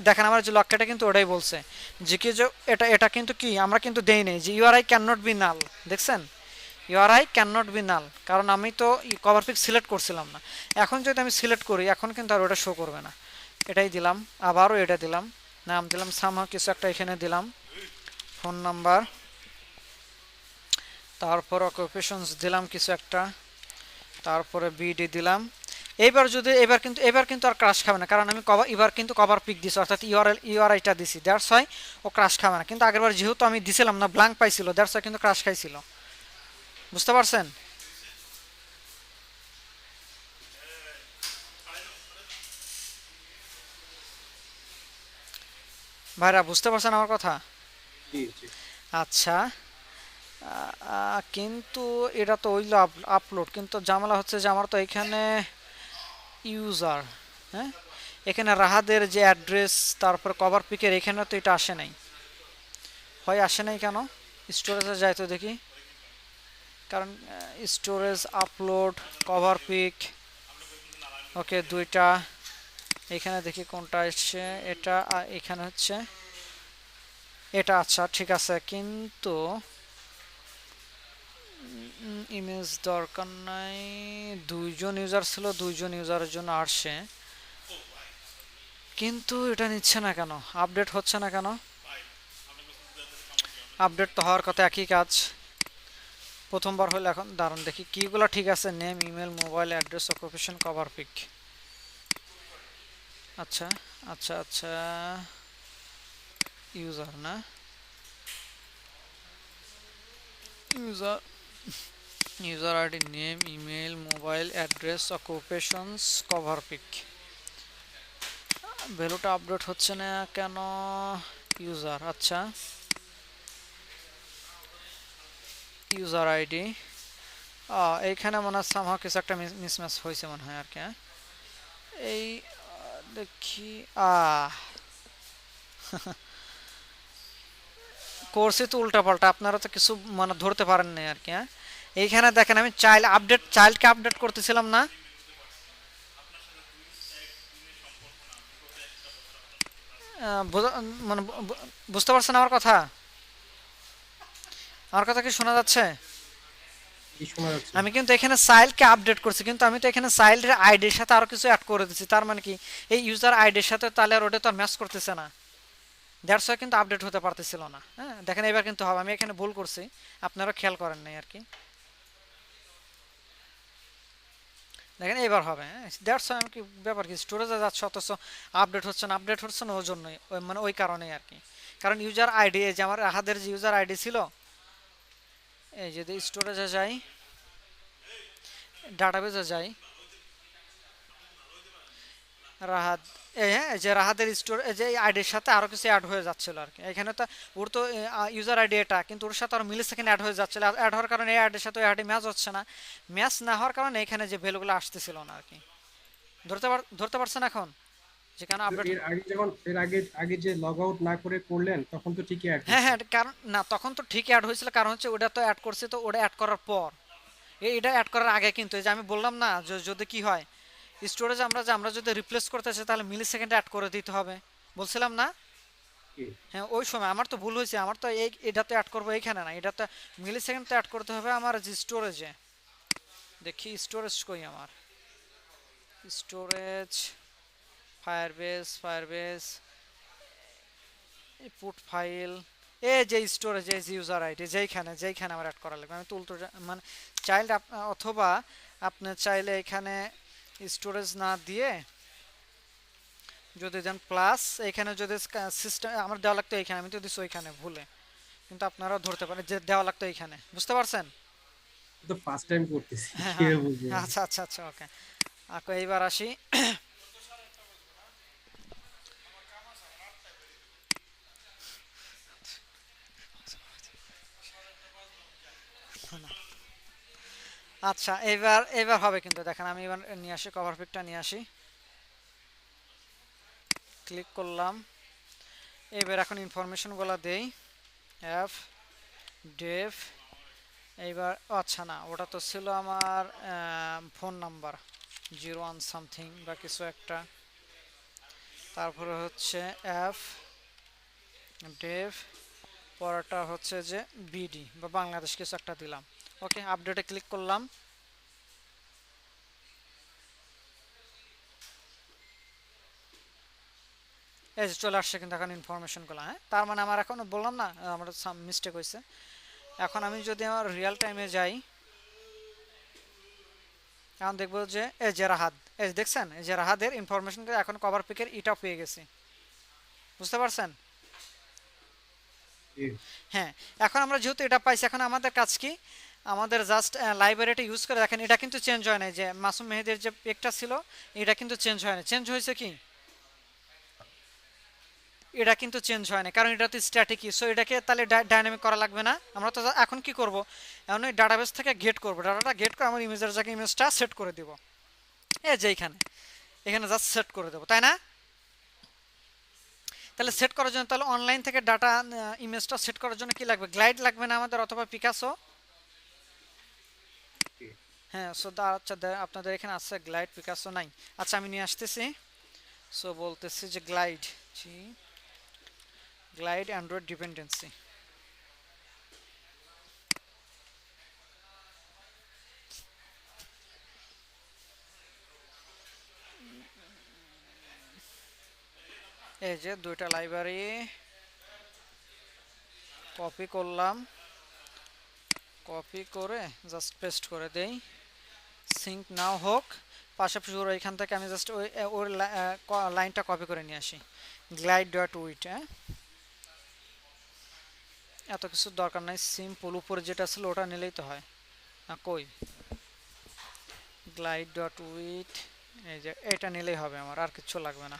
দেখেন আমার যে লক্ষ্যটা কিন্তু ওটাই বলছে যে কি, যে এটা এটা কিন্তু কি আমরা কিন্তু দেই নেই যে ইউআরআই ক্যান নট বি নাল। দেখছেন, ইউআরআই ক্যান নট বি নাল, কারণ আমি তো কভার পিক সিলেক্ট করছিলাম না। এখন যদি আমি সিলেক্ট করি এখন কিন্তু আর ওটা শো করবে না। এটাই দিলাম, আবারও এটা দিলাম, নাম দিলাম সামহাও কিছু একটা, এখানে দিলাম ফোন নাম্বার, তারপর অকুপেশনস দিলাম কিছু একটা, তারপরে বিডি দিলাম। এবার কিন্তু আর ক্রাশ খাবে না, কারণ আমি এবার কিন্তু কভার পিক দিছি, অর্থাৎ ইউআরআইটা দিছি, দ্যাটস হয় ও ক্রাশ খাবে না। কিন্তু আগেরবার যেহেতু আমি দিছিলাম না, ব্ল্যাঙ্ক পাইছিল, দ্যাটস হয় কিন্তু ক্রাশ খাইছিল। বুঝতে পারছেন? ভাইরা বুঝতে পারছেন আমার কথা? জি জি। আচ্ছা। কিন্তু এটা তো হইলো আপলোড, কিন্তু ঝামেলা হচ্ছে যে আমার তো এখানে ইউজার, হ্যাঁ, এখানে রাহাদের যে অ্যাড্রেস, তারপর কভার পিকের এখানে তো এটা আসে নাই। হয় আসে নাই কেন? স্টোরেজে যাই তো দেখি, কারণ স্টোরেজ আপলোড কভার পিক, ওকে দুইটা, এখানে দেখি কোনটা এসছে, এটা এখানে হচ্ছে এটা। আচ্ছা ঠিক আছে, কিন্তু ইমেজ দরকার নাই। দুইজন ইউজার ছিল, দুইজন ইউজারের জন্য আসছে, কিন্তু এটা নিচ্ছে না কেন, আপডেট হচ্ছে না কেন? আপডেট তো হওয়ার কথা, একই কাজ। প্রথমবার হলে এখন দাঁড়ান দেখি কিগুলো ঠিক আছে। Name, email, mobile address, occupation, cover pick. আচ্ছা আচ্ছা আচ্ছা, ইউজার না, user user ID, name, email, mobile address, occupations, cover pick. ভ্যালুটা আপডেট হচ্ছে না কেন? ইউজার, আচ্ছা ইউজার আইডি, এইখানে মনে হয় সামহাও কিছু একটা মিসম্যাচ হয়েছে মনে হয় আর কি, হ্যাঁ? এই দেখি করছি তো উল্টাপাল্টা, আপনারা তো কিছু মানে ধরতে পারেন নাই আর কি, হ্যাঁ? এইখানে দেখেন আমি চাইল্ডকে আপডেট করতেছিলাম না, মানে বুঝতে পারছেন আমার কথা? আমার কথা কি শোনা যাচ্ছে? কি শোনা যাচ্ছে? আমি কিন্তু এখানে চাইল্ডকে আপডেট করছি, কিন্তু আমি তো এখানে চাইল্ডের আইডির সাথে আরো কিছু অ্যাড করে দিচ্ছি। তার মানে কি এই ইউজার আইডির সাথে তাহলে আর ওটা তো আর ম্যাচ করতেছে না, দ্যাটস ওয়াই কিন্তু আপডেট হতে পারতেছিল না। হ্যাঁ দেখেন এবার কিন্তু হবে, আমি এখানে ভুল করছি, আপনারা খেয়াল করেন নাই আর কি। দেখেন এবার হবে, হ্যাঁ দ্যাটস ওয়াই। আমি কি ব্যাপার কি স্টোরেজে যাচ্ছে অথচ আপডেট হচ্ছে না ওই জন্যই, মানে ওই কারণেই আর কি। কারণ ইউজার আইডি, এই যে আমার রাহাদের যে ইউজার আইডি ছিল, এই যদি স্টোরেজে যাই, ডাটাবেজে যাই, রাহাত, এই হ্যাঁ এই যে রাহাতের স্টোর, এই যে এই আইডির সাথে আরও কিছু অ্যাড হয়ে যাচ্ছিল আর কি। এখানে তো ওর তো ইউজার আইডি এটা, কিন্তু ওর সাথে আরও মিলি সেকেন্ড অ্যাড হয়ে যাচ্ছিল। অ্যাড হওয়ার কারণে এই আইডির সাথে ওই আইডি ম্যাচ হচ্ছে না, ম্যাচ না হওয়ার কারণে এখানে যে ভ্যালুগুলো আসতেছিল না আর কি। ধরতে পারছেন এখন যে কেন তো আপডেট? এর আগে যখন এর আগে আগে যে লগ আউট না করে করলেন তখন তো ঠিকই অ্যাড হ্যাঁ হয়েছে। হ্যাঁ, কারণ না তখন তো ঠিক অ্যাড হয়েছিল, কারণ হচ্ছে ওটা তো অ্যাড করছে, তো ওটা অ্যাড করার পর এটা অ্যাড করার আগে কিন্তু এই যে আমি বললাম না, যদি কি হয় স্টোরেজ আমরা যদি রিপ্লেস করতে চাই তাহলে মিলি সেকেন্ড অ্যাড করে দিতে হবে, বলছিলাম না? কি? হ্যাঁ ওই সময় আমার তো ভুল হয়েছে, আমার তো এটা তো অ্যাড করবো এইখানে না, এটা তো মিলি সেকেন্ড তো অ্যাড করতে হবে আমার যে স্টোরেজে। দেখি স্টোরেজ কই আমার, স্টোরেজ, ফায়ারবেস পুট ফাইল, এই যে স্টোরেজ, এই যে ইউজার আইডি, যেইখানে আমার অ্যাড করা লাগবে আমি তুলতে মানে চাইল্ড, অথবা আপনি চাইলে এখানে স্টোরেজ না দিয়ে যদি দেন প্লাস, এখানে যদি সিস্টেম আমার দেওয়া লাগতো এইখানে, আমি তো দিচ্ছি ওইখানে ভুলে, কিন্তু আপনারাও ধরতে পারেন যে দেওয়া লাগতো এইখানে, বুঝতে পারছেন? তো ফার্স্ট টাইম করতেছি, হ্যাঁ কি হ্যাঁ, বুঝবো। আচ্ছা আচ্ছা আচ্ছা, ওকে। এইবার আসি। আচ্ছা এবার এবার হবে কিন্তু, দেখেন আমি এবার নিয়ে আসি, কভার পিকটা নিয়ে আসি, ক্লিক করলাম। এবার এখন ইনফরমেশনগুলো দেই, এফ ডেভ, এইবার আচ্ছা না ওটা তো ছিল আমার ফোন নাম্বার 01 সামথিং বা কিছু একটা, তারপরে হচ্ছে এফ ডেভ, পরেরটা হচ্ছে যে বিডি বা বাংলাদেশ কিছু একটা দিলাম। ওকে আপডেটে ক্লিক করলাম। এই যে চলে আসছে কিন্তু এখন ইনফরমেশনগুলো, হ্যাঁ তার মানে আমার এখন বললাম না আমার মিস্টেক হয়েছে। এখন আমি যদি আমার রিয়েল টাইমে যাই, এখন দেখবো যে এই যে রাহাত, এই যে দেখছেন এই যে রাহাদের ইনফরমেশন এখন কভার পিকের ইটা পেয়ে গেছি, বুঝতে পারছেন? কি? হ্যাঁ এখন আমরা যেহেতু এটা পাইছি, এখন আমাদের কাজ কি, আমাদের জাস্ট লাইব্রেরিটা ইউজ করে দেখেন, এটা কিন্তু চেঞ্জ হয় না, যে মাসুম মেহেদির যে পেকটা ছিল এটা কিন্তু চেঞ্জ হয় না, চেঞ্জ হয়েছে কি, এটা কিন্তু চেঞ্জ হয় না, কারণ এটা তো স্ট্যাটিকই, সো এটাকে তাহলে ডাইনামিক করা লাগবে না। আমরা তো এখন কি করব, এখন ওই ডাটাবেস থেকে গেট করব, ডাটাটা গেট করে আমার ইমেজের জায়গায় ইমেজটা সেট করে দিব, এই যে এখানে জাস্ট সেট করে দেবো, তাই না? তাহলে সেট করার জন্য তাহলে অনলাইন থেকে ডাটা ইমেজটা সেট করার জন্য কি লাগবে, গ্লাইড লাগবে না আমাদের, অথবা পিকাসো? কি? হ্যাঁ সো আচ্ছা আপনাদের এখানে আছে গ্লাইড, পিকাসো নাই, আচ্ছা আমি নিয়ে আসতেছি। সো বলতেছি যে গ্লাইড, জি গ্লাইড অ্যান্ড্রয়েড ডিপেন্ডেন্সি, এই যে দুইটা লাইব্রেরি কপি করলাম, কপি করে জাস্ট পেস্ট করে দেই, সিঙ্ক নাও হোক, পাশাপাশি ওর এখান থেকে আমি জাস্ট ওর লাইনটা কপি করে নিয়ে আসি, গ্লাইড ডট উইট, হ্যাঁ এত কিছু দরকার নাই, সিম্পল উপরে যেটা ছিল ওটা নিলেই তো হয় না, কই গ্লাইড ডট উইথ, এই যে এটা নিলেই হবে, আমার আর কিছু লাগবে না।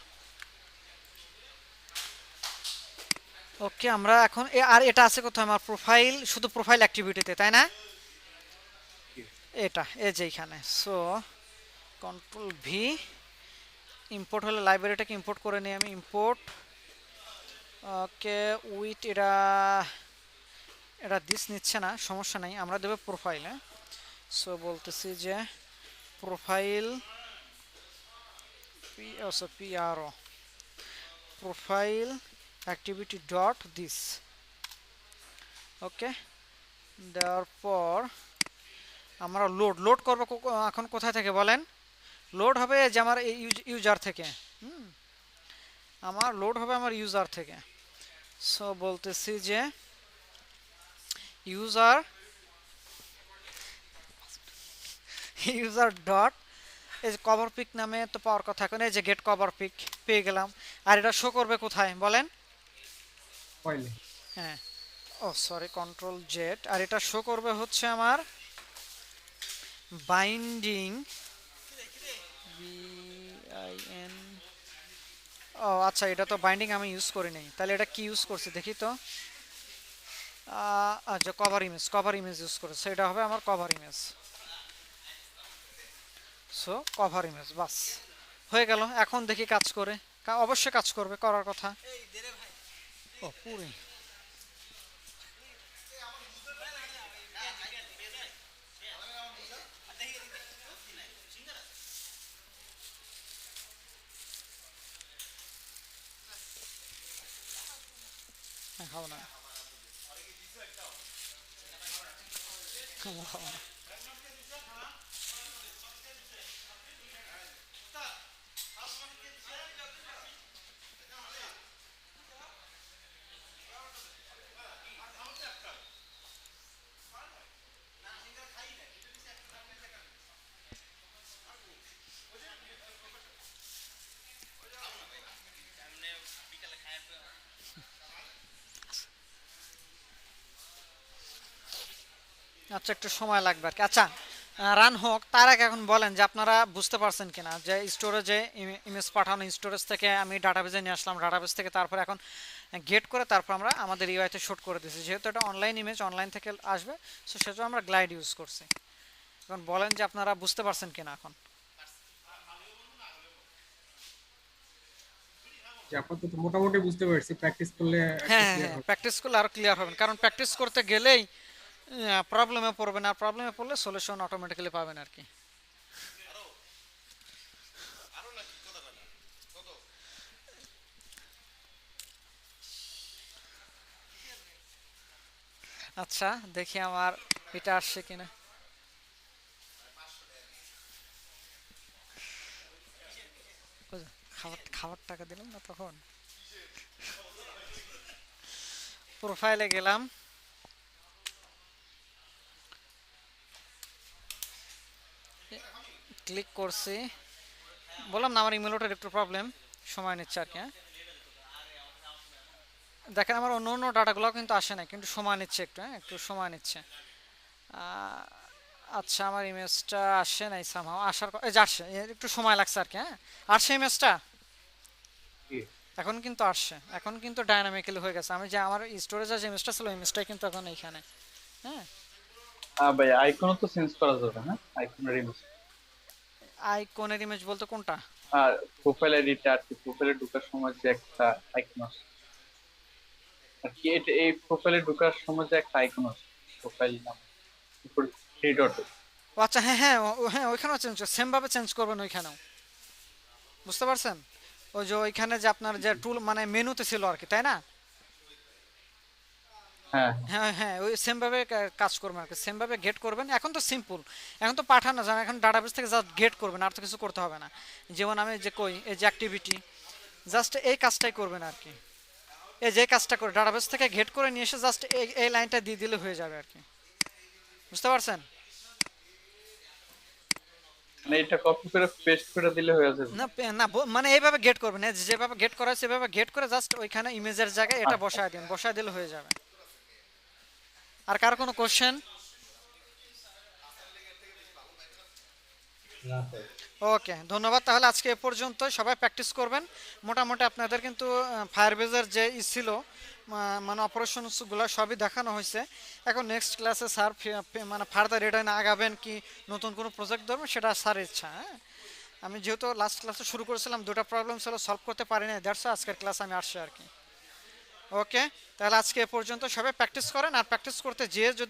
ওকে আমরা এখন আর এটা আছে কোথায়, আমার প্রোফাইল, শুধু প্রোফাইল অ্যাক্টিভিটিতে, তাই না? কি? এটা এই যে এখানে, সো কন্ট্রোল ভি, ইম্পোর্ট হলে লাইব্রেরিটাকে ইম্পোর্ট করে নিই আমি, ইম্পোর্ট, ওকে উইথ, এটা এটা দিস নিচ্ছে না, সমস্যা নাই, আমরা দেবো প্রোফাইল, হ্যাঁ সো বলতেছি যে profile PRO, profile activity dot this, okay দেওয়ার পর আমরা লোড করবো এখন কোথায় থেকে বলেন? লোড হবে যে আমার এই ইউজার থেকে। আমার লোড হবে আমার ইউজার থেকে। সো বলতেছি যে ইউজার ডট এই যে কভার পিক নামে তো পাওয়ার কথা, এখন এই যে গেট কভার পিক পেয়ে গেলাম। আর এটা শো করবে কোথায় বলেন? ফাইলে। হ্যাঁ, ও সরি, কন্ট্রোল জেড। আর এটা শো করবে হচ্ছে আমার বাইন্ডিং BIN। ও আচ্ছা, এটা তো বাইন্ডিং আমি ইউজ করি নাই, তাহলে এটা কি ইউজ করছি দেখি তো। আচ্ছা, কভার ইমেজ ইউজ করেছে, এটা হবে আমার cover image. So cover image, বাস হয়ে গেল। এখন দেখি কাজ করে, অবশ্যই কাজ করবে, করার কথা। ও পুরি খাবো না, খাবো না। আচ্ছা, একটু সময় লাগবে আর কি। আচ্ছা, রান হোক, তার আগে এখন বলেন যে আপনারা বুঝতে পারছেন কিনা যে স্টোরেজে ইমেজ পাঠানো, স্টোরেজ থেকে আমি ডাটাবেজে নিয়ে আসলাম, ডাটাবেজ থেকে তারপর এখন গেট করে তারপর আমরা আমাদের ইউআইতে শুট করে দিয়েছি। যেহেতু এটা অনলাইন ইমেজ, অনলাইন থেকে আসবে, সো সেজন্য আমরা গ্লাইড ইউজ করছি। এখন বলেন যে আপনারা বুঝতে পারছেন কিনা এখন। যে আপাতত মোটামুটি বুঝতে পারছি, প্র্যাকটিস করলে একটু হ্যাঁ clear হ্যাঁ, হবে। প্র্যাকটিস করলে আরো ক্লিয়ার হবেন, কারণ প্র্যাকটিস করতে গেলেই প্রবলেমে পড়বেন, আর প্রবলেমে পড়লে সলিউশন অটোমেটিক্যালি পাবেন আর কি। আচ্ছা, দেখি আমার এটা আসছে কিনা। ওই যে, খাবার খাবার টাকা দিলাম না তখন। প্রোফাইলে গেলাম, ক্লিক করছি, বললাম না আমার ইমেলটার একটু প্রবলেম, সময় নিচ্ছে আর কি। হ্যাঁ, দেখেন আমার অন্য অন্য ডাটাগুলো কিন্তু আসে না, কিন্তু সময় নিচ্ছে একটু, হ্যাঁ একটু সময় নিচ্ছে। আহ, আচ্ছা, আমার ইমেজটা আসে নাই সামহাও, এই যে আসছে, একটু সময় লাগছে আর কি। হ্যাঁ, আসছে ইমেজটা, কি? এখন কিন্তু আসছে, এখন কিন্তু ডাইনামিক্যালি হয়ে গেছে। আমি যে আমার স্টোরেজে যে ইমেজটা ছিল, ইমেজটাই কিন্তু এখন এইখানে। হ্যাঁ, ভাই আইকনও তো চেঞ্জ করা যাবে, হ্যাঁ আইকনের ইমেজ। আইকনের ইমেজ বলতে কোনটা? আর প্রোফাইল এডিটে আর কি, প্রোফাইলে ঢোকার সময় যে একটা আইকন আছে আর কি, এটা এই প্রোফাইলে ঢোকার সময় যে একটা আইকন আছে, প্রোফাইল নাম উপরে থ্রি ডট। ও আচ্ছা, হ্যাঁ হ্যাঁ, হ্যাঁ ওইখানেও চেঞ্জ, সেম ভাবে চেঞ্জ করবেন ওইখানেও, বুঝতে পারছেন? ওই যে ওইখানে যে আপনার যে টুল মানে মেনুতে ছিল আর কি, তাই না? হ্যাঁ হ্যাঁ হ্যাঁ, ওই সেম ভাবে কাজ করবেন আর কি, সেম ভাবে গেট করবেন। এখন তো সিম্পল, এখন তো পাঠানো যান, এখন ডাটাবেস থেকে জাস্ট গেট করবেন, আর তো কিছু করতে হবে না। যেমন আমি যে কই, এই যে অ্যাক্টিভিটি, জাস্ট এই কাজটাই করবেন আর কি। এই যে কাজটা করে ডাটাবেস থেকে গেট করে নিয়ে এসে জাস্ট এই লাইনটা দিয়ে দিলে হয়ে যাবে আর কি, বুঝতে পারছেন? মানে এটা কপি করে পেস্ট করে দিলে হয়ে যাবে। না না, মানে এইভাবে গেট করবেন, এই যেভাবে গেট করা হয় সেভাবে গেট করে জাস্ট ওইখানে ইমেজের জায়গায় এটা আচ্ছা। বসায় দিন, বসায় দিলে হয়ে যাবে। আর কার কোনো কোশ্চেন? ওকে, ধন্যবাদ। তাহলে আজকে এ পর্যন্ত, সবাই প্র্যাকটিস করবেন। মোটামুটি আপনাদের কিন্তু ফায়ারবেজের যে ছিল মানে অপারেশনসগুলো সবই দেখানো হয়েছে। এখন নেক্সট ক্লাসে স্যার মানে ফার্দার এটা না আগাবেন কি নতুন কোনো প্রজেক্ট ধরবেন, সেটা স্যারের ইচ্ছা। হ্যাঁ, আমি যেহেতু লাস্ট ক্লাসে শুরু করেছিলাম, দুটো প্রবলেম ছিল, সলভ করতে পারি না, দ্যাটস আজকের ক্লাস আমি আসছি আর কি। ওকে, তাহলে আজকে এ পর্যন্ত, সবাই প্র্যাকটিস করেন। আর প্র্যাকটিস করতে যেয়ে যদি